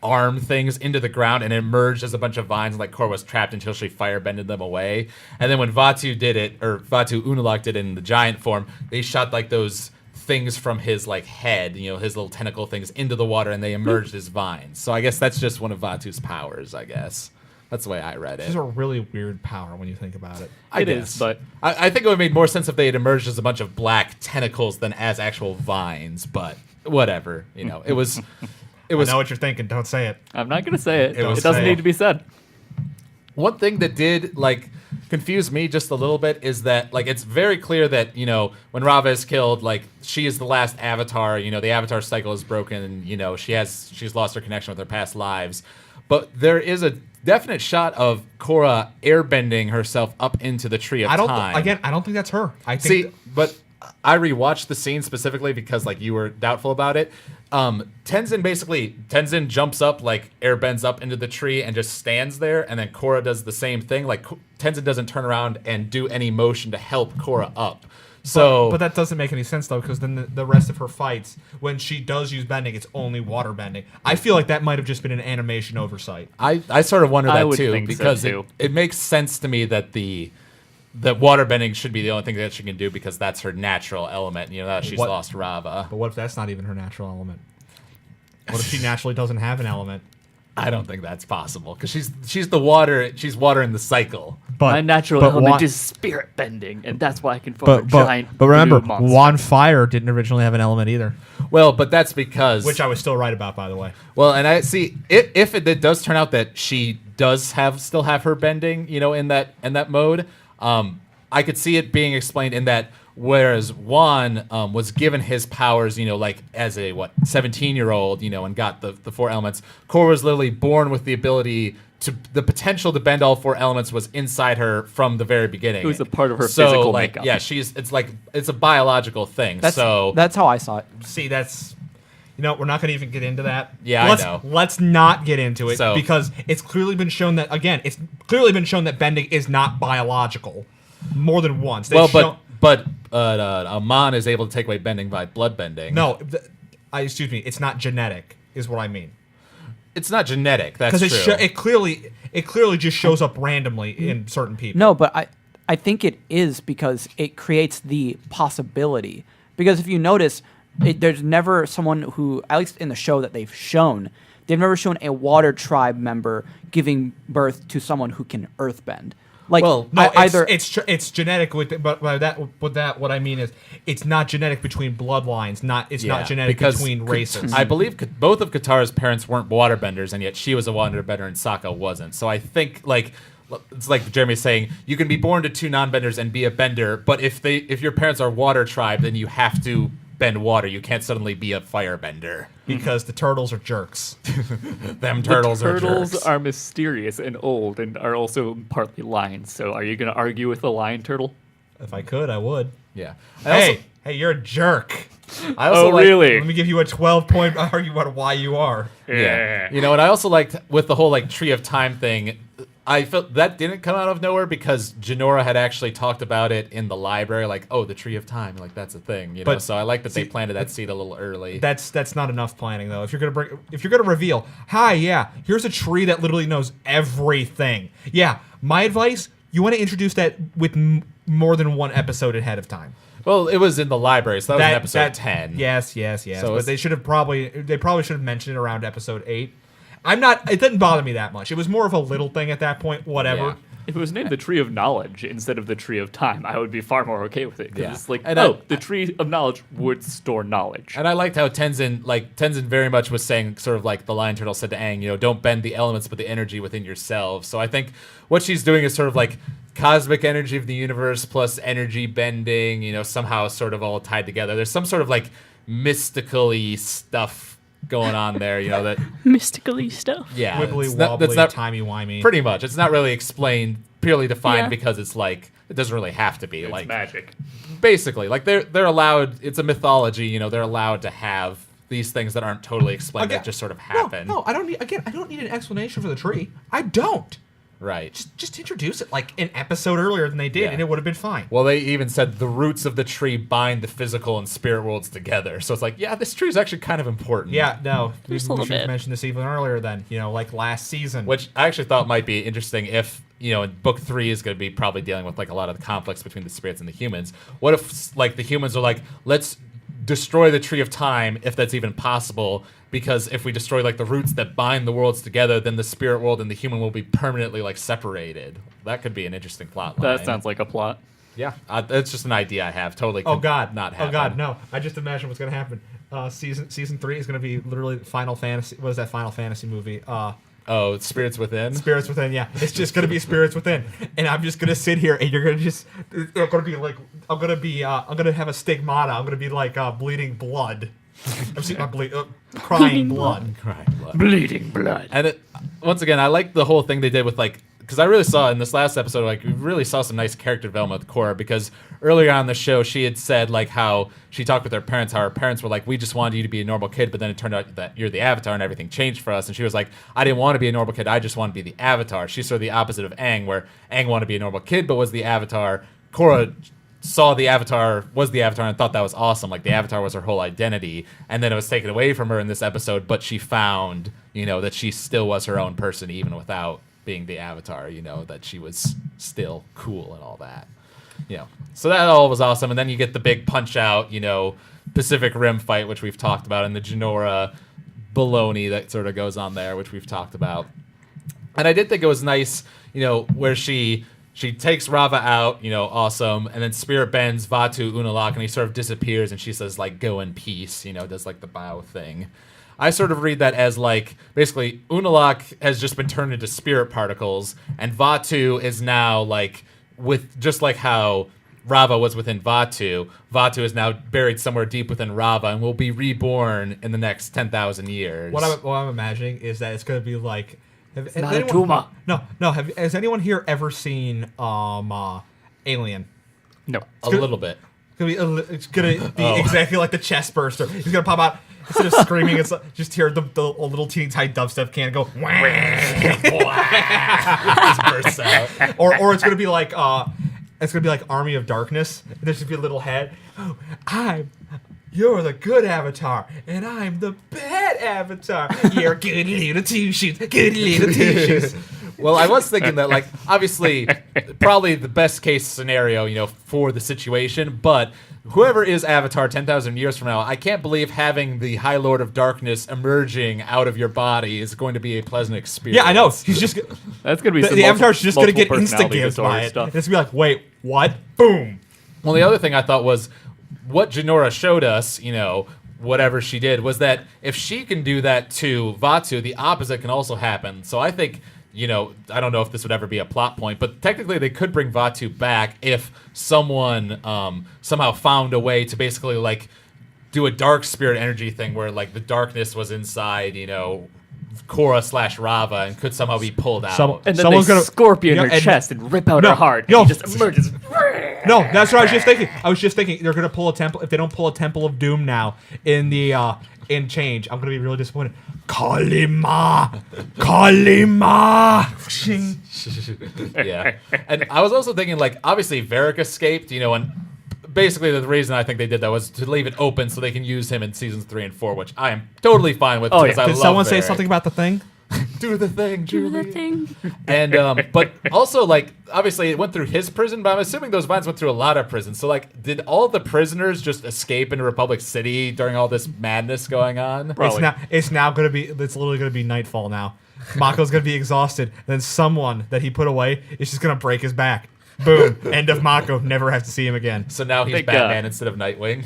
Speaker 1: arm things into the ground and it emerged as a bunch of vines, and like Korra was trapped until she firebended them away. And then when Vaatu did it, or Vaatu Unalak did it in the giant form, they shot like those things from his like head, his little tentacle things into the water, and they emerged as vines. So I guess that's just one of Vaatu's powers, I guess. That's the way I read it.
Speaker 4: This is a really weird power when you think about it.
Speaker 1: I
Speaker 3: It
Speaker 1: guess.
Speaker 3: is, but
Speaker 1: I think it would have made more sense if they had emerged as a bunch of black tentacles than as actual vines, but whatever. It was. It was
Speaker 4: I know what you're thinking. Don't say it.
Speaker 3: I'm not gonna say it.
Speaker 1: It was
Speaker 3: It doesn't
Speaker 1: say-
Speaker 3: need to be said.
Speaker 1: one thing that did like confuse me just a little bit is that like it's very clear that when Rava is killed, like she is the last Avatar. The Avatar cycle is broken, and she's lost her connection with her past lives. But there is a definite shot of Korra airbending herself up into the tree of
Speaker 4: I don't.
Speaker 1: time.
Speaker 4: I don't think that's her. I think.
Speaker 1: See, but I rewatched the scene specifically because like you were doubtful about it. Tenzin jumps up, like airbends up into the tree and just stands there, and then Korra does the same thing. Like Tenzin doesn't turn around and do any motion to help Korra up. So,
Speaker 4: but that doesn't make any sense though, because then the rest of her fights, when she does use bending, it's only water bending. I feel like that might have just been an animation oversight.
Speaker 1: I sort of wonder
Speaker 3: I
Speaker 1: that
Speaker 3: would
Speaker 1: too,
Speaker 3: think so,
Speaker 1: because
Speaker 3: too.
Speaker 1: it makes sense to me that the that water bending should be the only thing that she can do because that's her natural element. You know, now she's
Speaker 4: What-
Speaker 1: lost Rava.
Speaker 4: But what if that's not even her natural element? What if she naturally doesn't have an element?
Speaker 1: I don't think that's possible because she's the water. She's water in the cycle.
Speaker 3: My natural
Speaker 4: but
Speaker 3: element
Speaker 4: wa-
Speaker 3: is spirit bending, and that's why I can form a giant.
Speaker 4: but remember,
Speaker 3: blue monster.
Speaker 4: Juan Fire didn't originally have an element either,
Speaker 1: Well, but that's because
Speaker 4: which I was still right about, by the way.
Speaker 1: well, and I see if it does turn out that she does still have her bending, you know, in that mode. I could see it being explained in that. Whereas Juan was given his powers, you know, like as a 17-year-old, you know, and got the 4 elements. Korra was literally born with the ability the potential to bend all 4 elements was inside her from the very beginning.
Speaker 3: It was a part of her
Speaker 1: so,
Speaker 3: physical
Speaker 1: like,
Speaker 3: makeup.
Speaker 1: Yeah, it's a biological thing.
Speaker 5: That's how I saw it.
Speaker 4: See, that's we're not going to even get into that.
Speaker 1: Yeah,
Speaker 4: let's,
Speaker 1: I know.
Speaker 4: Let's not get into it
Speaker 1: So-
Speaker 4: because it's clearly been shown that bending is not biological more than once. They've
Speaker 1: well,
Speaker 4: shown-
Speaker 1: but Amon is able to take away bending by blood bending.
Speaker 4: no, excuse me, it's not genetic, is what I mean.
Speaker 1: It's not genetic. That's
Speaker 4: Because
Speaker 1: true.
Speaker 4: it clearly just shows up randomly in certain people.
Speaker 5: No, but I think it is because it creates the possibility. Because if you notice, there's never someone who, at least in the show that they've never shown a water tribe member giving birth to someone who can earthbend. Like,
Speaker 1: Well,
Speaker 4: No,
Speaker 5: either
Speaker 4: it's genetic but by that what I mean is it's not genetic between bloodlines, it's not genetic
Speaker 1: because
Speaker 4: between races.
Speaker 1: I believe both of Katara's parents weren't waterbenders, and yet she was a waterbender and Sokka wasn't. So I think it's like Jeremy's saying, you can be born to 2 non-benders and be a bender, but if your parents are water tribe, then you have to bend water. You can't suddenly be a firebender.
Speaker 4: because the turtles are jerks.
Speaker 1: Them turtles are
Speaker 3: Turtles
Speaker 1: jerks.
Speaker 3: are mysterious and old, and are also partly lions. So, are you going to argue with the lion turtle?
Speaker 4: If I could, I would.
Speaker 1: Yeah.
Speaker 4: Hey, you're a jerk.
Speaker 1: I also
Speaker 3: Oh,
Speaker 1: like-
Speaker 3: really?
Speaker 4: Let me give you a 12-point argument on why you are.
Speaker 1: Yeah. You know, and I also liked with the whole Tree of Time thing, I felt that didn't come out of nowhere because Jinora had actually talked about it in the library, the Tree of Time, that's a thing, you know.
Speaker 4: But
Speaker 1: So I like that they
Speaker 4: see,
Speaker 1: planted that seed a little early.
Speaker 4: That's not enough planning though. If you're gonna reveal, here's a tree that literally knows everything. Yeah, my advice: you want to introduce that with more than one episode ahead of time.
Speaker 1: Well, it was in the library, so that was in episode 10.
Speaker 4: Yes.
Speaker 1: So
Speaker 4: But they probably should have mentioned it around episode 8. It didn't bother me that much. It was more of a little thing at that point, whatever.
Speaker 1: Yeah.
Speaker 3: If it was named the Tree of Knowledge instead of the Tree of Time, I would be far more okay with it. 'Cause
Speaker 1: Yeah.
Speaker 3: it's like,
Speaker 1: And
Speaker 3: the Tree of Knowledge would store knowledge.
Speaker 1: And I liked how Tenzin very much was saying, sort of like the lion turtle said to Aang, don't bend the elements but the energy within yourselves. So I think what she's doing is sort of like cosmic energy of the universe plus energy bending, somehow sort of all tied together. There's some sort of mystical-y stuff going on there, that
Speaker 2: Mystically stuff.
Speaker 1: yeah,
Speaker 4: Wibbly
Speaker 1: it's not-
Speaker 4: wobbly,
Speaker 1: that's not
Speaker 4: timey wimey.
Speaker 1: pretty much. It's not really explained, purely defined
Speaker 2: Yeah.
Speaker 1: because it's it doesn't really have to be
Speaker 3: It's magic.
Speaker 1: basically they're allowed. It's a mythology, they're allowed to have these things that aren't totally explained that just sort of happen.
Speaker 4: No, I don't need. Again, I don't need an explanation for the tree. I don't.
Speaker 1: Right.
Speaker 4: Just introduce it an episode earlier than they did,
Speaker 1: Yeah.
Speaker 4: and it would have been fine.
Speaker 1: Well, they even said the roots of the tree bind the physical and spirit worlds together. So it's this tree is actually kind of important.
Speaker 4: Yeah, no. We
Speaker 2: Just a little
Speaker 4: should have
Speaker 2: bit.
Speaker 4: mentioned this even earlier then, last season.
Speaker 1: Which I actually thought might be interesting if, in book 3 is going to be probably dealing with a lot of the conflicts between the spirits and the humans. What if the humans are let's destroy the Tree of Time if that's even possible, because if we destroy the roots that bind the worlds together, then the spirit world and the human will be permanently separated. That could be an interesting plot line.
Speaker 3: That sounds like a plot.
Speaker 1: Yeah, that's just an idea I have. Totally.
Speaker 4: Oh
Speaker 1: could
Speaker 4: God!
Speaker 1: not happen.
Speaker 4: Oh God! No! I just imagine what's gonna happen. Season 3 is gonna be literally Final Fantasy. What is that Final Fantasy movie?
Speaker 1: Oh, Spirits Within.
Speaker 4: Spirits Within. Yeah, it's just gonna be Spirits Within, and I'm just gonna sit here, and you're gonna just. It's gonna be I'm gonna have a stigmata. I'm gonna be bleeding blood. I'm seeing my crying blood.
Speaker 1: Right, blood.
Speaker 3: Bleeding blood.
Speaker 1: And once again, I like the whole thing they did with because I really saw in this last episode, we really saw some nice character development with Korra, because earlier on the show, she had said, how she talked with her parents, how her parents were we just wanted you to be a normal kid, but then it turned out that you're the Avatar and everything changed for us. And she was I didn't want to be a normal kid, I just wanted to be the Avatar. She's sort of the opposite of Aang, where Aang wanted to be a normal kid, but was the Avatar. Korra saw the Avatar, was the Avatar, and thought that was awesome. The Avatar was her whole identity, and then it was taken away from her in this episode, but she found, that she still was her own person, even without being the Avatar, that she was still cool and all that. So that all was awesome. And then you get the big punch out, Pacific Rim fight, which we've talked about, and the Jinora baloney that sort of goes on there, which we've talked about. And I did think it was nice, where she takes Rava out, awesome, and then Spirit bends Vaatu Unalak, and he sort of disappears, and she says, like, go in peace, does, like, the bow thing. I sort of read that as, like, basically, Unalak has just been turned into spirit particles, and Vaatu is now, like, with, just like how Rava was within Vaatu is now buried somewhere deep within Rava, and will be reborn in the next 10,000 years.
Speaker 4: What I'm imagining is that it's going to be like...
Speaker 3: It's not a tumor.
Speaker 4: No. Has anyone here ever seen Alien?
Speaker 3: No.
Speaker 1: A little bit.
Speaker 4: It's gonna be exactly like the chest burster. He's gonna pop out instead of screaming. It's just hear the little teeny tiny dubstep can go.
Speaker 1: Just bursts out.
Speaker 4: Or it's gonna be like Army of Darkness. There's gonna be a little head. Oh, you're the good Avatar, and I'm the bad Avatar. You're good little two shoes. Good little two shoes.
Speaker 1: Well, I was thinking that, like, obviously, probably the best case scenario, for the situation, but whoever is Avatar 10,000 years from now, I can't believe having the High Lord of Darkness emerging out of your body is going to be a pleasant experience.
Speaker 4: Yeah, I know. He's just
Speaker 3: that's going to be
Speaker 4: the Avatar's just going to get
Speaker 3: personality
Speaker 4: insta-gived by it.
Speaker 3: stuff.
Speaker 4: It's going to be like, wait, what? Boom.
Speaker 1: Well, the other thing I thought was what Jinora showed us, whatever she did, was that if she can do that to Vaatu, the opposite can also happen. So I think, I don't know if this would ever be a plot point, but technically they could bring Vaatu back if someone somehow found a way to basically, like, do a dark spirit energy thing where, like, the darkness was inside, Korra / Rava and could somehow be pulled out.
Speaker 3: And then they scorpion her
Speaker 4: and-
Speaker 3: chest and rip out her heart.
Speaker 4: No.
Speaker 3: And he just emerges.
Speaker 4: No, that's what I was just thinking. they're going to pull a temple. If they don't pull a Temple of Doom now in the in Change, I'm going to be really disappointed. Kalima!
Speaker 1: Yeah. And I was also thinking, like, obviously Varric escaped, and basically the reason I think they did that was to leave it open so they can use him in seasons 3 and 4, which I am totally fine with.
Speaker 3: Oh,
Speaker 1: because
Speaker 3: yeah.
Speaker 1: I
Speaker 4: Did
Speaker 1: love
Speaker 4: someone say
Speaker 1: Varric.
Speaker 4: something about the thing?
Speaker 1: Do the thing,
Speaker 2: Do
Speaker 1: Julie.
Speaker 2: the thing.
Speaker 1: And but also, like, obviously it went through his prison, but I'm assuming those vines went through a lot of prisons. So, like, did all the prisoners just escape into Republic City during all this madness going on?
Speaker 3: Probably.
Speaker 4: It's literally going to be nightfall now. Mako's going to be exhausted. Then someone that he put away is just going to break his back. Boom. End of Mako. Never have to see him again.
Speaker 1: So now he's
Speaker 3: Thank
Speaker 1: Batman
Speaker 3: God.
Speaker 1: instead of Nightwing.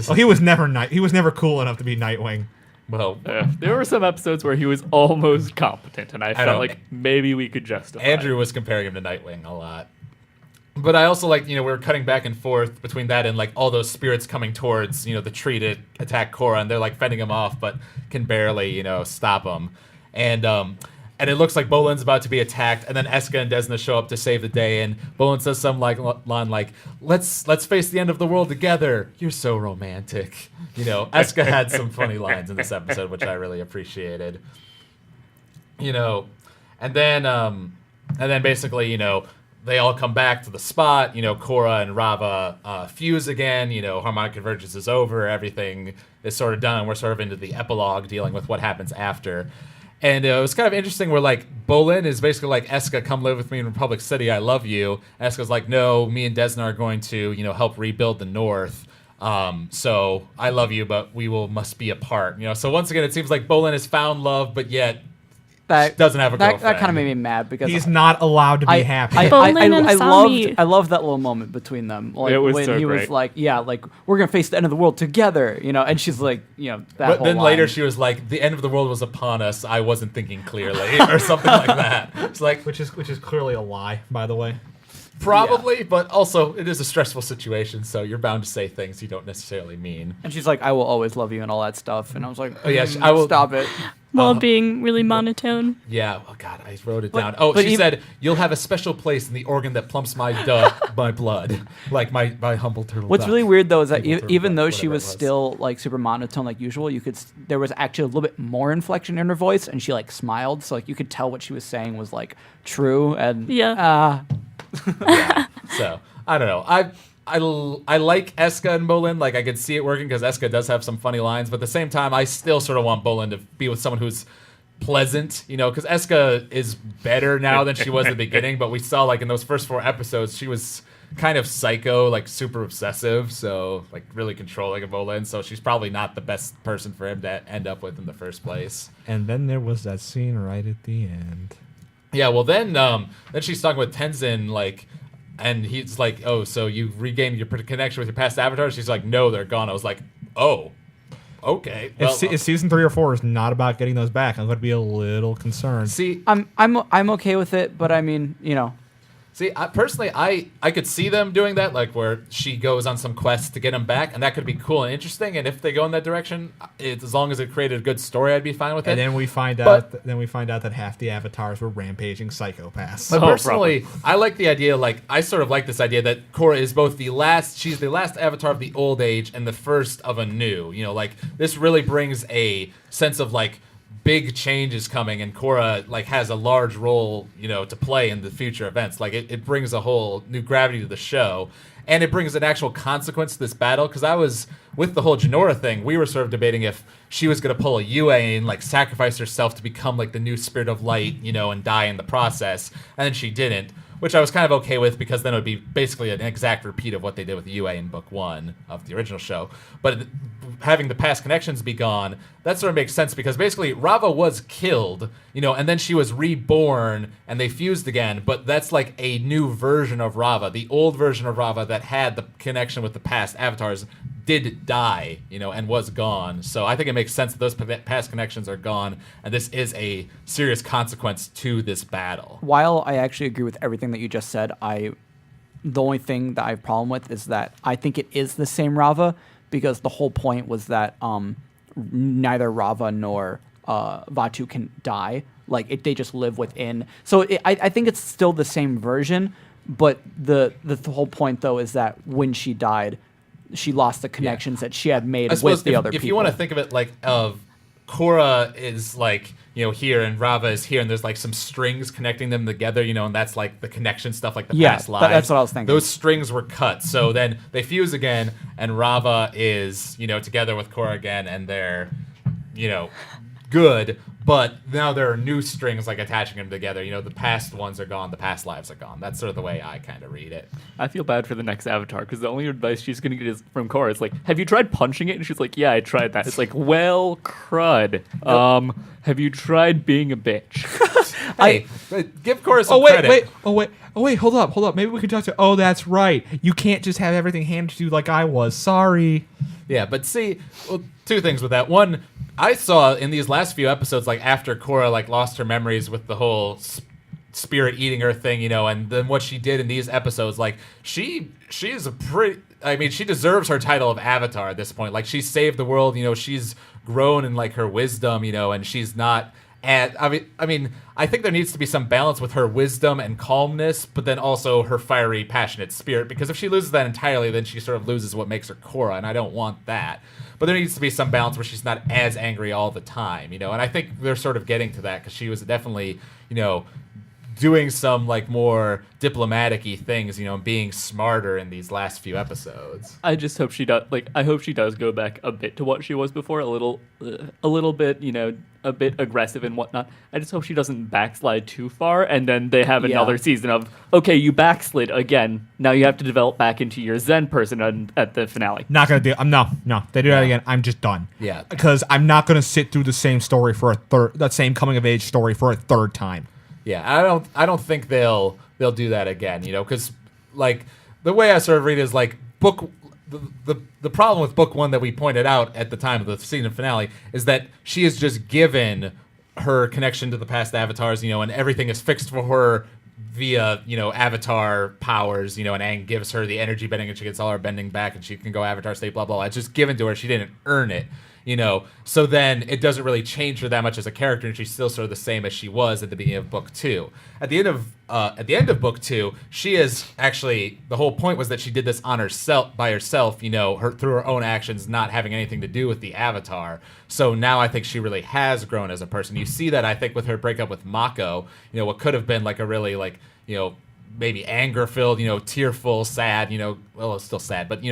Speaker 4: Oh, he was never cool enough to be Nightwing.
Speaker 1: Well,
Speaker 3: There were some episodes where he was almost competent, and I felt
Speaker 1: know.
Speaker 3: like maybe we could justify
Speaker 1: Andrew
Speaker 3: it.
Speaker 1: was comparing him to Nightwing a lot. But I also like, we were cutting back and forth between that and, like, all those spirits coming towards, the tree to attack Korra, and they're, like, fending him off, but can barely, stop him. And it looks like Bolin's about to be attacked, and then Eska and Desna show up to save the day, and Bolin says some line like, let's face the end of the world together. You're so romantic. Eska had some funny lines in this episode, which I really appreciated. And then basically, they all come back to the spot. Korra and Rava fuse again. Harmonic convergence is over. Everything is sort of done. We're sort of into the epilogue, dealing with what happens after. And it was kind of interesting where, like, Bolin is basically like, Eska, come live with me in Republic City. I love you. Eska's like, no, me and Desna are going to, help rebuild the North. So I love you, but we must be apart. So once again, it seems like Bolin has found love, but yet
Speaker 5: That
Speaker 1: doesn't have a girlfriend.
Speaker 5: That kind of made me mad because
Speaker 4: He's not allowed to be happy.
Speaker 2: Bolin and Asami.
Speaker 5: I loved that little moment between them. Like,
Speaker 3: It was
Speaker 5: when
Speaker 3: so
Speaker 5: he
Speaker 3: great.
Speaker 5: was like, yeah, like, we're gonna face the end of the world together, and she's like, that
Speaker 1: But
Speaker 5: whole
Speaker 1: then
Speaker 5: line.
Speaker 1: later she was like, the end of the world was upon us. I wasn't thinking clearly, or something like that. It's like,
Speaker 4: which is clearly a lie, by the way.
Speaker 1: probably, but also it is a stressful situation, so you're bound to say things you don't necessarily mean.
Speaker 5: And she's like, I will always love you and all that stuff. And I was like,
Speaker 1: Oh, yeah, I will-
Speaker 5: stop it.
Speaker 2: While being really monotone.
Speaker 1: Yeah. Oh God, I wrote it
Speaker 5: But-
Speaker 1: down. Oh,
Speaker 5: but
Speaker 1: she
Speaker 5: even-
Speaker 1: said, "You'll have a special place in the organ that plumps my my blood, like my humble turtle."
Speaker 5: What's
Speaker 1: duck."
Speaker 5: really weird though is that
Speaker 1: Humble turtle
Speaker 5: even
Speaker 1: duck,
Speaker 5: though she
Speaker 1: whatever
Speaker 5: was
Speaker 1: it
Speaker 5: still like super monotone like usual, there was actually a little bit more inflection in her voice, and she like smiled, so like you could tell what she was saying was like true. And
Speaker 2: Yeah.
Speaker 1: So I don't know. I like Eska and Bolin. Like, I could see it working because Eska does have some funny lines, but at the same time, I still sort of want Bolin to be with someone who's pleasant, because Eska is better now than she was at the beginning. But we saw, like, in those first 4 episodes, she was kind of psycho, like super obsessive, so like really controlling of Bolin. So she's probably not the best person for him to end up with in the first place.
Speaker 4: And then there was that scene right at the end.
Speaker 1: Yeah, well then she's talking with Tenzin, like, and he's like, "Oh, so you regained your connection with your past avatars?" She's like, "No, they're gone." I was like, "Oh, okay." Well,
Speaker 4: If season 3 or 4 is not about getting those back, I'm going to be a little concerned.
Speaker 1: see,
Speaker 5: I'm okay with it, but I mean,
Speaker 1: personally, I could see them doing that, like where she goes on some quest to get him back, and that could be cool and interesting. And if they go in that direction, as long as it created a good story, I'd be fine with it.
Speaker 4: And then we find out that half the avatars were rampaging psychopaths.
Speaker 1: But personally, I like the idea. Like, I sort of like this idea that Korra is both she's the last avatar of the old age and the first of a new. You know, like this really brings a sense of like big change is coming, and Korra like has a large role, to play in the future events. Like it brings a whole new gravity to the show, and it brings an actual consequence to this battle. Because I was with the whole Jinora thing, we were sort of debating if she was going to pull a Yue and like sacrifice herself to become like the new spirit of light, and die in the process, and then she didn't. Which I was kind of okay with, because then it would be basically an exact repeat of what they did with Yue in book 1 of the original show. But having the past connections be gone, that sort of makes sense, because basically Rava was killed, and then she was reborn and they fused again. But that's like a new version of Rava. The old version of Rava that had the connection with the past avatars did die, and was gone. So I think it makes sense that those past connections are gone, and this is a serious consequence to this battle.
Speaker 5: while I actually agree with everything that you just said, the only thing that I have a problem with is that I think it is the same Rava, because the whole point was that neither Rava nor Vaatu can die. Like they just live within. So I think it's still the same version, but the whole point though is that when she died, she lost the connections that she had made with the other people.
Speaker 1: If you want to think of it like Korra is like, here, and Rava is here, and there's like some strings connecting them together, and that's like the connection stuff, like the past lives.
Speaker 5: That's what I was thinking.
Speaker 1: Those strings were cut, so then they fuse again, and Rava is, together with Korra again, and they're, good, but now there are new strings like attaching them together. The past ones are gone, the past lives are gone. That's sort of the way I kind of read it.
Speaker 3: I feel bad for the next avatar, because the only advice she's going to get is from Korra. It's like, have you tried punching it? And she's like, yeah, I tried that. It's like, well, crud. Have you tried being a bitch?
Speaker 1: Hey, give Korra some credit.
Speaker 4: Wait, hold up. Maybe we could talk to... Oh, that's right. You can't just have everything handed to you like I was. Sorry.
Speaker 1: Yeah, but see, two things with that. One, I saw in these last few episodes, like after Korra like lost her memories with the whole spirit eating her thing, and then what she did in these episodes, like she's a pretty... I mean, she deserves her title of Avatar at this point. Like, she saved the world, she's grown in like her wisdom, and she's not... And I mean, I think there needs to be some balance with her wisdom and calmness, but then also her fiery, passionate spirit. Because if she loses that entirely, then she sort of loses what makes her Korra, and I don't want that. But there needs to be some balance where she's not as angry all the time, And I think they're sort of getting to that, because she was definitely, doing some like more diplomatic-y things, being smarter in these last few episodes.
Speaker 3: I just hope she does. Like, I hope she does go back a bit to what she was before, a little bit, a bit aggressive and whatnot. I just hope she doesn't backslide too far, and then they have another season of, okay, you backslid again. Now you have to develop back into your Zen person at the finale.
Speaker 4: Not gonna do. No. They do that again. I'm just done.
Speaker 1: Yeah,
Speaker 4: because I'm not gonna sit through the same story that same coming of age story for a third time.
Speaker 1: Yeah, I don't think they'll do that again, because like the way I sort of read it is like the problem with book 1 that we pointed out at the time of the season finale is that she is just given her connection to the past avatars, and everything is fixed for her via, avatar powers, and Aang gives her the energy bending and she gets all her bending back and she can go avatar state, blah, blah, blah. It's just given to her. She didn't earn it. So then it doesn't really change her that much as a character, and she's still sort of the same as she was at the beginning of book 2. At the end of book 2, she is actually, the whole point was that she did this on herself, by herself, through her own actions, not having anything to do with the Avatar. So now I think she really has grown as a person. You see that, I think, with her breakup with Mako, what could have been like a really like, maybe anger-filled, tearful, sad, well, it's still sad, but,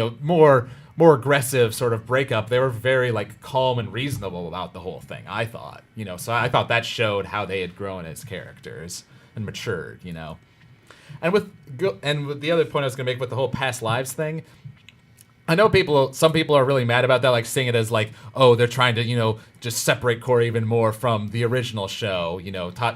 Speaker 1: more aggressive sort of breakup. They were very like calm and reasonable about the whole thing, I thought. So I thought that showed how they had grown as characters and matured, And with the other point I was going to make with the whole past lives thing, I know some people are really mad about that, like seeing it as like, oh, they're trying to, just separate Korra even more from the original show,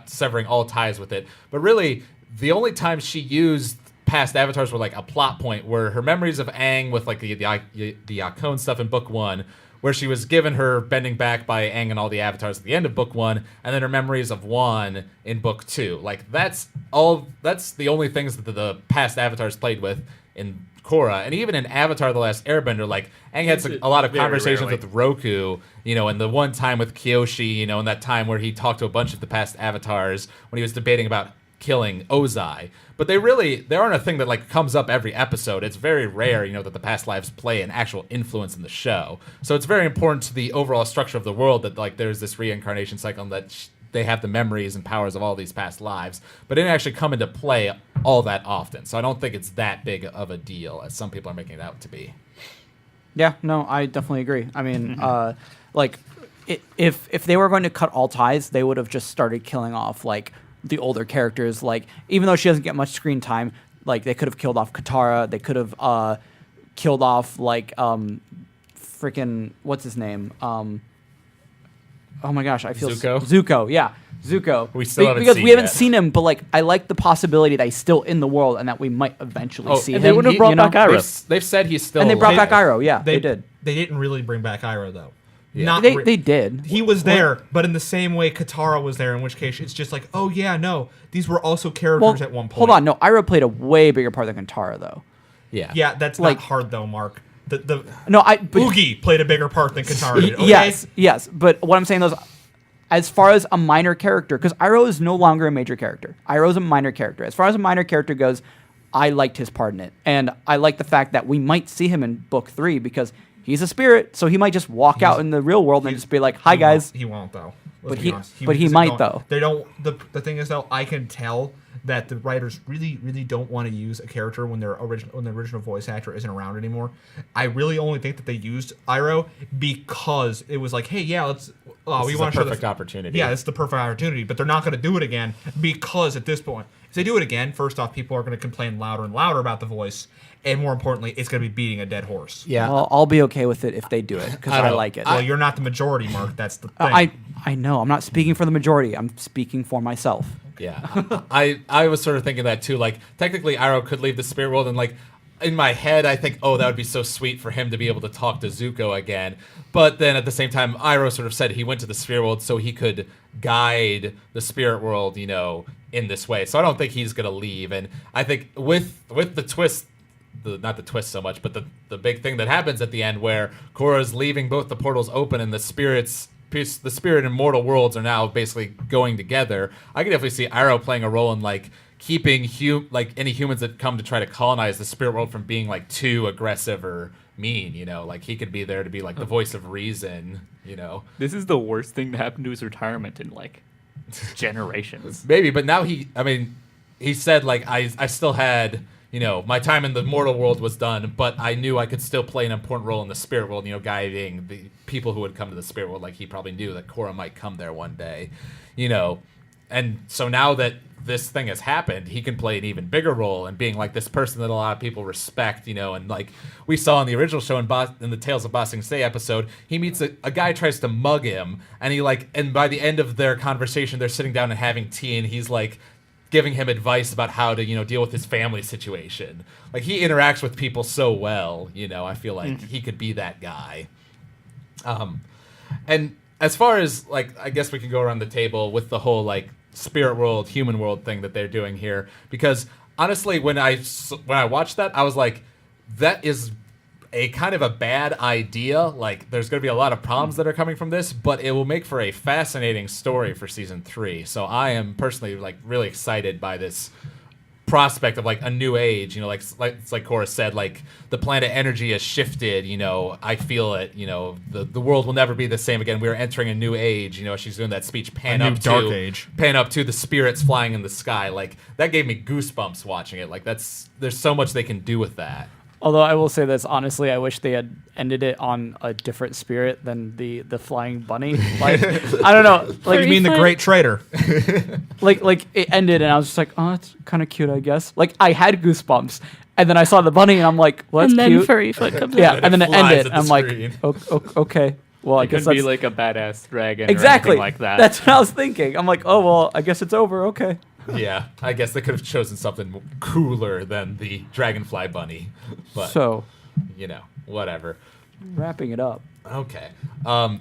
Speaker 1: severing all ties with it. But really, the only time she used past avatars were like a plot point where her memories of Aang with like the Yakone stuff in book 1, where she was given her bending back by Aang and all the avatars at the end of book 1, and then her memories of Wan in book 2. Like that's the only things that the past avatars played with in Korra. And even in Avatar: The Last Airbender, like Aang had a lot of conversations with Roku, and the one time with Kyoshi, and that time where he talked to a bunch of the past avatars when he was debating about killing Ozai. But they aren't a thing that like comes up every episode. It's very rare, that the past lives play an actual influence in the show. So it's very important to the overall structure of the world that like there's this reincarnation cycle and that they have the memories and powers of all these past lives, but it didn't actually come into play all that often. So I don't think it's that big of a deal as some people are making it out to be.
Speaker 5: Yeah, no, I definitely agree. I mean, if they were going to cut all ties, they would have just started killing off like the older characters. Like, even though she doesn't get much screen time, like they could have killed off Katara. They could have killed off like freaking what's his name? Oh my gosh, I feel Zuko, yeah, Zuko.
Speaker 1: We still haven't
Speaker 5: because
Speaker 1: seen
Speaker 5: we haven't
Speaker 1: yet.
Speaker 5: seen him, but like I like the possibility that he's still in the world and that we might eventually see him.
Speaker 3: They would have brought back Iroh.
Speaker 1: They've said he's still.
Speaker 5: And they brought
Speaker 1: alive.
Speaker 5: back Iroh. Yeah, they did.
Speaker 4: They didn't really bring back Iroh though.
Speaker 1: Yeah.
Speaker 5: They did.
Speaker 4: He was there, but in the same way Katara was there, in which case it's just like, oh yeah, no, these were also characters at one point.
Speaker 5: Hold on, no, Iroh played a way bigger part than Katara though.
Speaker 1: Yeah.
Speaker 4: Yeah, that's
Speaker 5: Like-
Speaker 4: not hard though, Mark. But
Speaker 5: Oogie
Speaker 4: played a bigger part than Katara did. Okay?
Speaker 5: Yes, but what I'm saying is, as far as a minor character, because Iroh is no longer a major character. Iroh is a minor character. As far as a minor character goes, I liked his part in it. And I like the fact that we might see him in book 3 because he's a spirit, so he might just walk out in the real world and just be like, hi, guys.
Speaker 4: He won't though.
Speaker 5: But
Speaker 4: Let's
Speaker 5: he-
Speaker 4: be honest.
Speaker 5: but he
Speaker 4: isn't
Speaker 5: might,
Speaker 4: going-
Speaker 5: though.
Speaker 4: They don't. The thing is though, I can tell that the writers really don't want to use a character when the original voice actor isn't around anymore. I really only think that they used Iroh because it was like, hey, yeah, let's. We
Speaker 1: is
Speaker 4: want
Speaker 1: a
Speaker 4: to
Speaker 1: perfect opportunity.
Speaker 4: Yeah, it's the perfect opportunity. But they're not going to do it again because at this point, if they do it again, first off, people are going to complain louder and louder about the voice, and more importantly, it's going to be beating a dead horse.
Speaker 1: Yeah.
Speaker 5: Well, I'll be okay with it if they do it because I
Speaker 1: don't-
Speaker 5: like it.
Speaker 4: Well, you're not the majority, Mark. That's the thing.
Speaker 5: I know. I'm not speaking for the majority. I'm speaking for myself.
Speaker 1: Yeah, I was sort of thinking that too. Like, technically, Iroh could leave the spirit world, and like, in my head, I think, oh, that would be so sweet for him to be able to talk to Zuko again. But then at the same time, Iroh sort of said he went to the spirit world so he could guide the spirit world, in this way. So I don't think he's gonna leave. And I think with the twist. Not the twist so much, but the big thing that happens at the end where Korra's leaving both the portals open and the spirit and mortal worlds are now basically going together. I can definitely see Iroh playing a role in like keeping any humans that come to try to colonize the spirit world from being like too aggressive or mean. Like he could be there to be like the voice of reason.
Speaker 3: This is the worst thing to happen to his retirement in like generations.
Speaker 1: Maybe, but now he said like I still had. My time in the mortal world was done, but I knew I could still play an important role in the spirit world, guiding the people who would come to the spirit world. Like, he probably knew that Korra might come there one day, And so now that this thing has happened, he can play an even bigger role in being, like, this person that a lot of people respect, and, like, we saw in the original show in the Tales of Ba Sing Se episode, he meets a guy tries to mug him, and by the end of their conversation, they're sitting down and having tea, and he's, like, giving him advice about how to, deal with his family situation. Like, he interacts with people so well, I feel like he could be that guy. And as far as, like, I guess we can go around the table with the whole, like, spirit world, human world thing that they're doing here. Because, honestly, when I watched that, I was like, that is a kind of a bad idea. Like, there's going to be a lot of problems that are coming from this, but it will make for a fascinating story for season 3. So I am personally like really excited by this prospect of like a new age. Like Korra said, like the planet energy has shifted. I feel it. The world will never be the same again. We're entering a new age. She's doing that speech, pan up to the spirits flying in the sky. Like that gave me goosebumps watching it. Like there's so much they can do with that.
Speaker 5: Although I will say this honestly, I wish they had ended it on a different spirit than the flying bunny. Like I don't know, like
Speaker 4: You mean the Great Trader?
Speaker 5: like it ended and I was just like, oh, it's kind of cute, I guess. Like I had goosebumps, and then I saw the bunny and I'm like, well, that's
Speaker 2: and then
Speaker 5: cute.
Speaker 2: furry foot comes
Speaker 5: Yeah,
Speaker 2: out.
Speaker 5: and then it
Speaker 1: flies
Speaker 5: ended.
Speaker 1: at the
Speaker 5: I'm like,
Speaker 1: screen.
Speaker 5: Okay. Well, I
Speaker 3: It
Speaker 5: guess
Speaker 3: could be
Speaker 5: that's
Speaker 3: like a badass dragon
Speaker 5: exactly
Speaker 3: or anything like that.
Speaker 5: That's what I was thinking. I'm like, oh well, I guess it's over. Okay.
Speaker 1: Yeah, I guess they could have chosen something cooler than the dragonfly bunny, but
Speaker 5: So
Speaker 1: whatever.
Speaker 5: wrapping it up.
Speaker 1: Okay. Oh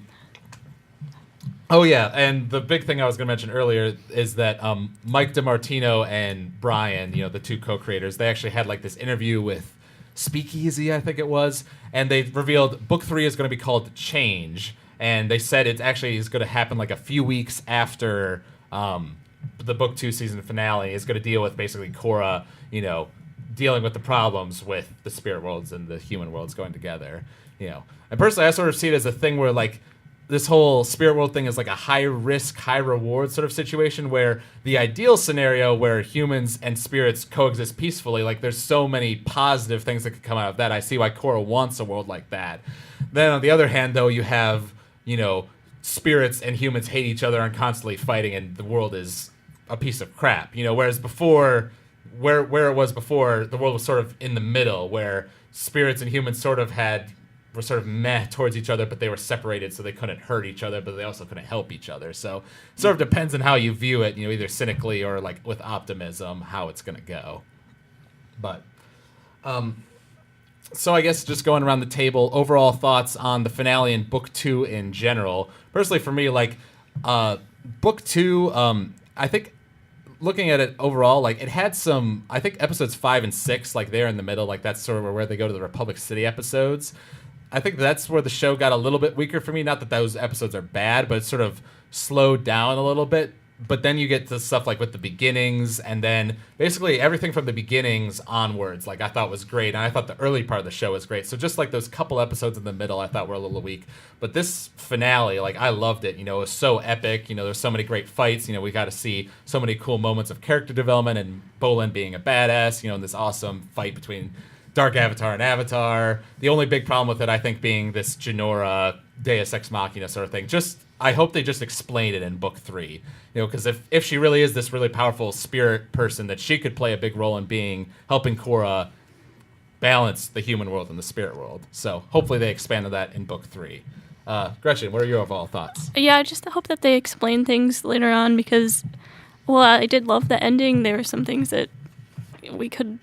Speaker 1: yeah, and the big thing I was going to mention earlier is that Mike DiMartino and Brian, the two co-creators, they actually had like this interview with Speakeasy, I think it was, and they revealed book 3 is going to be called Change, and they said it actually is going to happen like a few weeks after the book 2 season finale. Is going to deal with basically Korra, dealing with the problems with the spirit worlds and the human worlds going together. And personally, I sort of see it as a thing where like this whole spirit world thing is like a high risk, high reward sort of situation where the ideal scenario where humans and spirits coexist peacefully, like there's so many positive things that could come out of that. I see why Korra wants a world like that. Then on the other hand, though, you have, spirits and humans hate each other and constantly fighting, and the world is a piece of crap. Whereas before, where it was before, the world was sort of in the middle, where spirits and humans were sort of meh towards each other, but they were separated, so they couldn't hurt each other, but they also couldn't help each other. So it sort of depends on how you view it, either cynically or like with optimism, how it's going to go. But, so I guess just going around the table, overall thoughts on the finale and book 2 in general. Personally, for me, like, book 2, I think looking at it overall, like it had some, I think episodes 5 and 6, like they're in the middle, like that's sort of where they go to the Republic City episodes. I think that's where the show got a little bit weaker for me. Not that those episodes are bad, but it sort of slowed down a little bit. But then you get to stuff like with the beginnings, and then basically everything from the beginnings onwards, like I thought was great. And I thought the early part of the show was great. So just like those couple episodes in the middle, I thought were a little weak. But this finale, like I loved it. It was so epic. There's so many great fights. We got to see so many cool moments of character development and Bolin being a badass, in this awesome fight between Dark Avatar and Avatar. The only big problem with it, I think, being this Jinora Deus Ex Machina sort of thing. I hope they just explain it in book 3. Because if she really is this really powerful spirit person, that she could play a big role in helping Korra balance the human world and the spirit world. So hopefully they expanded that in book 3. Gretchen, what are your overall thoughts?
Speaker 2: Yeah, I just hope that they explain things later on because, well, I did love the ending. There were some things that we could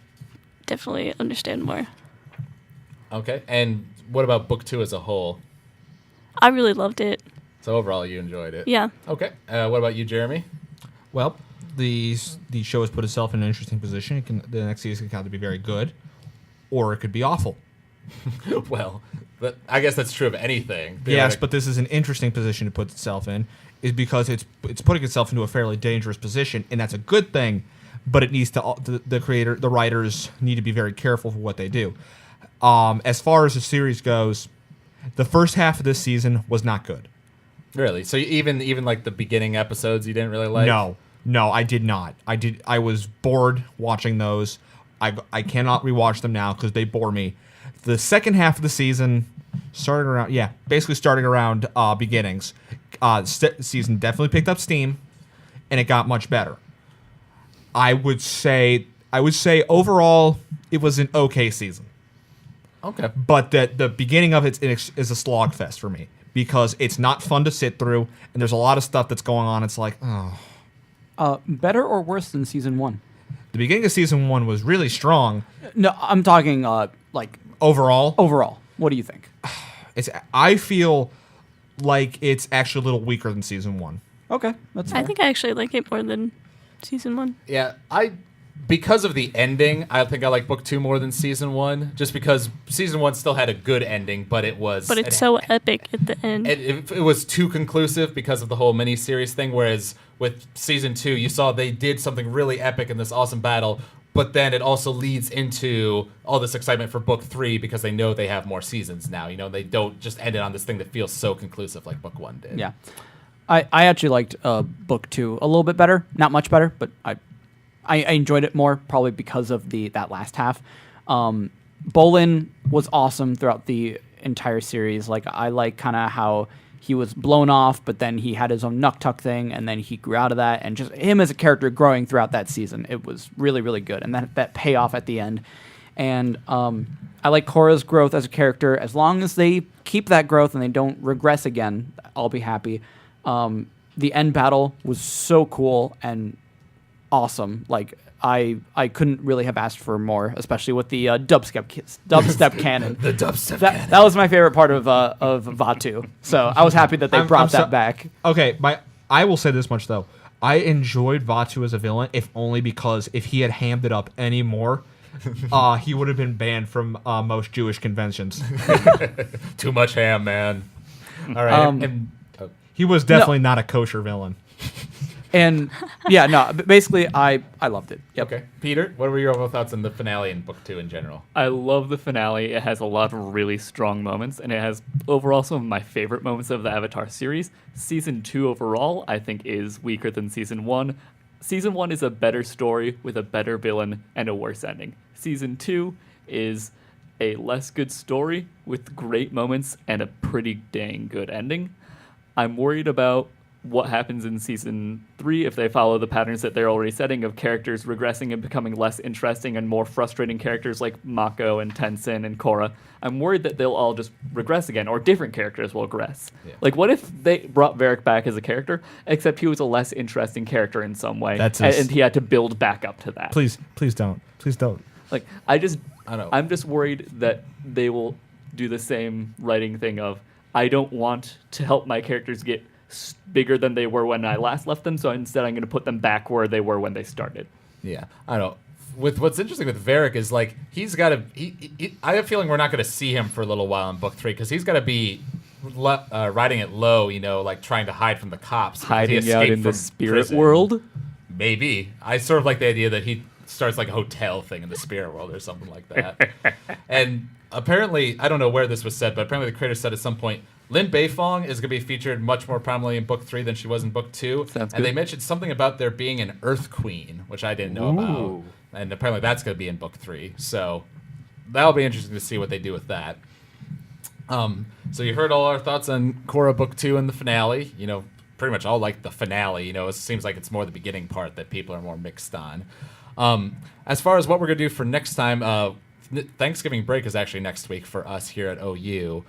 Speaker 2: definitely understand more.
Speaker 1: Okay, and what about book 2 as a whole?
Speaker 2: I really loved it.
Speaker 1: So overall, you enjoyed it?
Speaker 2: Yeah.
Speaker 1: Okay, what about you, Jeremy?
Speaker 4: Well, the show has put itself in an interesting position. The next season can either be very good, or it could be awful.
Speaker 1: Well, I guess that's true of anything.
Speaker 4: Yes, but this is an interesting position to put itself in, is because it's putting itself into a fairly dangerous position, and that's a good thing. But it needs to the writers need to be very careful for what they do. As far as the series goes, the first half of this season was not good.
Speaker 1: Really? So even like the beginning episodes, you didn't really like?
Speaker 4: No, I did not. I was bored watching those. I cannot rewatch them now because they bore me. The second half of the season, starting around beginnings, season definitely picked up steam, and it got much better. I would say overall it was an okay season.
Speaker 1: Okay.
Speaker 4: But the beginning of it is a slogfest for me because it's not fun to sit through, and there's a lot of stuff that's going on. It's like, oh.
Speaker 5: Better or worse than season 1?
Speaker 4: The beginning of season 1 was really strong.
Speaker 5: No, I'm talking like
Speaker 4: Overall,
Speaker 5: what do you think?
Speaker 4: I feel like it's actually a little weaker than season 1.
Speaker 5: Okay, that's fair.
Speaker 2: I think I actually like it more than season 1.
Speaker 1: Yeah, because of the ending, I think I like book 2 more than season 1, just because season 1 still had a good ending, but it's
Speaker 2: so epic at the end.
Speaker 1: It was too conclusive because of the whole miniseries thing, whereas with season 2, you saw they did something really epic in this awesome battle, but then it also leads into all this excitement for book 3 because they know they have more seasons now. They don't just end it on this thing that feels so conclusive like book 1 did.
Speaker 5: Yeah. I actually liked book 2 a little bit better. Not much better, but I enjoyed it more probably because of that last half. Bolin was awesome throughout the entire series. Like, I like kind of how he was blown off, but then he had his own Nuktuk thing, and then he grew out of that. And just him as a character growing throughout that season, it was really, really good. And that payoff at the end. And I like Korra's growth as a character. As long as they keep that growth and they don't regress again, I'll be happy. The end battle was so cool and awesome. Like, I couldn't really have asked for more, especially with the dubstep cannon.
Speaker 1: The dubstep
Speaker 5: cannon. That was my favorite part of Vaatu. So I was happy that they brought that back.
Speaker 4: Okay, I will say this much though. I enjoyed Vaatu as a villain, if only because if he had hammed it up any more, he would have been banned from most Jewish conventions.
Speaker 1: Too much ham, man. All right.
Speaker 4: He was definitely not a kosher villain.
Speaker 5: And yeah, no, basically I loved it. Yep.
Speaker 1: Okay. Peter, what were your overall thoughts on the finale and book 2 in general?
Speaker 3: I love the finale. It has a lot of really strong moments, and it has overall some of my favorite moments of the Avatar series. Season 2 overall, I think, is weaker than Season 1. Season 1 is a better story with a better villain and a worse ending. Season 2 is a less good story with great moments and a pretty dang good ending. I'm worried about what happens in Season 3 if they follow the patterns that they're already setting of characters regressing and becoming less interesting and more frustrating characters like Mako and Tenzin and Korra. I'm worried that they'll all just regress again, or different characters will regress. Yeah. Like, what if they brought Varric back as a character, except he was a less interesting character in some way, and he had to build back up to that?
Speaker 4: Please don't.
Speaker 3: Like, I'm just worried that they will do the same writing thing of, I don't want to help my characters get bigger than they were when I last left them, so instead I'm going to put them back where they were when they started.
Speaker 1: Yeah, I don't know. With what's interesting with Varric is, like, he's got to. I have a feeling we're not going to see him for a little while in book 3 because he's got to be riding it low, like trying to hide from the cops,
Speaker 3: hiding out in the spirit world.
Speaker 1: Maybe I sort of like the idea that he starts like a hotel thing in the spirit world or something like that. And apparently, I don't know where this was said, but apparently the creator said at some point, Lin Beifong is going to be featured much more prominently in book 3 than she was in book 2.
Speaker 3: Sounds
Speaker 1: and
Speaker 3: good.
Speaker 1: They mentioned something about there being an Earth Queen, which I didn't know about. And apparently that's going to be in book 3. So that'll be interesting to see what they do with that. So you heard all our thoughts on Korra book 2 and the finale. Pretty much all like the finale. It seems like it's more the beginning part that people are more mixed on. As far as what we're going to do for next time, Thanksgiving break is actually next week for us here at OU.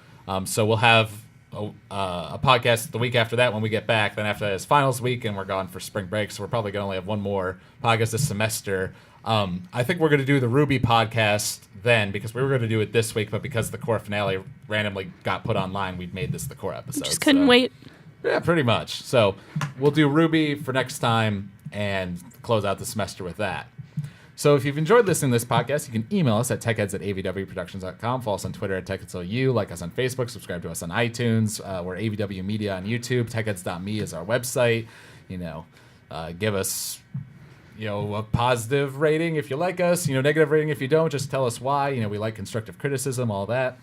Speaker 1: So we'll have a podcast the week after that when we get back. Then after that is finals week, and we're gone for spring break. So we're probably going to only have one more podcast this semester. I think we're going to do the Ruby podcast then, because we were going to do it this week, but because the Korra finale randomly got put online, we've made this the Korra episode.
Speaker 2: Just couldn't wait.
Speaker 1: Yeah, pretty much. So we'll do Ruby for next time and close out the semester with that. So if you've enjoyed listening to this podcast, you can email us at techheads@avwproductions.com. Follow us on Twitter at techheadsou. Like us on Facebook. Subscribe to us on iTunes. We're AVW Media on YouTube. Techheads.me is our website. Give us, a positive rating if you like us. Negative rating if you don't. Just tell us why. We like constructive criticism, all that.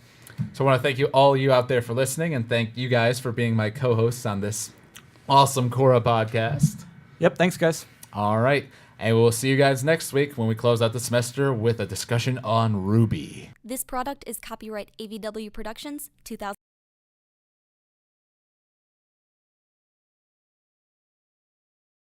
Speaker 1: So I want to thank all you out there for listening, and thank you guys for being my co-hosts on this awesome Korra podcast.
Speaker 5: Yep, thanks, guys.
Speaker 1: All right. And we'll see you guys next week when we close out the semester with a discussion on Ruby.
Speaker 6: This product is copyright AVW Productions 2000.